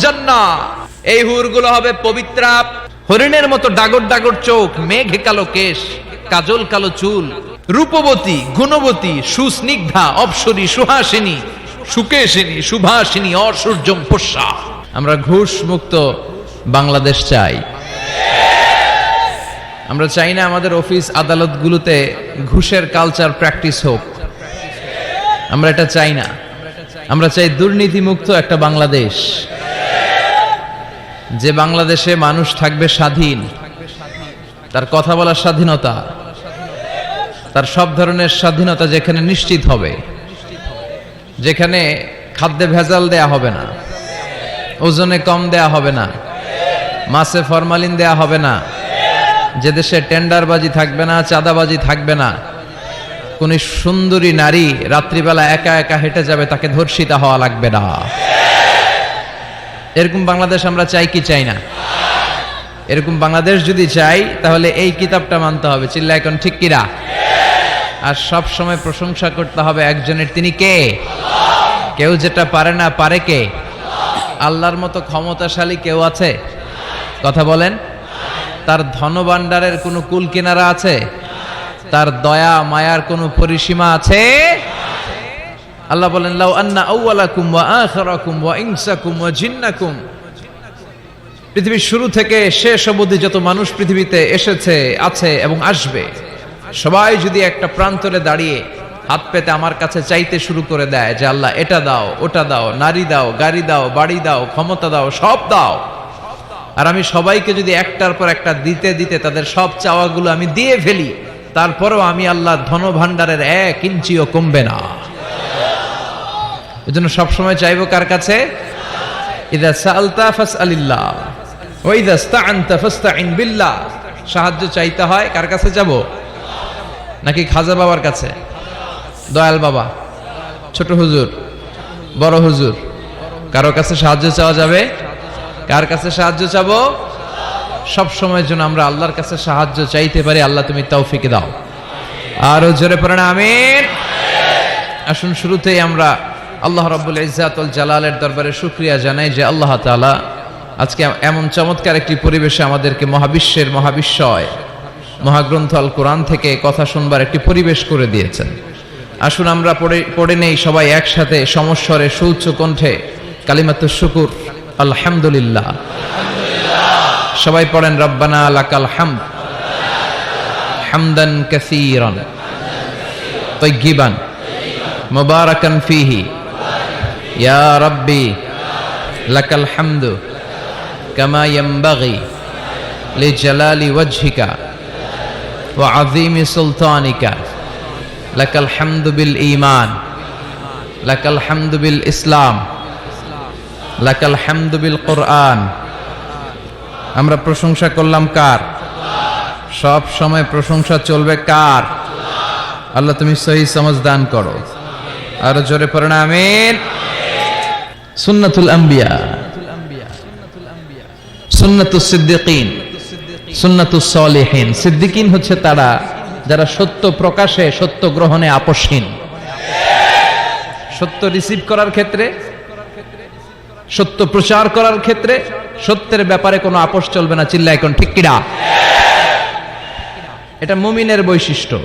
জান্নাহ। এই হুরগুলো হবে পবিত্রা, হরিণের মতো ডাগর ডাগর চোখ, মেঘে কালো কেশ, কাজল কালো চুল, রূপবতী, গুণবতী, সুস্নিগ্ধা, অপ্সরী, সুহাসিনী, সুকেশিনী, সুভাষিনী, অসূর্যম পোষ্যা। আমরা ঘুষ মুক্ত বাংলাদেশ চাই। আমরা চাই না আমাদের অফিস আদালতগুলোতে ঘুষের কালচার প্র্যাকটিস হোক। আমরা এটা চাই না। আমরা চাই দুর্নীতিমুক্ত একটা বাংলাদেশ, যে বাংলাদেশে মানুষ থাকবে স্বাধীন, তার কথা বলার স্বাধীনতা, তার সব ধরনের স্বাধীনতা যেখানে নিশ্চিত হবে, যেখানে খাদ্যে ভেজাল দেয়া হবে না, ওজনে কম দেয়া হবে না, মাছে ফরমালিন দেয়া হবে না, যে দেশে টেন্ডারবাজি থাকবে না, চাঁদাবাজি থাকবে না, কোন সুন্দরী নারী রাত্রিবেলা একা একা হেঁটে যাবে, তাকে ধর্ষিতা হওয়া লাগবে না। এরকম বাংলাদেশ আমরা চাই কি চাই না? এরকম বাংলাদেশ যদি চাই তাহলে এই কিতাবটা মানতে হবে। চিল্লা এখন ঠিক কিরা? আর সব সময় প্রশংসা করতে হবে একজনের, তিনি কে? কেউ যেটা পারে না, পারে কে? আল্লাহর মতো ক্ষমতাশালী কেউ আছে? কথা বলেন। তার ধনভাণ্ডারের কোনো কুল কিনারা আছে? তার দয়া মায়ার কোনো পরিসীমা আছে? আল্লাহ বলেন, লাউ আন্না আউওয়ালাকুম ওয়া আখিরাকুম ওয়া ইনসাকুম ওয়া জিন্নাকুম, পৃথিবীর শুরু থেকে শেষ অবধি যত মানুষ পৃথিবীতে এসেছে, আছে এবং আসবে, সবাই যদি একটা প্রান্তরে দাঁড়িয়ে হাত পেতে আমার কাছে চাইতে শুরু করে দেয় যে আল্লাহ এটা দাও, ওটা দাও, নারী দাও, গাড়ি দাও, বাড়ি দাও, ক্ষমতা দাও, সব দাও, আর আমি সবাইকে যদি একটার পর একটা দিতে দিতে তাদের সব চাওয়াগুলো আমি দিয়ে ফেলি, তারপরেও আমি আল্লাহ ধনভাণ্ডারের 1 ইঞ্চিও কমবে না। এজন্য সবসময় চাইবো কার কাছে? ইযা সাআলতা ফাসআলিল্লাহ ওয়া ইযা ইসতাআনতা ফাসতাইন বিল্লাহ। সাহায্য চাইতে হয় কার কাছে যাব? নাকি খাজা বাবার কাছে, দয়াল বাবা, ছোট হুজুর, বড় হুজুর? কারো কাছে সাহায্য চাওয়া যাবে? কার কাছে সাহায্য চাবো? সব সময়ের জন্য আমরা আল্লাহর কাছে সাহায্য চাইতে পারি। আল্লাহ তুমি তৌফিক দাও। আরো জোরে পড়েন আমিন। আসুন শুরুতেই আমরা আল্লাহ রাব্বুল ইজ্জাত ওয়াল জালালের দরবারে শুকরিয়া জানাই যে আল্লাহ তাআলা আজকে এমন চমৎকার একটি পরিবেশে আমাদেরকে মহাবিশ্বের মহাবিশ্বয় মহাগ্রন্থ আল কোরআন থেকে কথা শুনবার একটি পরিবেশ করে দিয়েছেন। আসুন আমরা পড়ে নেই সবাই একসাথে সমস্বরে সুউচ্চ কণ্ঠে কালিমাতুশ শুকুর, আলহামদুলিল্লাহ। সবাই পড়েন, রব্বানা লাকাল হামদ হামদান কাসীরান তাইয়্যিবান মুবারাকান ফীহি ইয়া রাব্বি লাকাল হামদু কামা ইয়ানবাগি লিজালালি ওয়াজহিকা ওয়া আযীমি সুলতানিকা লাকাল হামদু বিল ঈমান লাকাল হামদু বিল ইসলাম লাকাল হামদু বিল কুরআন। আমরা প্রশংসা করলাম কার? সব সময় প্রশংসা চলবে কার? আল্লাহ তুমি সহি সমঝ দান করো। আর জোরে পড়েন আমিন। সুন্নাতুল আম্বিয়া, সুন্নাতুস সিদ্দিকিন, সুন্নাতুস সলিহিন। সিদ্দিকিন হচ্ছে তারা যারা সত্য প্রকাশে, সত্য গ্রহণে আপোষহীন। সত্য রিসিভ করার ক্ষেত্রে, সত্য প্রচার করার ক্ষেত্রে সত্যের ব্যাপারে কোনো আপোষ চলবে না। চিল্লা এখন ঠিক কিনা? এটা মুমিনের বৈশিষ্ট্য।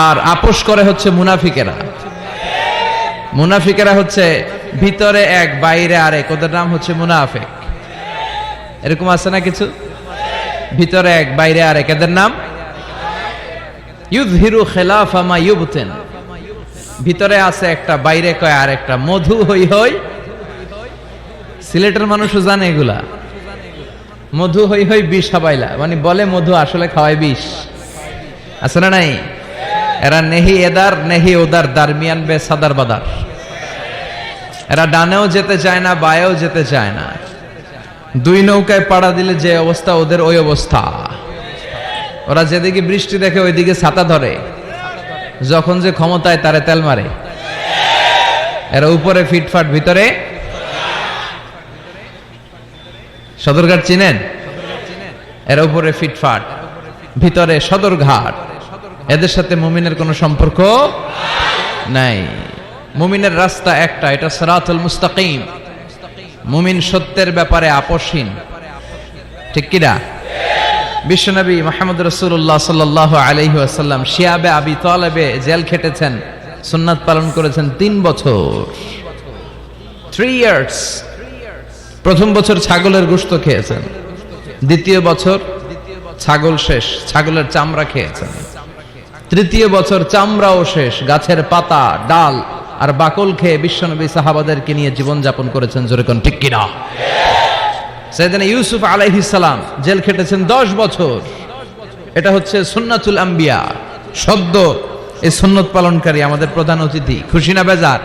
আর আপোষ করে হচ্ছে মুনাফিকেরা। মুনাফিকেরা হচ্ছে ভিতরে এক বাইরে আরেক, ওদের নাম হচ্ছে মুনাফিক। এরকম আছে না কিছু? ভিতরে এক বাইরে আরেক, এদের নাম ইউযহিরু খিলাফা মা ইউবতিন। ভিতরে আছে একটা, বাইরে কয় আরেকটা। মধু হই হই, সিলেটের মানুষও জানে এগুলা। মধু হই হই বিষ হাবাইলা, মানে বলে মধু, আসলে খাওয়ায় বিষ। আছে না নাই? এরা নেহি এদার নেহি ওদার, দারমিয়ান বে সাদার বাদার। এরা ডানেও যেতে চায় না, বায়েও যেতে চায় না। দুই নৌকায় পাড়া দিলে যে অবস্থা, ওদের ওই অবস্থা। ওরা যেদিকে বৃষ্টি দেখে ওইদিকে ছাতা ধরে, যখন যে ক্ষমতায় তারে তেল মারে। এরা উপরে ফিটফাট, ভিতরে সদরঘাট চিনেন? এরা উপরে ফিটফাট, ভিতরে সদরঘাট। এদের সাথে মুমিনের কোনো সম্পর্ক নাই। মুমিনের রাস্তা একটা, এটা সিরাতুল মুস্তাকিম। মুমিন সত্যের ব্যাপারে আপোষহীন, ঠিক কিনা? বিশ্বনবী মুহাম্মদ রাসূলুল্লাহ সাল্লাল্লাহু আলাইহি ওয়াসাল্লাম শিয়াবে আবি তালেবে জেল খেটেছেন, সুন্নাত পালন করেছেন 3 বছর, 3 ইয়ার্স। প্রথম বছর ছাগলের গোশত খেয়েছেন, দ্বিতীয় বছর ছাগল শেষ, ছাগলের চামড়া খেয়েছেন, তৃতীয় বছর চামড়াও শেষ, গাছের পাতা, ডাল আর বাকল খেয়ে বিশ্বনবী সাহাবাদেরকে নিয়ে জীবন যাপন করেছেন। জোরে কোন ঠিক কিনা? সাইয়েদনা ইউসুফ আলাইহিস সালাম জেল খেটেছেন 10 বছর। এটা হচ্ছে সুন্নাতুল আম্বিয়া, সদ্য এই সুন্নত পালনকারী আমাদের প্রধান অতিথি। খুশি না বেজার?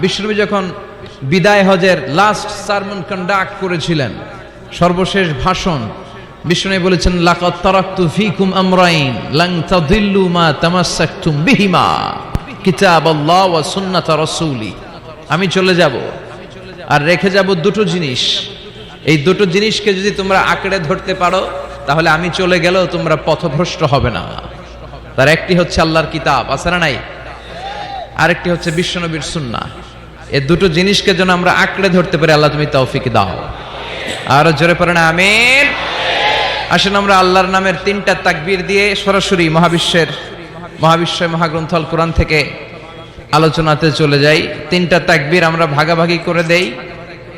বিশ্বনবী যখন বিদায় হজের লাস্ট সারমন কন্ডাক্ট করেছিলেন, সর্বশেষ ভাষণ, বিশ্বনবী বলেছেন লাকাদ তারাকতু ফীকুম আমরাইন লান তাদিল্লু মা তামাসসাকতুম বিহিমা কিতাবাল্লাহ ওয়া সুন্নাত রাসূলি। আমি চলে যাব আর রেখে যাব দুটো জিনিস, এই দুটো জিনিসকে যদি তোমরা আঁকড়ে ধরতে পারো তাহলে আমি চলে গেলেও তোমরা পথভ্রষ্ট হবে না। তার একটি হচ্ছে আল্লাহর কিতাব, আছে না নাই? আরেকটি হচ্ছে বিশ্বনবীর সুন্নাহ। এই দুটো জিনিসকে যেন আমরা আঁকড়ে ধরতে পারি, আল্লাহ তুমি তৌফিক দাও। আর জোরে পড়ে না আমিন। আসেন আমরা আল্লাহর নামের 3টা তাকবীর দিয়ে সরাসরি মহাবিশ্বের মহাগ্রন্থ আল কোরআন থেকে আলোচনাতে চলে যাই। 3টা তাকবীর আমরা ভাগাভাগি করে দেই।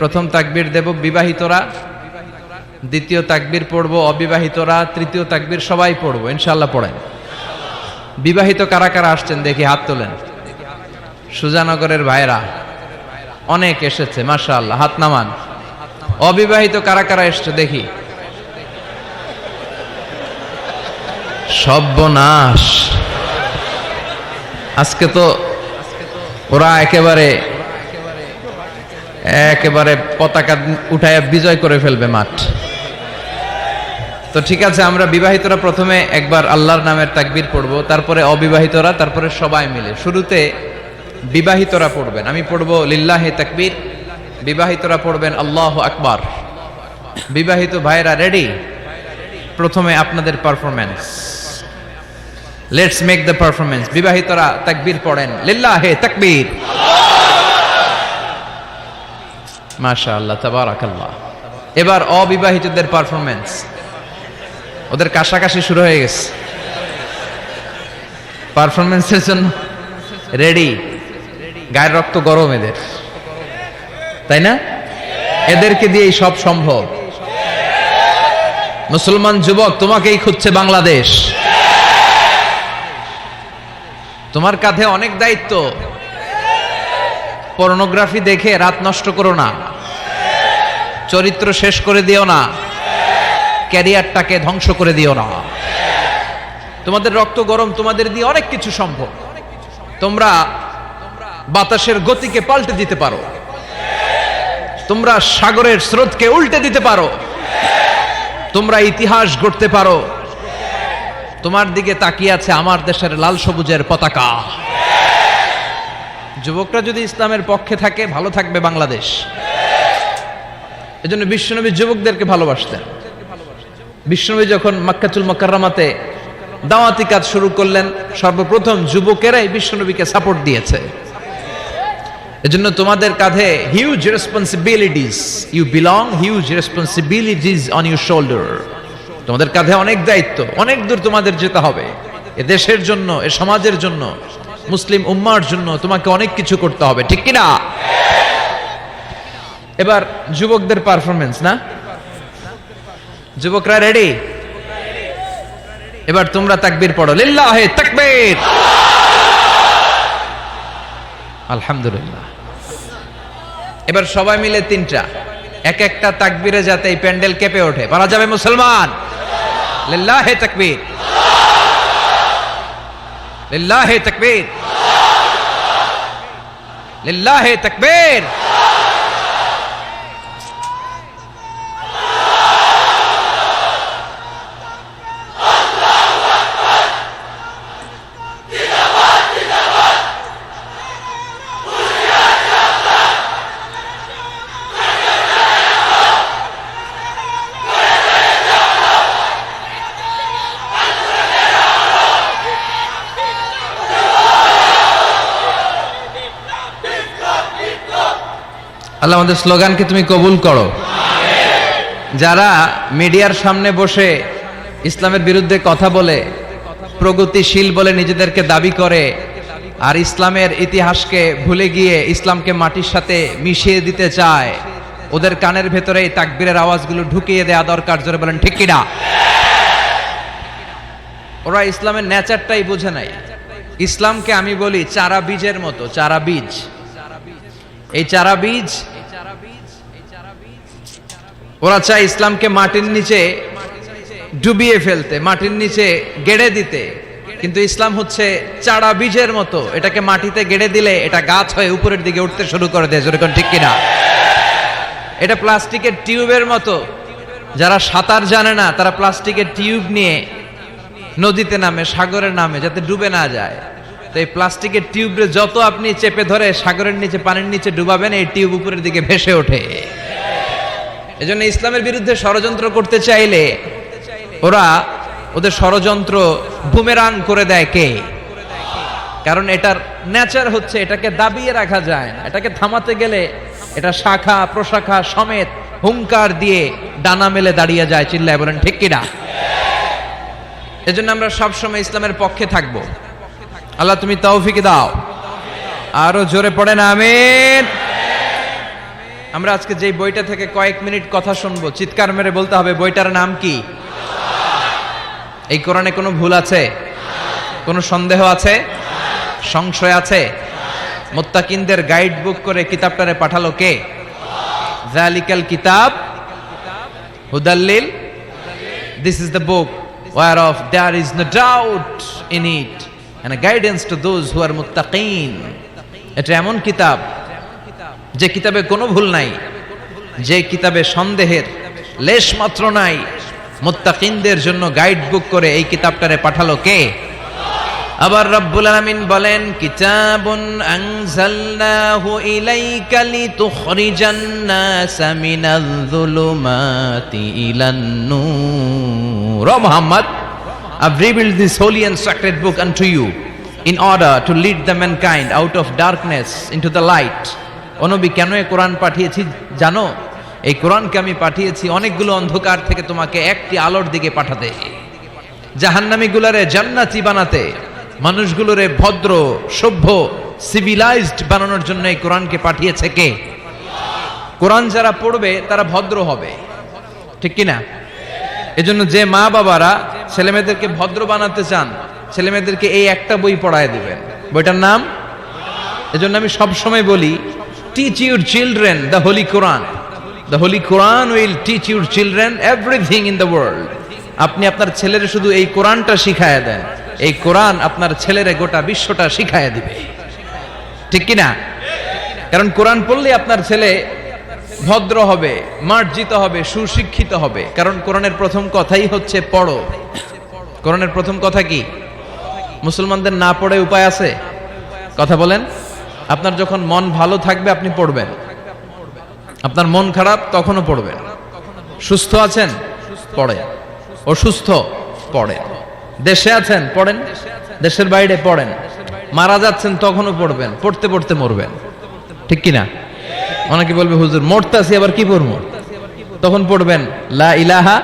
প্রথম তাকবীর দেব বিবাহিতরা, দ্বিতীয় তাকবীর পড়ব অবিবাহিতরা, তৃতীয় তাকবীর সবাই পড়ব ইনশাআল্লাহ। পড়েন। বিবাহিত কারা কারা আসছেন দেখি, হাত তোলেন। সুজানগরের ভাইরা অনেক এসেছে, মাশাআল্লাহ, হাত নামান। অবিবাহিত কারা কারা এসছে দেখি। সর্বনাশ, আজকে তো ওরা একেবারে পতাকা উঠায় বিজয় করে ফেলবে মাঠ। তো ঠিক আছে, আমরা বিবাহিতরা প্রথমে একবার আল্লাহর নামের তাকবীর পড়ব, তারপরে অবিবাহিতরা, তারপরে সবাই মিলে। শুরুতে বিবাহিতরা পড়বেন, আমি পড়ব লিল্লাহি তাকবীর, বিবাহিতরা পড়বেন আল্লাহু আকবার। বিবাহিত ভাইরা রেডি? প্রথমে আপনাদের performance, let's make the performance. বিবাহিতরা তাকবীর পড়েন, লিল্লাহি তাকবীর। মাশাআল্লাহ, তাবারাকাল্লাহ। এবার অবিবাহিতদের পারফরম্যান্স, ওদের কাশাকাশি শুরু হয়ে গেছে। পারফরম্যান্সের জন্য রেডি? গায়ের রক্ত গরম এদের, তাই না? এদেরকে দিয়েই সব সম্ভব। মুসলমান যুবক, তোমাকেই খুঁজছে বাংলাদেশ। তোমার কাঁধে অনেক দায়িত্ব। পর্নোগ্রাফি দেখে রাত নষ্ট করো না, চরিত্র শেষ করে দিও না, ক্যারিয়ারটাকে ধ্বংস করে দিও না। তোমাদের রক্ত গরম, তোমাদের দিয়ে অনেক কিছু সম্ভব। তোমরা বাতাসের গতিকে পাল্টে দিতে পারো, তোমরা সাগরের স্রোতকে উল্টে দিতে পারো, তোমরা ইতিহাস গড়তে পারো। তোমার দিকে তাকিয়ে আছে আমার দেশের লাল সবুজের পতাকা। যুবকরা যদি ইসলামের পক্ষে থাকে, ভালো থাকবে বাংলাদেশ। এজন্য বিশ্বনবী যুবকদেরকে ভালোবাসতেন। বিশ্বনবী যখন মক্কাতুল মুকাররমাতে দাওয়াতি কাজ শুরু করলেন, সর্বপ্রথম যুবকেরাই বিশ্বনবীকে সাপোর্ট দিয়েছে। এজন্য তোমাদের কাঁধে huge responsibilities, you belong huge responsibilities on your shoulder. তোমাদের কাঁধে অনেক দায়িত্ব, অনেক দূর তোমাদের যেতে হবে। এ দেশের জন্য, এ সমাজের জন্য, মুসলিম উম্মার জন্য তোমাকে অনেক কিছু করতে হবে, ঠিক কি না? এবার যুবকদের পারফরম্যান্স না? যুবকরা রেডি? এবার তোমরা তাকবীর পড়ো, লিল্লাহি তাকবীর। আলহামদুলিল্লাহ। এবার সবাই মিলে 3টা, এক একটা তাকবীরে যাতে এই প্যান্ডেল কেঁপে ওঠে। পারা যাবে মুসলমান? লিল্লাহি তাকবীর, লিল্লাহি তাকবীর, লিল্লাহি তাকবীর। আল্লাহ আমাদের স্লোগানকে তুমি কবুল করো। যারা মিডিয়ার সামনে বসে ইসলামের বিরুদ্ধে কথা বলে, প্রগতিশীল বলে নিজেদেরকে দাবি করে, আর ইসলামের ইতিহাসকে ভুলে গিয়ে ইসলামকে মাটির সাথে মিশিয়ে দিতে চায়, ওদের কানের ভেতরে এই তাকবীরের আওয়াজগুলো ঢুকিয়ে দেয়া দরকার। জোরে বলেন ঠিক কিনা? ওরা ইসলামের নেচারটাই বুঝে নাই। ইসলামকে আমি বলি চারা বীজের মতো, চারা বীজ। এই চারা বীজ ওরা চায় ইসলামকে মাটির নিচে ডুবিয়ে ফেলতে, মাটির নিচে গেড়ে দিতে, কিন্তু ইসলাম হচ্ছে চারা বীজের মতো। এটাকে মাটিতে গেড়ে দিলে এটা গাছ হয়ে উপরের দিকে উঠতে শুরু করে দেয়। যেরকম ঠিক কিনা? এটা প্লাস্টিকের টিউবের মতো। যারা সাঁতার জানে না তারা প্লাস্টিকের টিউব নিয়ে নদীতে নামে, সাগরের নামে, যাতে ডুবে না যায়। তো এই প্লাস্টিকের টিউবে যত আপনি চেপে ধরে সাগরের নিচে, পানির নিচে ডুবাবেন, এই টিউব উপরের দিকে ভেসে ওঠে। এজন্য ইসলামের বিরুদ্ধে ষড়যন্ত্র করতে চাইলে ওদের ষড়যন্ত্র বুমেরাং করে দেয় কে? কারণ এটার নেচার হচ্ছে এটাকে দাবিয়ে রাখা যায় না। এটাকে থামাতে গেলে এটা শাখা প্রশাখা সমেত হুঙ্কার দিয়ে ডানা মেলে দাঁড়িয়ে যায়। চিল্লায় বলেন ঠিক কিনা? এজন্য আমরা সবসময় ইসলামের পক্ষে থাকবো। আল্লাহ তুমি তৌফিক দাও। আরো জোরে পড়েন আমিন। আমরা আজকে যে বইটা থেকে কয়েক মিনিট কথা শুনবো, চিৎকার মেরে বলতে হবে বইটার নাম কি? এই কোরআনে কোনো ভুল আছে? কোনো সন্দেহ আছে? সংশয় আছে? মুত্তাকিনদের গাইড বুক করে কিতাবটারে পাঠালো কে? যালিকাল কিতাব হুদাল্লিল, this is the book whereof there is no doubt in it and a guidance to those who are muttaqin. এটা এমন কিতাব যে কিতাবে কোনো ভুল নাই, যে কিতাবে সন্দেহের লেশ মাত্র নাই। মুত্তাকিনদের জন্য গাইড বুক করে এই কিতাবটারে পাঠালো কে? আবার রব্বুল আলামিন বলেন, কিতাবুন আনজালনাহু ইলাইকা লিতুখরিজান নাসা মিনাল যুলুমাতি ইলান নূর। ও Muhammad, I've revealed this holy and sacred book unto you in order to lead the mankind out of darkness into the light. ও নবী, কেন এই কোরআন পাঠিয়েছি জানো? এই কোরআনকে আমি পাঠিয়েছি অনেকগুলো অন্ধকার থেকে তোমাকে একটি আলোর দিকে পাঠাতে, জাহান্নামীগুলোরে জান্নাতি বানাতে, মানুষগুলোরে ভদ্র সভ্য সিভিলাইজড বানানোর জন্য এই কোরআনকে পাঠিয়েছে কে? কোরআন যারা পড়বে তারা ভদ্র হবে, ঠিক কিনা? এজন্য যে মা বাবারা ছেলেমেয়েদেরকে ভদ্র বানাতে চান, ছেলেমেয়েদেরকে এই একটা বই পড়ায় দিবেন। বইটার নাম, এজন্য আমি সব সময় বলি, teach your children the Holi Quran. The Holi Quran will teach your children everything in the world. আপনি আপনার ছেলের শুধু এই কোরআনটা শিখায় দেন, এই কোরআন আপনার ছেলের গোটা বিশ্বটা শিখায় দিবে, ঠিক কিনা? কারণ কোরআন পড়লে আপনার ছেলে ভদ্র হবে, মার্জিত হবে, সুশিক্ষিত হবে। কারণ কোরআনের প্রথম কথাই হচ্ছে পড়ো। কোরআনের প্রথম কথা কি? মুসলমানদের না পড়ে উপায় আছে? কথা বলেন। আপনার যখন মন ভালো থাকবে আপনি পড়বেন, আপনার মন খারাপ তখনও পড়বেন। সুস্থ আছেন পড়েন, অসুস্থ পড়েন, দেশে আছেন পড়েন, দেশের বাইরে পড়েন, মারা যাচ্ছেন তখনও পড়বেন, পড়তে পড়তে মরবেন, ঠিক কিনা? অনেকে বলবে হুজুর মরতাছি আবার কি পড়বো? তখন পড়বেন লা ইলাহা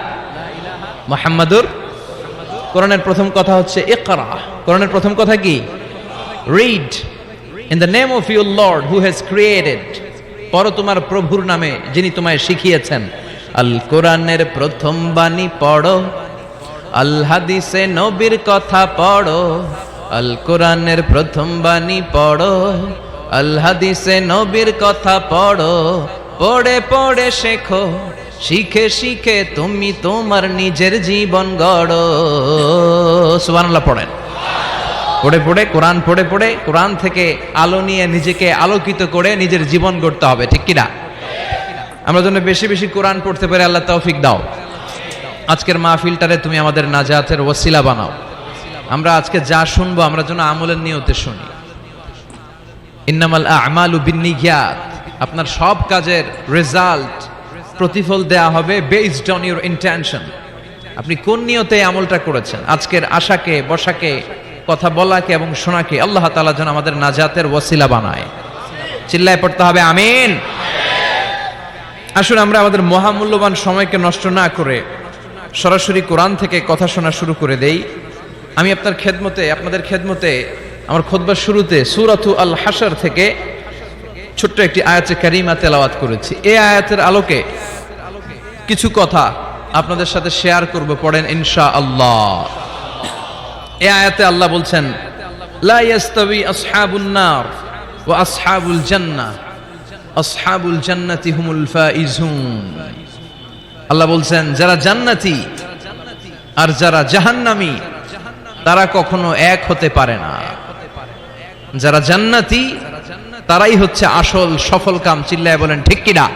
মুহাম্মাদুর। কোরআনের প্রথম কথা হচ্ছে ইকরা। কোরআনের প্রথম কথা কি? Read in the name of your Lord who has created. পড়ো তোমার প্রভুর নামে যিনি তোমায় শিখিয়েছেন। আল কোরআনের প্রথম বাণী পড়ো, আল হাদিসে নবীর কথা পড়ো। আল কোরআনের প্রথম বাণী পড়ো, আল হাদিসে নবীর কথা পড়ো। পড়ে পড়ে শেখো, শিখে শিখে তুমি তোমার নিজের জীবন গড়ো। সুবহানাল্লাহ পড়েন। পড়ে পড়ে কোরআন পড়ে পড়ে কোরআন থেকে আলো নিয়ে নিজেকে আলোকিত করে নিজের জীবন গড়তে হবে, ঠিক কিনা? আমরা যেন বেশি বেশি কোরআন পড়তে পারি, আল্লাহ তৌফিক দাও। আজকের মাহফিলটারে তুমি আমাদের নাজাতের ওসিলা বানাও। আমরা আজকে যা শুনবো আমরা যেন আমলের নিয়তে শুনি। ইন্নামাল আমালু বিন্নিয়াত। আপনার সব কাজের রেজাল্ট, প্রতিফল দেয়া হবে বেসড অন ইউর ইন্টেনশন। আপনি কোন নিয়তে আমলটা করেছেন। আজকের আশাকে, বসাকে, কথা বলাকে এবং শোনাকে আল্লাহ তাআলা যেন আমাদের নাজাতের ওসিলা বানায়। চিল্লায় পড়তে হবে আমিন। আসুন আমরা আমাদের মহামূল্যবান সময়কে নষ্ট না করে সরাসরি কোরআন থেকে কথা শোনা শুরু করে দেই। আমি আপনাদের খেদমতে আমার খুতবার শুরুতে সূরাতু আল হাশর থেকে ছোট্ট একটি আয়াতে কারিমা তেলাওয়াত করেছি। এই আয়াতের আলোকে কিছু কথা আপনাদের সাথে শেয়ার করব, পড়েন ইনশাআল্লাহ। এই আয়াতে আল্লাহ বলছেন, লা ইয়াস্তাবি আসহাবুন নার ওয়া আসহাবুল জান্নাহ, আসহাবুল জান্নাতি হুমুল ফাইজুন। আল্লাহ বলছেন যারা জান্নাতি আর যারা জাহান্নামী তারা কখনো এক হতে পারে না। যারা জান্নাতি তারাই হচ্ছে আসল সফল কাম। চিল্লায় বলেন ঠিক কিনা?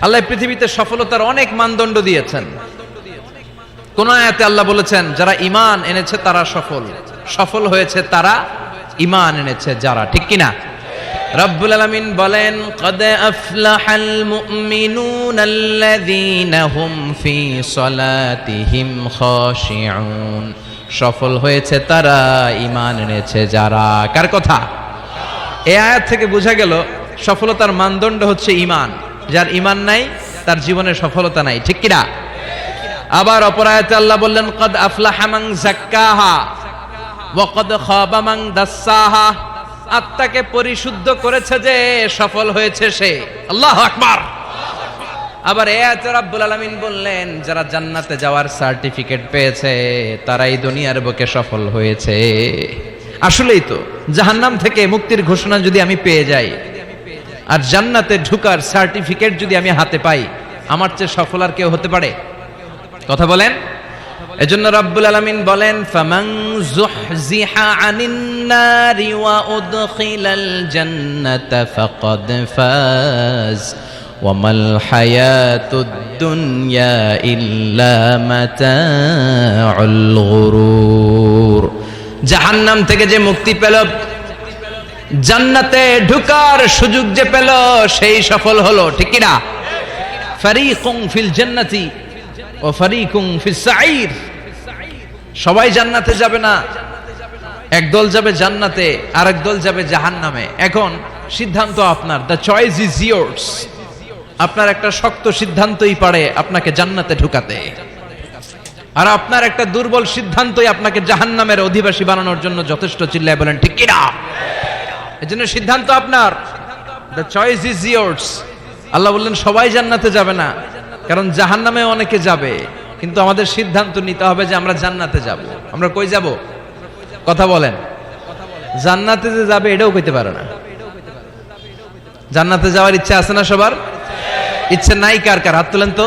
আল্লাহ পৃথিবীতে সফলতার অনেক মানদণ্ড দিয়েছেন। কোন আয়াতে আল্লাহ বলেছেন যারা ঈমান এনেছে তারা সফল হয়েছে তারা ঈমান এনেছে যারা, ঠিক কিনা? রব্বুল আলামিন বলেন, ক্বাদ আফলাহাল মুমিনুনাল্লাযীনা হুম ফি সলাতিহিম খাশিউন। সফল হয়েছে তারা, ঈমান এনেছে যারা। কার কথা? এই আয়াত থেকে বোঝা গেল সফলতার মানদণ্ড হচ্ছে ঈমান। যার ঈমান নাই তার জীবনে সফলতা নাই, ঠিক কিনা? আবার অপর আয়াতে আল্লাহ বললেন, ক্বাদ আফলাহা মান যাক্কাহা ওয়া ক্বাদ খাবা মান দাসসাহা। আত্মাকে পরিশুদ্ধ করেছে যে সফল হয়েছে সে। আল্লাহু আকবার। আবার এই আয়াতে রব্বুল আলামিন বললেন যারা জান্নাতে যাওয়ার সার্টিফিকেট পেয়েছে তারাই দুনিয়ার বুকে সফল হয়েছে। আসলেই তো, জাহান্নাম থেকে মুক্তির ঘোষণা যদি আমি পেয়ে যাই আর জান্নাতে ঢুকার সার্টিফিকেট যদি আমি হাতে পাই, আমার চেয়ে সফল আর কেউ হতে পারে? কথা বলেন। এজন্য রব্বুল আলামিন বলেন, ফামান যুহজিহা আনিন নারি ওয়া উদখিলাল জান্নাতা ফাকাদ ফাজ ওয়া মাল হায়াতুদ দুনিয়া ইল্লা মাতাউল গুরুর। জাহান্নাম থেকে যে মুক্তি পেল, জান্নাতে ঢুকার সুযোগ যে পেল, সেই সফল হলো, ঠিক কিনা? ফারীকুন ফিল জান্নাতি ও ফারীকুন ফিস সাঈর। সবাই জান্নাতে যাবে না, একদল যাবে জান্নাতে আর একদল যাবে জাহান্নামে। এখন সিদ্ধান্ত আপনার, দ্য চয়েস ইজ ইয়ার্স। আপনার একটা শক্ত সিদ্ধান্তই পারে আপনাকে জান্নাতে ঢুকাতে, আর আপনার একটা দুর্বল সিদ্ধান্তই আপনাকে জাহান্নামের অধিবাসী বানানোর জন্য যথেষ্ট। চিল্লায় বলেন ঠিক কিনা? এজন্য সিদ্ধান্ত আপনার, দ্য চয়েস ইজ ইয়ার্স। আল্লাহ বললেন সবাই জান্নাতে যাবে না, কারণ জাহান্নামে অনেকে যাবে, কিন্তু আমাদের সিদ্ধান্ত নিতে হবে যে আমরা জান্নাতে যাব। আমরা কই যাব? কথা বলেন। জান্নাতে যে যাবে এটাও কইতে পারে না। জান্নাতে যাওয়ার ইচ্ছা আছে না সবার? ইচ্ছে নাই কার কার? হাত তোলেন তো।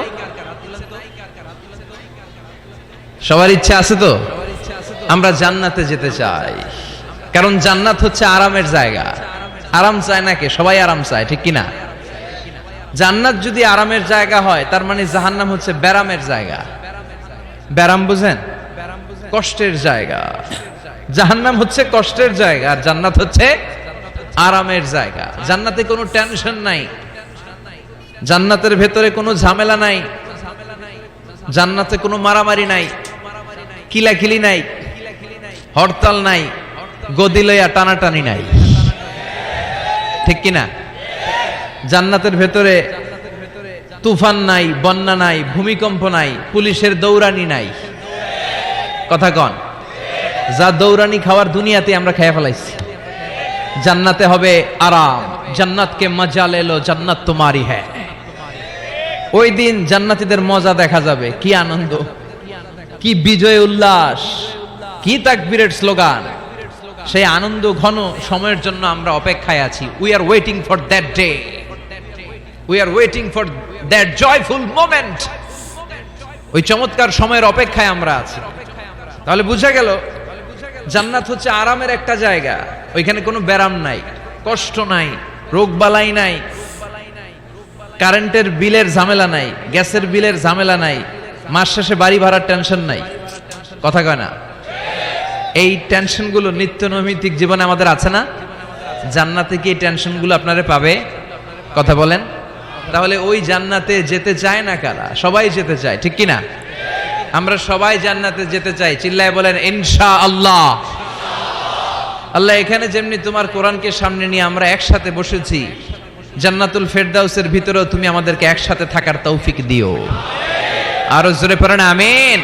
সবার ইচ্ছা আছে তো? আমরা জান্নাতে যেতে চাই, কারণ জান্নাত হচ্ছে আরামের জায়গা। আরাম চায় না কে? সবাই আরাম চায়, ঠিক কিনা? জান্নাত যদি আরামের জায়গা হয়, তার মানে জাহান্নাম হচ্ছে ব্যারামের জায়গা। ব্যারাম বুঝেন? কষ্টের জায়গা। জাহান্নাম হচ্ছে কষ্টের জায়গা, আর জান্নাত হচ্ছে আরামের জায়গা। জান্নাতে কোনো টেনশন নাই, জান্নাতের ভেতরে কোনো ঝামেলা নাই, জান্নাতে কোনো মারামারি নাই, কিলাকিলি নাই, হরতাল নাই, গদি লইয়া টানাটানি নাই, ঠিক কিনা? জান্নাতের ভেতরে তুফান নাই, বন্যা নাই, ভূমিকম্প নাই, পুলিশের দৌড়ানি নাই। কথা কন। যা দৌড়ানি খাওয়ার দুনিয়াতে আমরা খেয়ে ফেলাইছি। জান্নাতে হবে আরাম। জান্নাত কে মজা লে লো, জান্নাত তোমারি হ্যায়। ওই দিন জান্নাতীদের মজা দেখা যাবে। কি আনন্দ, কি বিজয় উল্লাস, কি তাকবীরের স্লোগান। সেই আনন্দ ঘন সময়ের জন্য আমরা অপেক্ষায় আছি। We are waiting for that day, we are waiting for that joyful moment. ওই চমৎকার সময়ের অপেক্ষায় আমরা আছি। তাহলে বুঝা গেল জান্নাত হচ্ছে আরামের একটা জায়গা। ওইখানে কোনো ব্যারাম নাই, কষ্ট নাই, রোগবালাই নাই, কারেন্টের বিলের ঝামেলা নাই, গ্যাসের বিলের ঝামেলা নাই, মাস শেষে বাড়ি ভাড়ার টেনশন নাই। কথা কয় না? এই টেনশনগুলো নিত্য নৈমিত্তিক জীবনে আমাদের আছে না? জান্নাতে কি এই টেনশনগুলো আপনারা পাবে? কথা বলেন। তাহলে ওই জান্নাতে যেতে চায় না কারা? সবাই যেতে চায়, ঠিক কিনা? আমরা সবাই জান্নাতে যেতে চাই। চিল্লায় বলেন ইনশাআল্লাহ। আল্লাহ এখানে যেমনি তোমার কোরআনকে সামনে নিয়ে আমরা একসাথে বসেছি, জান্নাতুল ফেরদাউসের ভিতরেও তুমি আমাদেরকে একসাথে থাকার তৌফিক দিও। আরো জোরে পড়েন আমিন।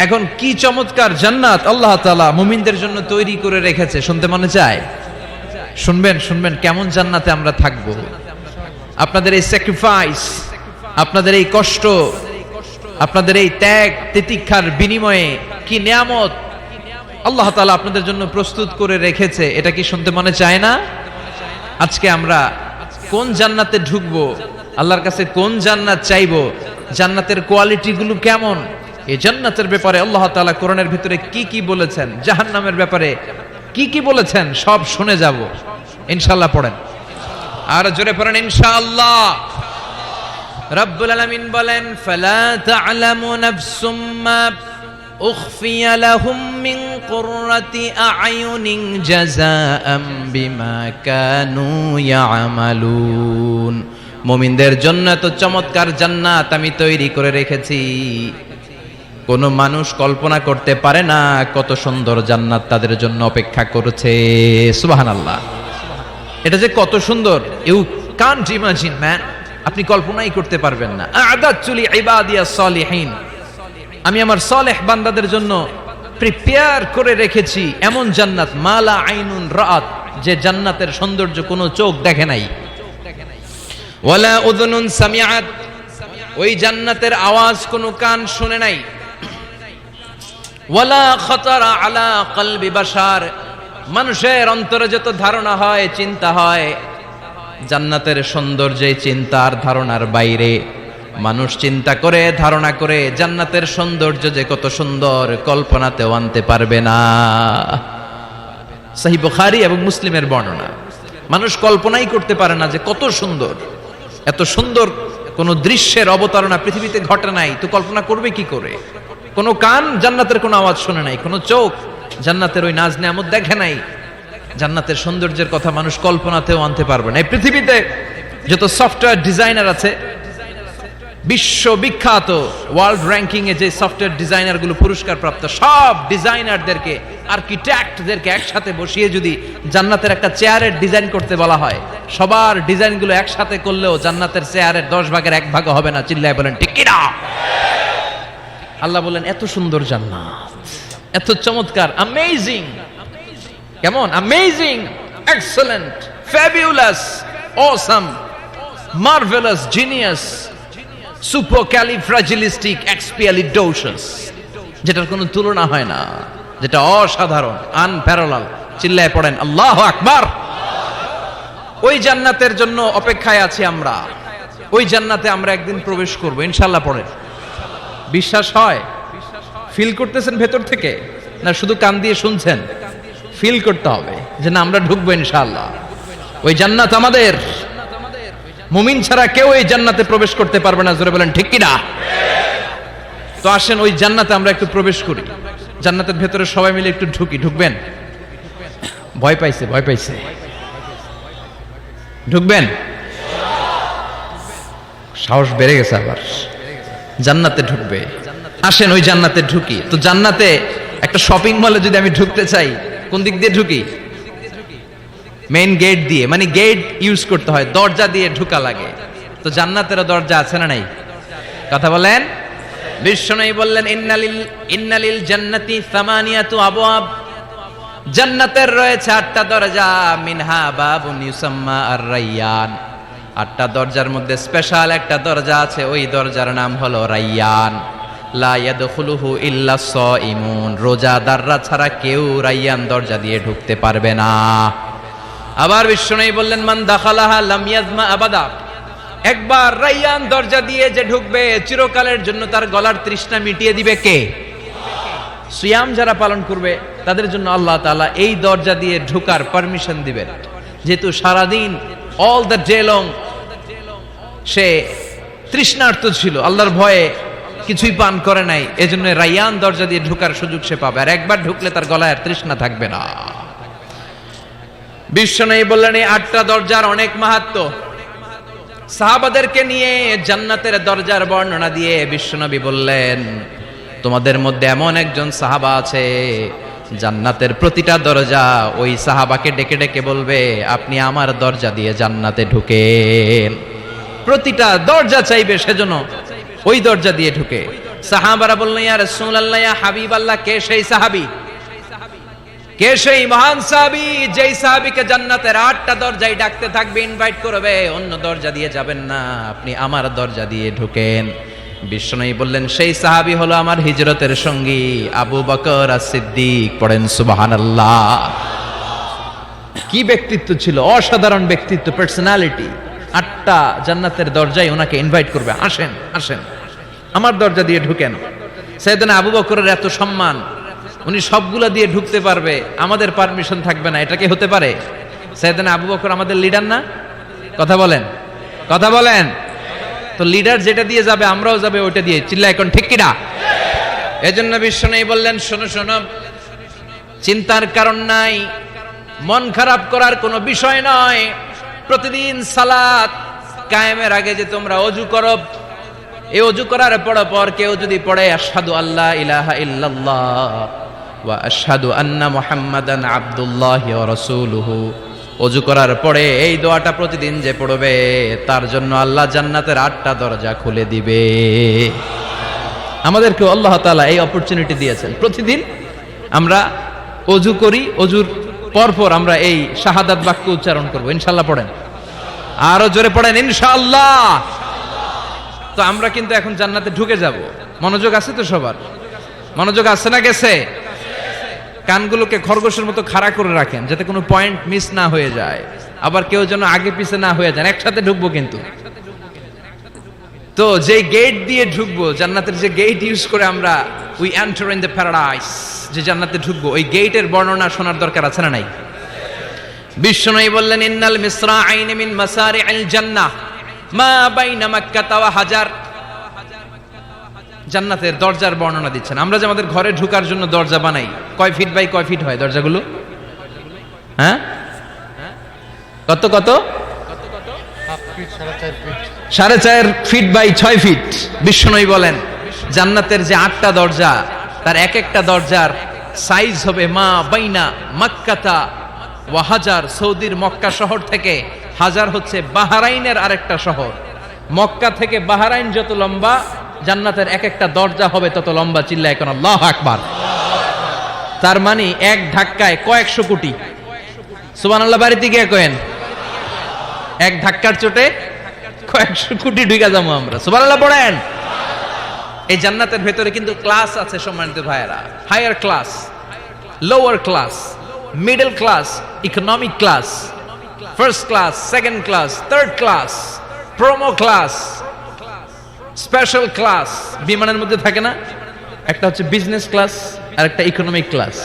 এখন কি চমৎকার জান্নাত আল্লাহ তাআলা মুমিনদের জন্য তৈরি করে রেখেছে, শুনতে মনে চায়? শুনবেন শুনবেন কেমন জান্নাতে আমরা থাকব। আপনাদের এই স্যাক্রিফাইস, আপনাদের এই কষ্ট, আপনাদের এই ত্যাগ তিতিক্ষার বিনিময়ে কি নিয়ামত আল্লাহ তাআলা আপনাদের জন্য প্রস্তুত করে রেখেছে, এটা কি শুনতে মনে চায় না? আজকে আমরা কোন জান্নাতে ঢুকবো, আল্লাহর কাছে কোন জান্নাত চাইবো, জান্নাতের কোয়ালিটি গুলো কেমন, এই জান্নাতের ব্যাপারে আল্লাহ তাআলা কোরআনের ভিতরে কি কি বলেছেন, জাহান্নামের ব্যাপারে কি কি বলেছেন, সব শুনে যাব ইনশাআল্লাহ। পড়েন আর জোরে পড়েন ইনশাআল্লাহ। রব্বুল আলামিন বলেন, ফালা তা'লামু নাফসুম মা উখফিয়া লাহুম মিন কুররাতি আ'য়ুনিন জাযাআম বিমা কানু ইয়ামালুন। মুমিনদের জন্য এত চমৎকার জান্নাত আমি তৈরি করে রেখেছি, কোন মানুষ কল্পনা করতে পারে না কত সুন্দর জান্নাত তাদের জন্য অপেক্ষা করছে। সুবহানাল্লাহ। এটা যে কত সুন্দর, ইউ কান্ট ইমাজিন ম্যান, আপনি কল্পনাই করতে পারবেন না। আ'দাতু লিইবাদিয়াস সালিহিন, আমি আমার সালেহ বান্দাদের জন্য প্রিপেয়ার করে রেখেছি এমন জান্নাত, মালা আইনুন রাআত, যে জান্নাতের সৌন্দর্য কোনো চোখ দেখে নাই, ওয়ালা উযুনুন সামিআত, ওই জান্নাতের আওয়াজ কোনো কান শুনে নাই, ওয়ালা খাতারা আলা কলবি বাশার, মানুষের অন্তরে যত ধারণা হয়, চিন্তা হয়, জান্নাতের সৌন্দর্যে চিন্তার ধারণার বাইরে। মানুষ চিন্তা করে, ধারণা করে জান্নাতের সৌন্দর্য যে কত সুন্দর কল্পনাতেও আনতে পারবে না। সহিহ বুখারী এবং মুসলিমের বর্ণনা। মানুষ কল্পনাই করতে পারে না যে কত সুন্দর, এত সুন্দর কোন দৃশ্যের অবতারণা পৃথিবীতে ঘটে নাই, তো কল্পনা করবে কি করে? কোনো কান জান্নাতের কোনো আওয়াজ শুনে নাই, কোনো চোখ জান্নাতের ওই নাজ নেয়ামত দেখে নাই, জান্নাতের সৌন্দর্যের কথা মানুষ কল্পনাতেও আনতে পারবে না। এই পৃথিবীতে যত সফটওয়্যার ডিজাইনার আছে, বিশ্ববিখ্যাত ওয়ার্ল্ড র্যাঙ্কিং এ যে সফটওয়্যার ডিজাইনার গুলো পুরস্কার প্রাপ্ত, সব ডিজাইনারদেরকে, আর্কিটেক্টদেরকে একসাথে বসিয়ে যদি জান্নাতের একটা চেয়ারের ডিজাইন করতে বলা হয়, সবার ডিজাইনগুলো একসাথে করলেও জান্নাতের চেয়ারের 10 ভাগের 1 ভাগ হবে না। চিল্লায় বলেন ঠিক কি না? আল্লাহ বলেন এত সুন্দর জান্নাত, এত চমৎকার, অ্যামেজিং। কেমন? Amazing, excellent, fabulous, awesome, marvellous, genius, supercalifragilisticexpialidocious, যেটার কোনো তুলনা হয় না, যেটা অসাধারণ, আনপ্যারালাল। চিল্লায় পড়েন আল্লাহু আকবার। ওই জান্নাতের জন্য অপেক্ষায় আছি আমরা, ওই জান্নাতে আমরা একদিন প্রবেশ করব ইনশাআল্লাহ। পড়েন। বিশ্বাস হয়? ফিল করতেছেন ভেতর থেকে, না শুধু কান দিয়ে শুনছেন? ফিল করতে হবে যে না, আমরা ঢুকবো ইনশাআল্লাহ। ওই জান্নাত আমাদের, মুমিন ছাড়া কেউ এই জান্নাতে প্রবেশ করতে পারবে না। জোরে বলেন ঠিক কি না? তো আসেন ওই জান্নাতে আমরা একটু প্রবেশ করি, জান্নাতের ভেতরে সবাই মিলে একটু ঢুকি। ঢুকবেন? ভয় পাইছে, ভয় পাইছে। ঢুকবেন? সাহস বেড়ে গেছে আবার, জান্নাতে ঢুকবে। আসেন ওই জান্নাতে ঢুকি। তো জান্নাতে একটা শপিং মলে যদি আমি ঢুকতে চাই, কোন দিক দিয়ে ঢুকি? মেইন গেট দিয়ে, মানে গেট ইউজ করতে হয়, দরজা দিয়ে ঢুকা লাগে। তো জান্নাতেরও দরজা আছে না নাই? কথা বলেন। বিশ্বনবী বললেন, ইন্নালিল জান্নাতি সামানিয়াতু আবওয়াব, জান্নাতের রয়েছে 8টা দরজা, মিনহা বাবুন ইউসাম্মা আর-রায়্যান, 8টা দরজার মধ্যে স্পেশাল একটা দরজা আছে, ওই দরজার নাম হলো রায়্যান। লা ইয়াদখুলুহু ইল্লা সাইমুন, রোজাদাররা ছাড়া কেউ রায়্যান দরজা দিয়ে ঢুকতে পারবে না। আবার বিশ্বনবী বললেন, মান দাখালাহা লাম ইয়াজমা আবাদা, একবার রায়্যান দরজা দিয়ে যে ঢুকবে, চিরকালের জন্য তার গলার তৃষ্ণা মিটিয়ে দিবে কে? সিয়াম যারা পালন করবে তাদের জন্য আল্লাহ তাআলা এই দরজা দিয়ে ঢোকার পারমিশন দিবেন। যেহেতু সারাদিন অল দ্য ডে লং সে তৃষ্ণার্ত ছিল, আল্লাহর ভয়ে কিছুই পান করে নাই, এজন্য রায়্যান দরজা দিয়ে ঢোকার সুযোগ সে পাবে, আর একবার ঢুকলে তার গলায় আর তৃষ্ণা থাকবে না। বিশ্বনবী বললেন, এই 8টা দরজার অনেক মাহাত্ম্য। সাহাবাদেরকে নিয়ে জান্নাতের দরজার বর্ণনা দিয়ে বিশ্বনবী বললেন, তোমাদের মধ্যে এমন একজন সাহাবা আছে, জান্নাতের প্রতিটা দরজা ওই সাহাবাকে ডেকে ডেকে বলবে, আপনি আমার দরজা দিয়ে জান্নাতে ঢুকেন। প্রতিটা দরজা চাইবে সেজন্য ওই দরজা দিয়ে ঢুকে। সাহাবারা বললেন, ইয়া রাসূলুল্লাহ, ইয়া হাবিবাল্লাহ, কে সেই সাহাবী, কে সেই মহান সাহাবী যেই সাহাবীকে জান্নাতের 8টা দরজায় ডাকতে থাকবে, ইনভাইট করবে, অন্য দরজা দিয়ে যাবেন না, আপনি আমার দরজা দিয়ে ঢুকেন। বিশ্বনবী বললেন, সেই সাহাবী হলো আমার হিজরতের সঙ্গী আবু বকর as-সিদ্দিক। পড়েন সুবহানাল্লাহ। কি ব্যক্তিত্ব ছিল, অসাধারণ ব্যক্তিত্ব, পার্সোনালিটি। 8টা জান্নাতের দরজায় ওনাকে ইনভাইট করবে, আসেন আসেন আমার দরজা দিয়ে ঢুকেন। সাইয়েদনা আবু বকরের এত সম্মান, উনি সবগুলা দিয়ে ঢুকতে পারবে, আমাদের পারমিশন থাকবে না, এটা কি হতে পারে? সাইয়েদনা আবু বকর আমাদের লিডার না? কথা বলেন, কথা বলেন। তো লিডার যেটা দিয়ে যাবে আমরাও যাবে ওইটা দিয়ে, চিল্লা এখন ঠিক কিনা? এজন্য বিশ্বনবী বললেন, শোনো শোনো, চিন্তার কারণ নাই, মন খারাপ করার কোনো বিষয় নয়। প্রতিদিন সালাত কায়েমের আগে যে তোমরা ওযু করো, এই ওযু করার পর কেউ যদি পড়ে আশহাদু আল্লা ইলাহা ইল্লাল্লাহ ওয়া আশহাদু আন্না মুহাম্মাদান আবদুল্লাহি ওয়া রাসূলুহু, ওযু করার পরে এই দোয়াটা প্রতিদিন যে পড়বে তার জন্য আল্লাহ জান্নাতের 8টা দরজা খুলে দিবে। আমাদেরকে আল্লাহ তাআলা এই অপরচুনিটি দিয়েছেন, প্রতিদিন আমরা ওযু করি, ওযুর পরপর আমরা এই শাহাদাত বাক্য উচ্চারণ করব। ইনশাআল্লাহ পড়েন, আরো জোরে পড়েন ইনশাআল্লাহ। তো আমরা কিন্তু এখন জান্নাতে ঢুকে যাব। মনোযোগ আছে তো সবার? মনোযোগ আছে না গেছে? কানগুলোকে খরগোশের মতো খাড়া করে রাখেন যাতে কোনো পয়েন্ট মিস না হয়ে যায়, আবার কেউ যেন আগে পিছে না হয়ে যায়। একসাথে ঢুকবো কিন্তু। তো যে গেট দিয়ে ঢুকবো, জান্নাতের যে গেট ইউজ করে আমরা we enter in the paradise, যে জান্নাতে ঢুকবো, ওই গেটের বর্ণনা শোনার দরকার আছে না নাই? বিশ্বনবী বললেন, ইন্নাল মিসরাআইনি মিন মাসারি'আল জান্নাহ মা বাইনা মাক্কাহ ওয়া হাজার। জান্নাতের দরজার বর্ণনা দিচ্ছেন। আমরা যে আমাদের ঘরে ঢোকার জন্য দরজা বানাই, কয় ফিট বাই কয় ফিট হয় দরজাগুলো? হ্যাঁ, কত কত? 4.5 ফিট বাই 6 ফিট। বিশ্বনবী বলেন, জান্নাতের যে 8টা দরজা, তার এক একটা দরজার সাইজ হবে মা বাইনা মাক্কাতা ওয়া হাজার। সৌদির মক্কা শহর থেকে হাজার হচ্ছে বাহরাইনের আরেকটা শহর। মক্কা থেকে বাহরাইন যত লম্বা, জান্নাতের এক একটা দরজা হবে তত লম্বা। চিল্লা এখন আল্লাহু আকবার। তার মানে এক ধাক্কায় কয়েকশো কোটি। সুবহানাল্লাহ বাড়িতে গিয়ে কয়েন, এক ধাক্কার চোটে কয়েকশো কোটি ঢুকে যাবো আমরা। সুবহানাল্লাহ পড়েন। এই জান্নাতের ভেতরে কিন্তু ক্লাস আছে সম্মানিত ভাইয়েরা। Higher class, lower class, middle class, economic class, first class, second class, third class, promo class, special class. বিমানের মধ্যে থাকে না, একটা হচ্ছে বিজনেস ক্লাস আর একটা ইকোনমিক ক্লাস।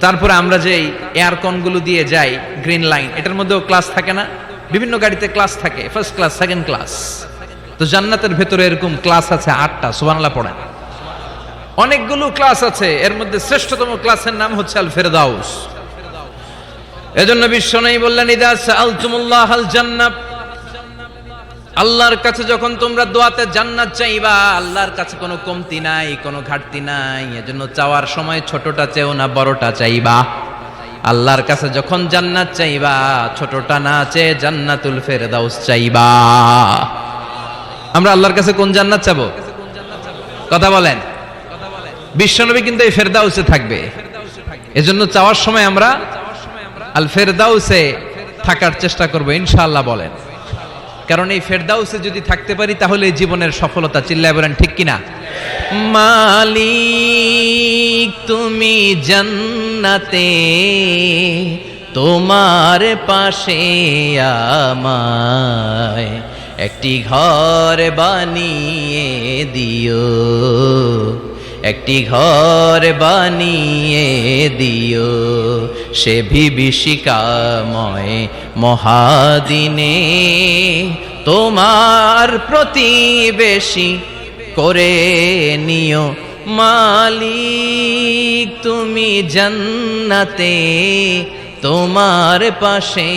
তারপরে আমরা যে এয়ারকন গুলো দিয়ে যাই, গ্রিন লাইন, এটার মধ্যেও ক্লাস থাকে না? বিভিন্ন গাড়িতে ক্লাস থাকে, ফার্স্ট ক্লাস, সেকেন্ড ক্লাস। তো জান্নাতের ভেতরে এরকম ক্লাস আছে 8টা। সুবহানাল্লাহ পড়েন। অনেকগুলো ক্লাস আছে, এর মধ্যে শ্রেষ্ঠতম ক্লাসের নাম হচ্ছে আল ফেরদাউস। এজন্য বিশ্বনবী বললেন, ইদা সাআলতুমুল্লাহাল জান্নাহ, আল্লাহর কাছে যখন তোমরা দোয়াতে জান্নাত চাইবা, আল্লাহর কাছে কোনো কমতি নাই, কোনো ঘাটতি নাই। এজন্য চাওয়ার সময় ছোটটা চেও না, বড়টা চাইবা। আল্লাহর কাছে যখন জান্নাত চাইবা, ছোটটা না চেয়ে জান্নাতুল ফেরদাউস চাইবা। আমরা আল্লাহর কাছে কোন জান্নাত চাবো? কথা বলেন। বিশ্বনবী কিন্তু এই ফেরদাউসে থাকবে, এজন্য চাওয়ার সময় আমরা আল ফেরদাউসে থাকার চেষ্টা করব ইনশাআল্লাহ বলেন। কারণ এই ফেরদাউসে যদি থাকতে পারি তাহলে জীবনের সফলতা। চিল্লায় বলেন ঠিক কিনা? মালিক তুমি জান্নাতে, তোমার পাশে আমায় একটি ঘর বানিয়ে দিও, একটি ঘর বানিয়ে দিও, সে বিভীষিকাময় মহাদিনে তোমার প্রতিবেশী করে নিও। মালিক তুমি জান্নাতে, তোমার পাশে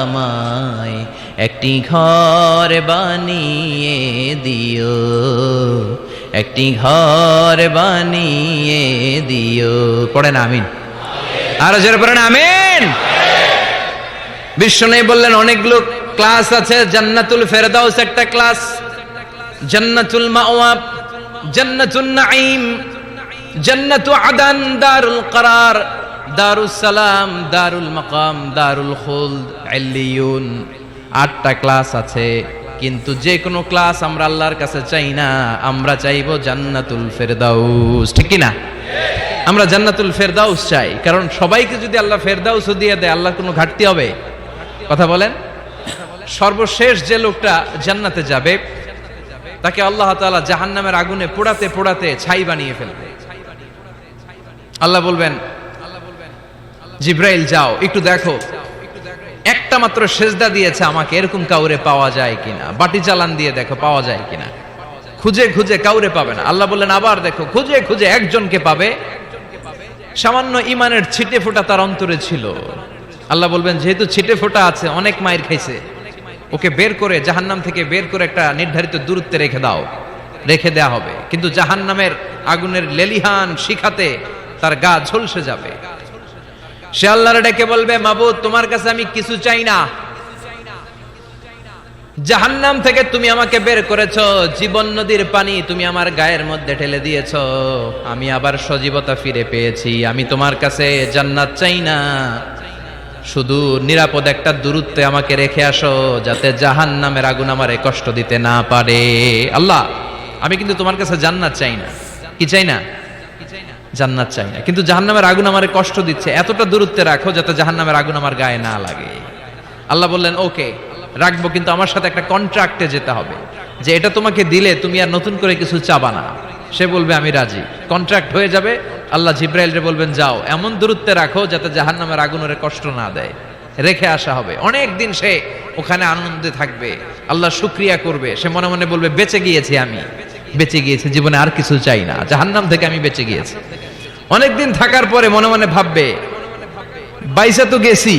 আমায় একটি ঘর বানিয়ে দিও, একটি ঘর বানিয়ে দিও। পড়েন আমিন। আরো জোরে পড়েন আমিন। বিশ্বনবী বললেন অনেকগুলো ক্লাস আছে, জান্নাতুল ফেরদাউস একটা ক্লাস, জান্নাতুল মাওয়া, জান্নাতুন নাঈম, জান্নাতু আদান, দারুল করার, দারুস সালাম, দারুল মাকাম, দারুল খুলদ, ইল্লিয়ুন। 8টা ক্লাস আছে, কিন্তু যে কোনো ক্লাস আমরা আল্লাহর কাছে চাই না, আমরা চাইবো জান্নাতুল ফেরদাউস। ঠিক কি না? আমরা জান্নাতুল ফেরদাউস চাই, কারণ সবাইকে যদি আল্লাহ ফেরদাউসও দিয়ে দেয়, আল্লাহর কোনো ঘাটতি হবে? কথা বলেন। সর্বশেষ যে লোকটা জান্নাতে যাবে তাকে আল্লাহ তাআলা জাহান্নামের আগুনে পোড়াতে পোড়াতে ছাই বানিয়ে ফেলবে। আল্লাহ বলবেন, জিব্রাইল যাও একটু দেখো, একটা মাত্র সেজদা দিয়েছে আমাকে, এরকম কাউরে পাওয়া যায় কিনা। বাটি চালান দিয়ে দেখো পাওয়া যায় কিনা। খুঁজে খুঁজে কাউরে পাবে না। আল্লাহ বললেন আবার দেখো, খুঁজে খুঁজে একজনকে পাবে, সামান্য ইমানের ছিটে ফোঁটা তার অন্তরে ছিল। আল্লাহ বলবেন যেহেতু ছিটে ফোঁটা আছে, অনেক মায়ের খাইছে, ওকে বের করে জাহান্নাম থেকে বের করে একটা নির্ধারিত দূরত্বে রেখে দাও। রেখে দেয়া হবে, কিন্তু জাহান্নামের আগুনের লেলিহান শিখাতে তার গা ঝলসে যাবে। সে আল্লাহর ডেকে বলবে, মাবুদ তোমার কাছে আমি কিছু চাই না, জাহান্নাম থেকে তুমি আমাকে বের করেছো, জীবন নদীর পানি তুমি আমার গায়ের মধ্যে ঢেলে দিয়েছো, আমি আবার সজীবতা ফিরে পেয়েছি। আমি তোমার কাছে জান্নাত চাই না, শুধু নিরাপদ একটা দূরত্বে আমাকে রেখে আসো, যাতে জাহান্নামের আগুন আমারে কষ্ট দিতে না পারে। আল্লাহ আমি কিন্তু তোমার কাছে জান্নাত চাই না। কি চাই না? জান্নাত চাই না, কিন্তু জাহান্নামের আগুন আমারে কষ্ট দিচ্ছে, এতটা দূরত্বে রাখো যাতে জাহান্নামের আগুন আমার গায়ে না লাগে। আল্লাহ বললেন ওকে রাখবো, কিন্তু আমার সাথে একটা কন্ট্রাক্টে যেতে হবে, যে এটা তোমাকে দিলে তুমি আর নতুন করে কিছু চাবা না। সে বলবে আমি রাজি, কন্ট্রাক্ট হয়ে যাবে। আল্লাহ জিব্রাইলরে বলবেন যাও এমন দূরত্বে রাখো যাতে জাহান্নামের আগুন ওরে কষ্ট না দেয়। রেখে আসা হবে, অনেক দিন সে ওখানে আনন্দে থাকবে, আল্লাহ শুকরিয়া করবে। সে মনে মনে বলবে বেঁচে গিয়েছি, আমি বেঁচে গিয়েছি, জীবনে আর কিছু চাই না, জাহান্নাম থেকে আমি বেঁচে গিয়েছি। অনেকদিন থাকার পরে মনে মনে ভাববে বাইসা তো গেছি,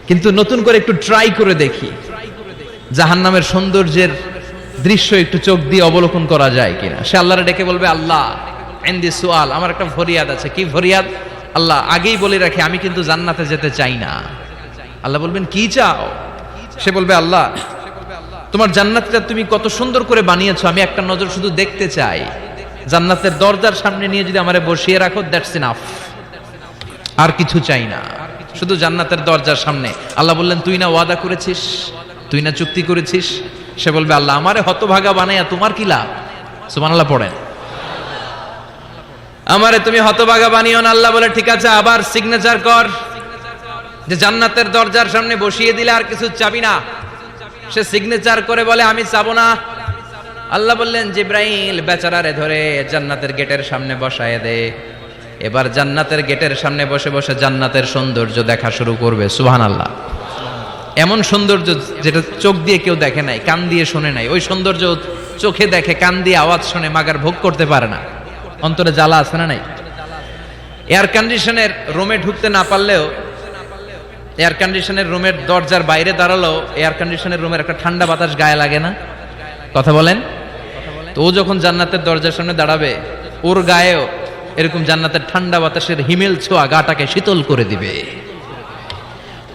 কিন্তু নতুন করে একটু ট্রাই করে দেখি, জাহান্নামের সৌন্দর্যের দৃশ্য একটু চোখ দিয়ে অবলোকন করা যায় কিনা। সে আল্লাহরে ডেকে বলবে আল্লাহ ইনদি সুআল, আমার একটা ফরিয়াদ আছে। কি ফরিয়াদ? আল্লাহ আগেই বলে রাখি আমি কিন্তু জান্নাতে যেতে চাই না। আল্লাহ বলবেন কি চাও? সে বলবে আল্লাহ তোমার জান্নাতটা তুমি কত সুন্দর করে বানিয়েছো, আমি একটা নজর শুধু দেখতে চাই। জান্নাতের দরজার সামনে নিয়ে যদি আমারে বসিয়ে রাখো, দ্যাটস ইনাফ, আর কিছু চাই না, শুধু জান্নাতের দরজার সামনে। আল্লাহ বললেন তুই না ওয়াদা করেছিস, তুই না চুক্তি করেছিস। সে বলবে আল্লাহ আমারে হতভাগা বানাইয়া তোমার কি লাভ? সুবহানাল্লাহ পড়েন। আমারে তুমি হতভাগা বানিও না। আল্লাহ বলে ঠিক আছে, আবার সিগনেচার কর যে জান্নাতের দরজার সামনে বসিয়ে দিলে আর কিছু চাবি না। সে সিগনেচার করে বলে আমি চাবো না। আল্লাহ বললেন জিব্রাইল বেচারারে ধরে জান্নাতের গেটের সামনে বসায় দে। এবার জান্নাতের গেটের সামনে বসে বসে জান্নাতের সৌন্দর্য দেখা শুরু করবে। সুবহানাল্লাহ। এমন সৌন্দর্য যেটা চোখ দিয়ে কেউ দেখে নাই, কান দিয়ে শোনে নাই, ওই সৌন্দর্য চোখে দেখে, কান দিয়ে আওয়াজ শুনে মাগার ভোগ করতে পারে না। অন্তরে জ্বালা আছে না নাই? এয়ার কন্ডিশনের রুমে ঢুকতে না পারলেও, এয়ার কন্ডিশনের রুমের দরজার বাইরে দাঁড়ালো, এয়ার কন্ডিশনের রুমের একটা ঠান্ডা বাতাস গায়ে লাগে না? কথা বলেন। তো ও যখন জান্নাতের দরজার সামনে দাঁড়াবে, ওর গায়েও এরকম জান্নাতের ঠান্ডা বাতাসের হিমেল ছোঁয়া গাটাকে শীতল করে দিবে।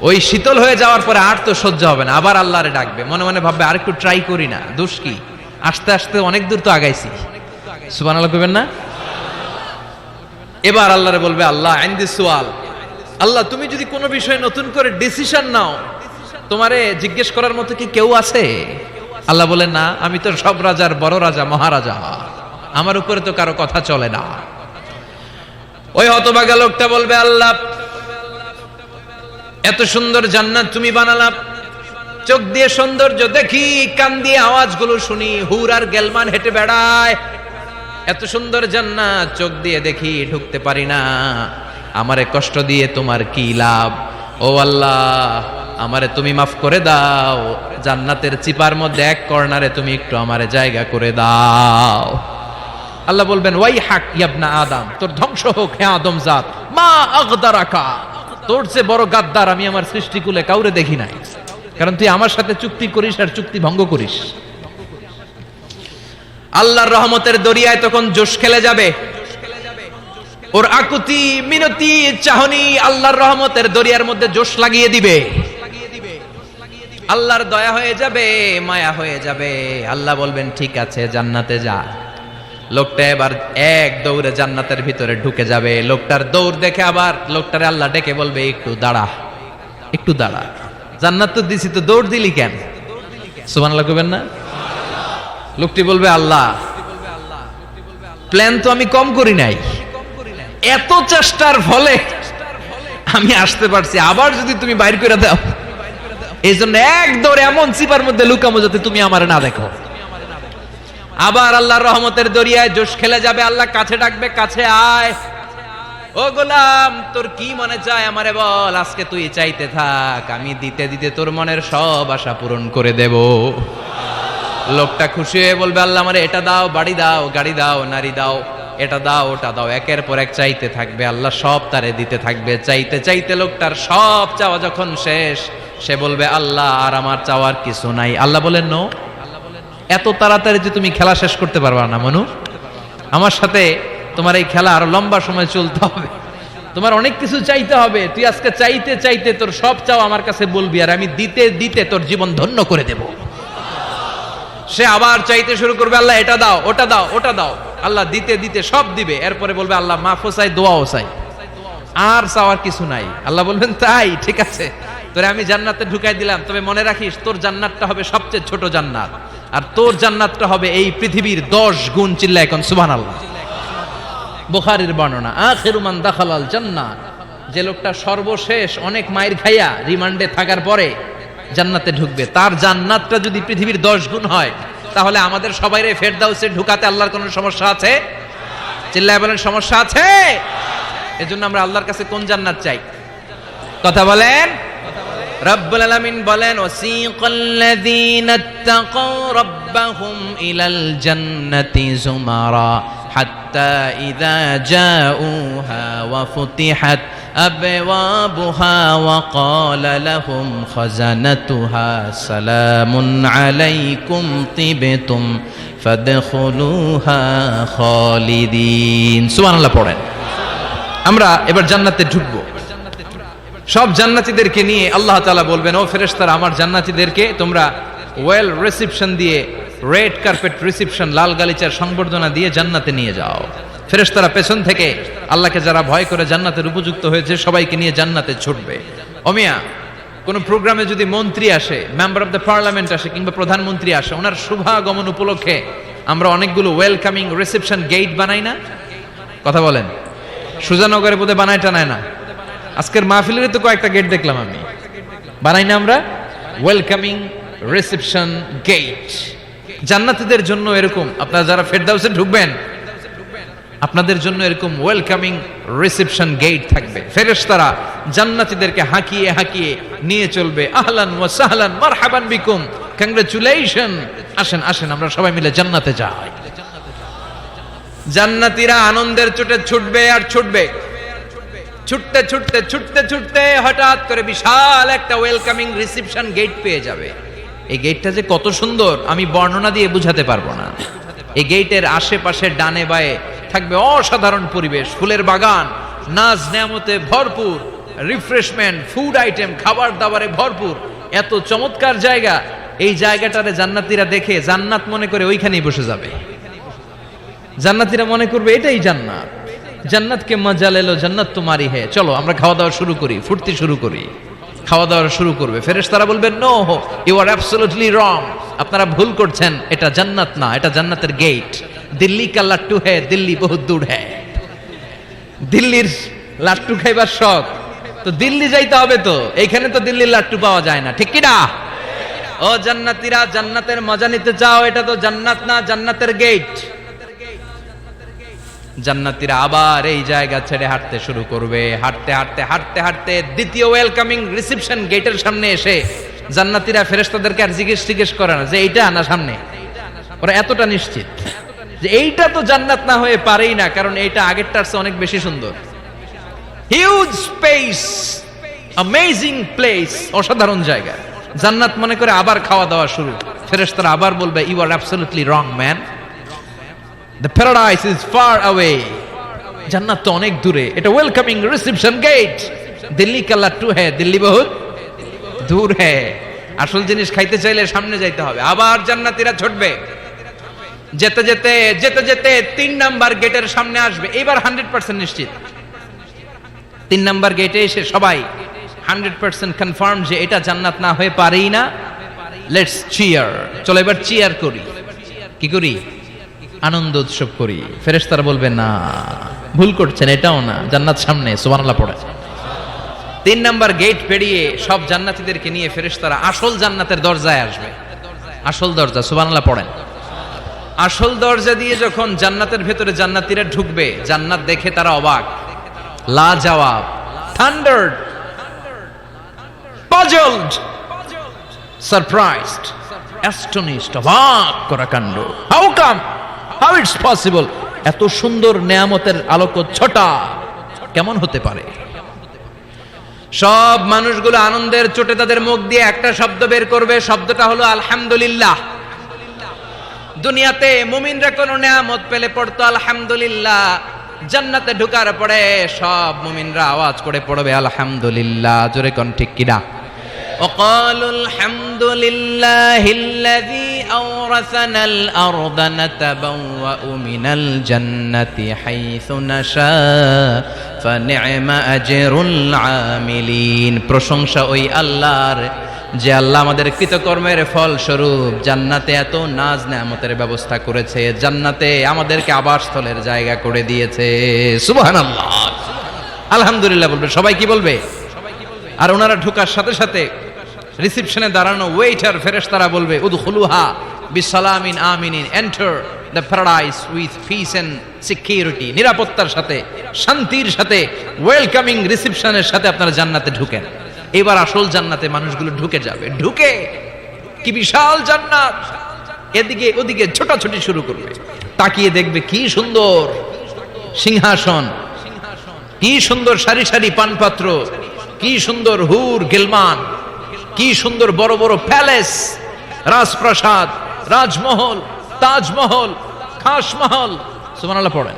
ওই শীতল হয়ে যাওয়ার পরে আর তো সহ্য হবে না, আবার আল্লাহরে ডাকবে, মনে মনে ভাববে আর একটু ট্রাই করি না, দোষ কি, আস্তে আস্তে অনেক দূর তো আগাইছি। সুবহানাল্লাহ কইবেন না? এবার আল্লাহরে বলবে আল্লাহ ইনদি সুআল, আল্লাহ তুমি যদি কোনো বিষয়ে নতুন করে ডিসিশন নাও, তোমারে জিজ্ঞেস করার মতো কি কেউ আছে? আল্লাহ বলেন না, আমি তো সব রাজার বড় রাজা, মহারাজা, আমার উপরে তো কারো কথা চলে না। ওই হতভাগা লোকটা বলবে আল্লাহ এত সুন্দর জান্নাত তুমি বানালা, চোখ দিয়ে সৌন্দর্য দেখি, কান দিয়ে আওয়াজগুলো শুনি, হুর আর গেলমান হেঁটে বেড়ায়, এত সুন্দর জান্নাত চোখ দিয়ে দেখি, ঢুকতে পারি না, আমারে কষ্ট দিয়ে তোমার কি লাভ? ও আল্লাহ আমারে তুমি মাফ করে দাও, জান্নাতের চিপার মধ্যে এক কর্নারে তুমি একটু আমারে জায়গা করে দাও। আল্লাহ বলবেন ওয়াই হাক ইয়াবনা আদম, তোর ধ্বংস হোক হে আদম জাত, মা আগদারাকা, তোর চেয়ে বড় গাদ্দার আমি আমার সৃষ্টিকুলে কাউরে দেখি নাই, কারণ তুই আমার সাথে চুক্তি করিস আর চুক্তি ভঙ্গ করিস। আল্লাহর রহমতের দরিয়ায় তখন জোশ খেলে যাবে। ওর আকুতি মিনতি চাহনি আল্লাহর রহমতের দরিয়ার মধ্যে জোশ লাগিয়ে দিবে। আল্লাহর দয়া হয়ে যাবে, মায়া হয়ে যাবে। আল্লাহ বলবেন ঠিক আছে জান্নাতে যা। লোকটা এবার এক দৌড়ে জান্নাতের ভিতরে ঢুকে যাবে। লোকটার দৌড় দেখে আবার লোকটারে আল্লাহ ডেকে বলবে একটু দাঁড়া, একটু দাঁড়া, জান্নাত তো দিছি, তো দৌড় দিলি কেন? সুবহানাল্লাহ কইবেন না? লোকটি বলবে আল্লাহ প্ল্যান তো আমি কম করি নাই, এত চেষ্টার ফলে আমি আসতে পারছি, আবার যদি তুমি বাইর করে দাও, এই জন্য এক দৌড়ে এমন চিপার মধ্যে লুকামো যাতে তুমি আমার না দেখো। আবার আল্লাহর রহমতের দরিয়ায় জোশ খেলে যাবে। আল্লাহ কাছে ডাকবে, কাছে আয়, ও গোলাম তোর কি মনে চায় আমারে বল, আজকে তুই চাইতে থাক, আমি দিতে দিতে তোর মনের সব আশা পূরণ করে দেব। লোকটা খুশি হয়ে বলবে আল্লাহ আমারে এটা দাও, বাড়ি দাও, গাড়ি দাও, নারী দাও, এটা দাও, ওটা দাও, একের পর এক চাইতে থাকবে। আল্লাহ সব তারে দিতে থাকবে। চাইতে চাইতে লোকটার সব চাওয়া যখন শেষ, সে বলবে আল্লাহ আর আমার চাওয়ার কিছু নাই। আল্লাহ বলেন নো, এত তাড়াতাড়ি যে তুমি খেলা শেষ করতে পারবা না মনু, আমার সাথে তোমার এই খেলা আরো লম্বা সময় চলতে হবে, তোমার অনেক কিছু চাইতে হবে। তুই আজকে চাইতে চাইতে তোর সব চাও আমার কাছে বলবি, আর আমি দিতে দিতে তোর জীবন ধন্য করে দেব। সে আবার চাইতে শুরু করবে, আল্লাহ এটা দাও, ওটা দাও, ওটা দাও। আল্লাহ দিতে দিতে সব দিবে। এরপরে বলবে আল্লাহ মাফও চাই, দোয়াও চাই, আর চাওয়ার কিছু নাই। আল্লাহ বলবেন তাই ঠিক আছে, তোরে আমি জান্নাতে ঢুকাই দিলাম, তবে মনে রাখিস তোর জান্নাতটা হবে সবচেয়ে ছোট জান্নাত, আর তোর জান্নাতটা হবে এই পৃথিবীর 10 গুণ। চিল্লায় এখন সুবহানাল্লাহ। বুখারীর বর্ণনা, আখিরু মান দাখালাল জান্নাহ, যে লোকটা সর্বশেষ অনেক মাইর খাইয়া রিমান্ডে থাকার পরে জান্নাতে ঢুকবে, তার জান্নাতটা যদি পৃথিবীর 10 গুণ হয়, তাহলে আমাদের সবাইরে ফেরদাউসে ঢুকাতে আল্লাহর কোনো সমস্যা আছে? চিল্লায় বলেন সমস্যা আছে? এজন্য আমরা আল্লাহর কাছে কোন জান্নাত চাই? কথা বলেন। রব্বুল আলামিন বলেন ওয়াসিকাল্লাযীনা ইত্তাকাউ রাব্বাহুম ইলাল জান্নাতি যুমারা হাত্তা ইযা জাউহা ওয়া ফুতিহাত আবওয়াবুহা ওয়া ক্বালা লাহুম খাযানাতুহা সালামুন আলাইকুম তিবতুম ফাদখুলুহা খালিদিন। সুবহানাল্লাহ পড়েন। আমরা এবার জান্নাতে ঢুকবো। সব জান্নাতীদেরকে নিয়ে আল্লাহ তাআলা বলবেন, ও ফেরেশতারা আমার জান্নাতীদেরকে তোমরা ওয়েল রিসেপশন দিয়ে, রেড কার্পেট রিসেপশন, লাল গালিচার সংবর্ধনা দিয়ে জান্নাতে নিয়ে যাও। ফেরেশতারা পেছন থেকে আল্লাহকে যারা ভয় করে জান্নাতের উপযুক্ত হয়েছে সবাইকে নিয়ে জান্নাতে ছুটবে। ওমিয়া কোন প্রোগ্রামে যদি মন্ত্রী আসে, মেম্বার অফ দ্য পার্লামেন্ট আসে, কিংবা প্রধানমন্ত্রী আসে, ওনার শুভাগমন উপলক্ষে আমরা অনেকগুলো ওয়েলকামিং রিসেপশন গেট বানাই না? কথা বলেন। সুজানগরে বোধহয় বানায় টানায় না? আজকের মাহফিলের তো কয়েকটা গেট দেখলাম আমি, বানাই না আমরা? Welcoming reception gate. জান্নাতীদের জন্য এরকম, আপনারা যারা ফেরদাউসে ঢুকবেন আপনাদের জন্য এরকম ওয়েলকামিং রিসেপশন গেট থাকবে। ফেরেশতারা জান্নাতীদেরকে হাঁকিয়ে হাঁকিয়ে নিয়ে চলবে। আহলান ওয়া সাহলান মারহাবান বিকুম, কংগ্রাচুলেশন, আসেন আসেন আমরা সবাই মিলে জান্নাতে যাই। জান্নাতীরা আনন্দের চোটে ছুটবে আর ছুটবে। ছুটতে ছুটতে ছুটতে ছুটতে হঠাৎ করে বিশাল একটা ওয়েলকামিং রিসেপশন গেট পেয়ে যাবে। এই গেটটা যে কত সুন্দর আমি বর্ণনা দিয়ে বুঝাতে পারবো না। এই গেটের আশেপাশে ডানে বায়ে থাকবে অসাধারণ পরিবেশ, ফুলের বাগান, নাজ নেয়ামতে ভরপুর, রিফ্রেশমেন্ট, ফুড আইটেম, খাবার দাবারে ভরপুর, এত চমৎকার জায়গা। এই জায়গাটারে জান্নাতীরা দেখে জান্নাত মনে করে ওইখানেই বসে যাবে। জান্নাতীরা মনে করবে এটাই জান্নাত, জান্নাত কে মজা লেলো, জান্নাত তোমারই হে, চলো আমরা খাওয়া দাওয়া শুরু করি, ফুর্তি শুরু করি। খাওয়া দাওয়া শুরু করবে। ফেরেশতারা বলবেন no, you are absolutely wrong, আপনারা ভুল করছেন, এটা জান্নাত না, এটা জান্নাতের গেট। দিল্লি কা লাট্টু হে, দিল্লি বহুত দূর হে। দিল্লির লাট্টু খাইবার শখ, তো দিল্লি যাইতে হবে, তো এইখানে তো দিল্লির লাট্টু পাওয়া যায় না, ঠিক কি না? ও জান্নাতীরা, জান্নাতের মজা নিতে চাও, এটা তো জান্নাত না, জান্নাতের গেট। জান্নাতীরা আবার এই জায়গা ছেড়ে হাঁটতে শুরু করবে। হাঁটতে হাঁটতে হাঁটতে হাঁটতে দ্বিতীয় ওয়েলকামিং রিসেপশন গেটের সামনে এসে জান্নাতীরা ফেরেশতাদেরকে আর জিজ্ঞেস করে না যে এইটা না সামনে, ওরা এতটা নিশ্চিত যে এইটা তো জান্নাত না হয়ে পারেই না, কারণ এইটা আগেরটার চেয়ে অনেক বেশি সুন্দর। হিউজ স্পেস, অ্যামেজিং প্লেস, অসাধারণ জায়গা। জান্নাত মনে করে আবার খাওয়া দাওয়া শুরু। ফেরেশতারা আবার বলবে you are absolutely wrong man, the paradise is far away, জান্নাত তো অনেক দূরে, এটা ওয়েলকামিং রিসেপশন গেট। দিল্লি কা লাট্টু হ্যায়, দিল্লি বহুত দূর হ্যায়। আসল জিনিস খাইতে চাইলে সামনে যাইতে হবে। আবার জান্নাতীরা ছুটবে, যেতে যেতে যেতে যেতে 3 নাম্বার গেটের সামনে আসবে। এবার 100% নিশ্চিত 3 নাম্বার গেটে এসে সবাই 100% কনফার্ম যে এটা জান্নাত না হয়ে পারেই না। লেটস চিয়ার, চলো এবার চিয়ার করি। কি করি? আনন্দ উৎসব করি। ফেরেশতারা বলবে না, ভুল করছেন, এটাও না, জান্নাত সামনে। সুবহানাল্লাহ পড়ে। 3 নাম্বার গেট পেরিয়ে সব জান্নাতীদেরকে নিয়ে ফেরেশতারা আসল জান্নাতের দরজায় আসবে। আসল দরজা, সুবহানাল্লাহ পড়েন। আসল দরজা দিয়ে যখন জান্নাতের ভেতরে জান্নাতীরা ঢুকবে, জান্নাত দেখে তারা অবাক, লাজবাব, থান্ডার্ড, পাজলড, সারপ্রাইজড, অ্যাস্টনিশড, অবাক করা কাণ্ড। How come, how it's possible, এত সুন্দর নেয়ামতের আলোকচ্ছটা কেমন হতে পারে? সব মানুষগুলো আনন্দের চোটে তাদের মুখ দিয়ে একটা শব্দ বের করবে, শব্দটা হলো আলহামদুলিল্লাহ। দুনিয়াতে মুমিনরা কোন নেয়ামত পেলে পড়তো আলহামদুলিল্লাহ, জান্নাতে ঢোকার পরে সব মুমিনরা আওয়াজ করে পড়বে আলহামদুলিল্লাহ। জোরে কোন ঠিক কিনা? وقالوا الحمد لله الذي أورثنا الأرض نتبوأ من الجنة حيث نشاء فنعم أجر العاملين। প্রশংসা ওই আল্লাহর, যে আল্লাহ আমাদের কৃতকর্মের ফল স্বরূপ জান্নাতে এত নাজ নেয়ামতের ব্যবস্থা করেছে, জান্নাতে আমাদেরকে আবাসস্থলের জায়গা করে দিয়েছে। সুবহানাল্লাহ, আলহামদুলিল্লাহ বলবে সবাই। কি বলবে? আর ওনারা ঢোকার সাথে সাথে রিসেপশনে দাঁড়ানো ওয়েটার ফেরেশতারা বলবে উদখুলুহা বিসালামিন আমিনিন, enter the paradise with peace and security. নিরাপত্তার সাথে, শান্তির সাথে, ওয়েলকামিং রিসেপশনের সাথে আপনারা জান্নাতে ঢুকেন। এবার আসল জান্নাতে মানুষগুলো ঢুকে যাবে। ঢুকে কি বিশাল জান্নাত, এদিকে ওদিকে ছোটাছুটি শুরু করবে। তাকিয়ে দেখবে কি সুন্দর সিংহাসন, কি সুন্দর সারি সারি পানপাত্র, কি সুন্দর হুর গিলমান, কি সুন্দর বড় বড় প্যালেস, রাজপ্রাসাদ, রাজমহল, তাজমহল, খাসমহল। সুবহানাল্লাহ পড়েন।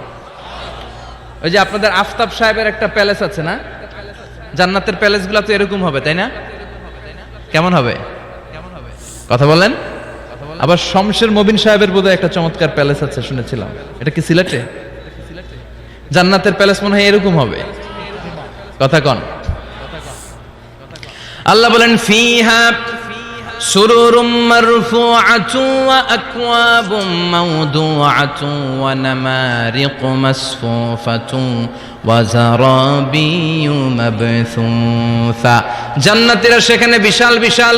ওই যে আপনাদের আফতাব সাহেবের একটা প্যালেস আছে না, জান্নাতের প্যালেসগুলো তো এরকম হবে, তাই না? কেমন হবে? কথা বলেন। আবার শমশের মবিন সাহেবের বোধহয় একটা চমৎকার প্যালেস আছে শুনেছিলাম, এটা কি সিলেটে? জান্নাতের প্যালেস মনে হয় এরকম হবে। কথা কন। আল্লাহ বলেন ফিহা সুরুরুম মারফুআতুন ওয়া আকওয়াবুম মাওদুআতুন ওয়া নামারিকু মাসফুফাতুন ওয়া যারাবিয়্যু মাবথুসা। জান্নাতীরা সেখানে বিশাল বিশাল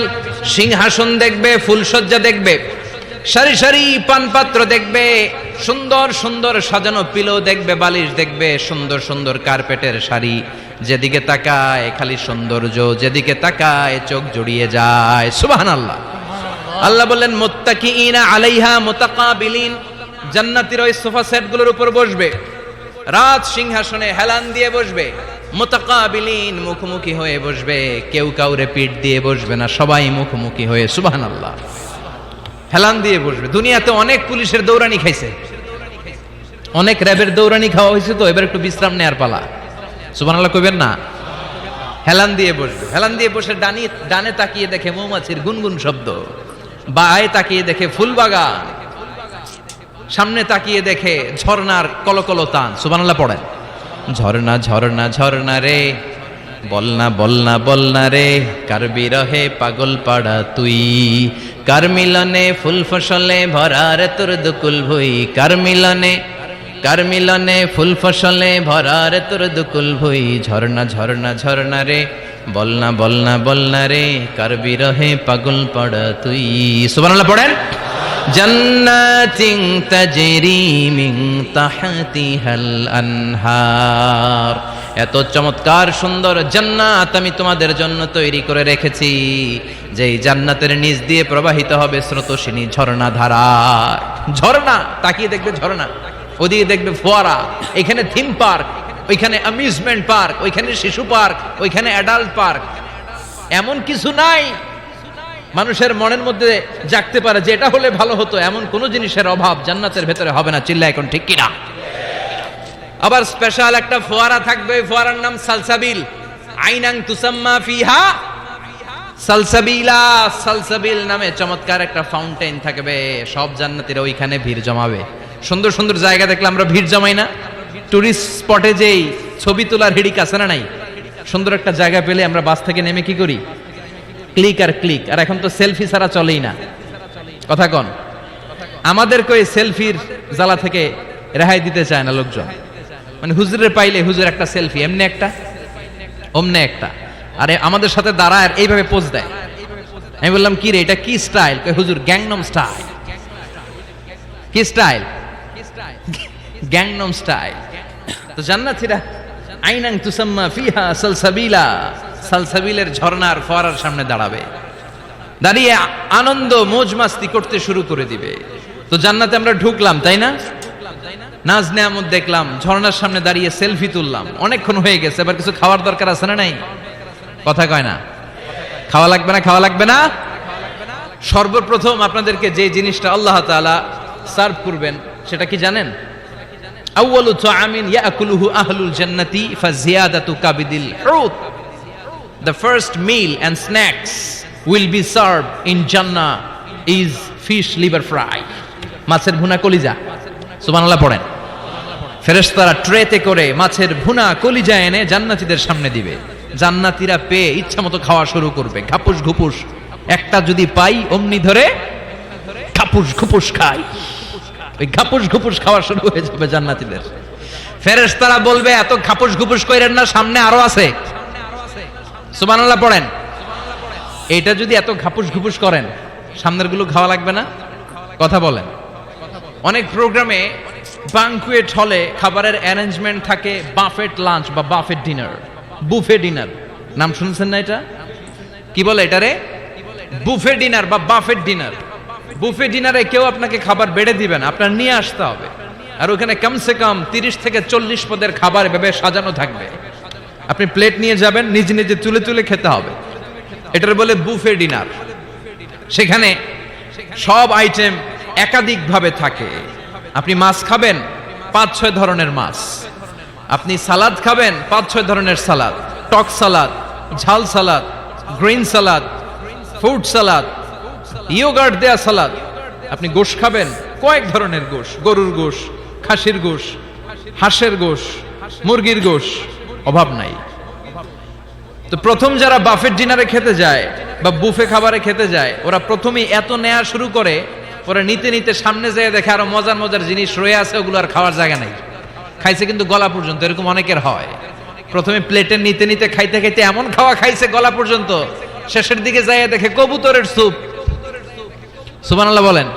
সিংহাসন দেখবে, ফুলসজ্জা দেখবে, সারি সারি পানপাত্র দেখবে, সুন্দর সুন্দর সাজানো পিলো দেখবে, বালিশ দেখবে, সুন্দর সুন্দর কার্পেটের শাড়ি। যেদিকে তাকায় খালি সৌন্দর্য, যেদিকে তাকায় চোখ জুড়িয়ে যায়। সুবহানাল্লাহ। আল্লাহ বললেন মুত্তাকিইনা আলাইহা মুতাকাবিলিন, জান্নাতীরা ওই সোফা সেটগুলোর উপর বসবে, রাজ সিংহাসনে হেলান দিয়ে বসবে, মুতাকাবিলিন মুখোমুখি হয়ে বসবে, কেউ কাউরে পিঠ দিয়ে বসবে না, সবাই মুখোমুখি হয়ে। সুবহানাল্লাহ। হেলান দিয়ে বসবে। দুনিয়াতে অনেক পুলিশের দৌড়ানি খাইছে, অনেক র্যাবের দৌড়ানি খাওয়া হয়েছে, তো এবার একটু বিশ্রাম নেয়ার পালা। সুবহানাল্লাহ কইবেন না? হেলান দিয়ে বসবে। হেলান দিয়ে বসে ডানে তাকিয়ে দেখে মৌমাছির গুনগুন শব্দ, বায়ে তাকিয়ে দেখে ফুলবাগান, সামনে তাকিয়ে দেখে ঝর্ণার কলকল টান। সুবহানাল্লাহ পড়েন। ঝর্ণা ঝর্ণা ঝর্ণা রে, বলনা বলনা বলনা রে, কার বিরহে পাগল পাড়া তুই, কার মিলনে ফুল ফসলে ভরা রে তোর দুকুল ভুই, কার মিলনে ফুল ফসলে ভরা রে তোর দুকুল ভুই। ঝর্ণা ঝর্ণা ঝর্ণা রে, বলনা বলনা বলনা রে, কার বিরহে পাগল পাড়া তুই। সুবহানাল্লাহ পড়েন। জান্নাতিন তাজরি মিন তাহতিহাল আনহার, এত চমৎকার সুন্দর জান্নাত আমি তোমাদের জন্য তৈরি করে রেখেছি, যেই জান্নাতের নিচ দিয়ে প্রবাহিত হবে স্রোতস্বিনী ঝর্ণা ধারা। ঝর্ণা, তাকিয়ে দেখবে ঝর্ণা, ওদিকে দেখবে ফোয়ারা, এখানে থিম পার্ক, ওইখানে অ্যামিউজমেন্ট পার্ক, ওইখানে শিশু পার্ক, ওইখানে অ্যাডাল্ট পার্ক। এমন কিছু নাই মানুষের মনের মধ্যে জাগতে পারে যে এটা হলে ভালো হতো, এমন কোন জিনিসের অভাব জান্নাতের ভেতরে হবে না। চিল্লা এখন ঠিক কিনা? আবার স্পেশাল একটা ফোয়ারা থাকবে, ফোয়ারার নাম সালসাবিল। আইনাং তুসাম্মা ফিহা সালসাবিলা। সালসাবিল নামে চমৎকার একটা ফাউন্টেন থাকবে, সব জান্নাতীরা ওইখানে ভিড় জমাবে। সুন্দর সুন্দর জায়গা দেখলে আমরা ভিড় জমাই না? টুরিস্ট স্পটে যেই ছবি তোলার হিড়িক আছে না নাই? সুন্দর একটা জায়গা পেলে আমরা বাস থেকে নেমে কি করি? ক্লিক আর ক্লিক। আর এখন তো সেলফি ছাড়া চলেই না, কথা কন। আমাদেরকে ওই সেলফির জ্বালা থেকে রেহাই দিতে চায় না লোকজন। মানে হুজুরের পাইলে হুজুর একটা সেলফি, এমনি একটা অমনে একটা, আরে আমাদের সাথে দাঁড়ায় এইভাবে পোজ দেয়। আমি বললাম কি রে এটা কি স্টাইল? হুজুর গ্যাংনম স্টাইল। কি স্টাইল? Gangnam style. তো জান্নাতীরা আইনাং তুসাম্মা ফিহা সালসাবিলা, সালসাবিলের ঝর্ণার ফোয়ারার সামনে দাঁড়াবে, দাঁড়িয়ে আনন্দ মौज মাস্তি করতে শুরু করে দিবে। তো জান্নাতে আমরা ঢুকলাম, তাই না? নাজ নেয়ামত দেখলাম, ঝর্ণার সামনে দাঁড়িয়ে সেলফি তুললাম, অনেকক্ষণ হয়ে গেছে, এবার কিছু খাওয়ার দরকার আছে না নাই? কথা কয় না? খাওয়া লাগবে না? খাওয়া লাগবে না? সর্বপ্রথম আপনাদেরকে যে জিনিসটা আল্লাহ তাআলা সার্ভ করবেন সেটা কি জানেন? আউয়ালু তুআমিন ইয়াকুলুহু আহলুল জান্নাতি ফাজিয়াদাতু কাবিদিল হুত। The first meal and snacks will be served in Jannah is fish liver fry, মাছের ভুনা কলিজা। সুবহানাল্লাহ পড়েন। ফেরেশতারা ট্রেতে করে মাছের ভুনা কলিজা এনে জান্নাতীদের সামনে দিবে। জান্নাতীরা পেয়ে ইচ্ছামতো খাওয়া শুরু করবে, ঘাপুস ঘুপুস। একটা যদি পাই অমনি ধরে ঘাপুস ঘুপুস খাই। ওই ঘাপুস ঘুপুস খাওয়া শুরু হয়ে যাবে জান্নাতীদের। ফেরেশতারা বলবে এত ঘাপুস ঘুপুস কইরেন না, সামনে আরো আছে। সুবহানাল্লাহ পড়েন। এটা যদি এত ঘাপুস ঘুপুস করেন, সামনের গুলো খাওয়া লাগবে না? কথা বলেন। অনেক প্রোগ্রামে বানকুয়েট হলে খাবারের অ্যারেঞ্জমেন্ট থাকে বাফেট লাঞ্চ বা বাফেট ডিনার, বুফে ডিনার। নাম শুনছেন না এটা? কি বলে এটারে? বুফে ডিনার বা বাফেট ডিনার। বুফে ডিনারে কেউ আপনাকে খাবার বেড়ে দিবেন, আপনার নিয়ে আসতে হবে। আর ওখানে কমসে কম 30 থেকে 40 পদের খাবার এভাবে সাজানো থাকবে। আপনি প্লেট নিয়ে যাবেন, নিজে নিজে তুলে তুলে খেতে হবে। এটার বলে বুফে ডিনার। সেখানে সব আইটেম একাধিক ভাবে থাকে। আপনি মাছ খাবেন, 5-6 ধরনের মাছ। আপনি সালাদ খাবেন, 5-6 ধরনের সালাদ, টক সালাদ, ঝাল salad, green salad, fruit salad, yoghurt দেয়া সালাদ। আপনি গোশ খাবেন, কয়েক ধরনের গোশ, গরুর গোশ, খাসির গোশ, হাঁসের গোশ, মুরগির গোশ, অভাব নাই। তো প্রথম যারা বাফেট ডিনারে খেতে যায় বা বুফে খাবারে খেতে যায়, ওরা প্রথমেই এত নেয়া শুরু করে, ওরা নিতে নিতে সামনে যেয়ে দেখে আরো মজার মজার জিনিস রয়ে আছে, ওগুলো আর খাওয়ার জায়গা নেই। খাইছে কিন্তু গলা পর্যন্ত, এরকম অনেকের হয়। প্রথমে প্লেটে নিতে নিতে খাইতে খাইতে এমন খাওয়া খাইছে গলা পর্যন্ত, শেষের দিকে যাইয়া দেখে কবুতরের স্যুপ। সুবহানাল্লাহ বলেন।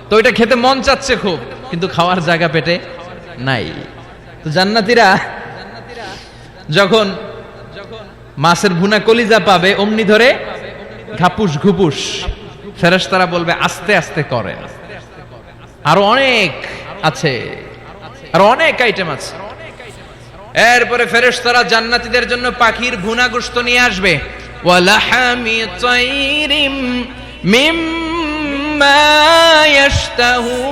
তো এটা খেতে মন চাচ্ছে খুব, কিন্তু খাওয়ার জায়গা পেটে নাই। তো জান্নাতীরা যখন মাছের ভুনা কলিজা পাবে, অমনি ধরে ঘাপুস ঘুপুস। ফেরেশতারা বলবে আস্তে আস্তে করেন, আরো অনেক আছে, আরো অনেক আইটেম আছে। এরপরে ফেরেশতারা জান্নাতীদের জন্য পাখির ভুনা গোশত নিয়ে আসবে। ওয়ালাহামি তাইরিম মিম্মা ইয়াশতাহুন,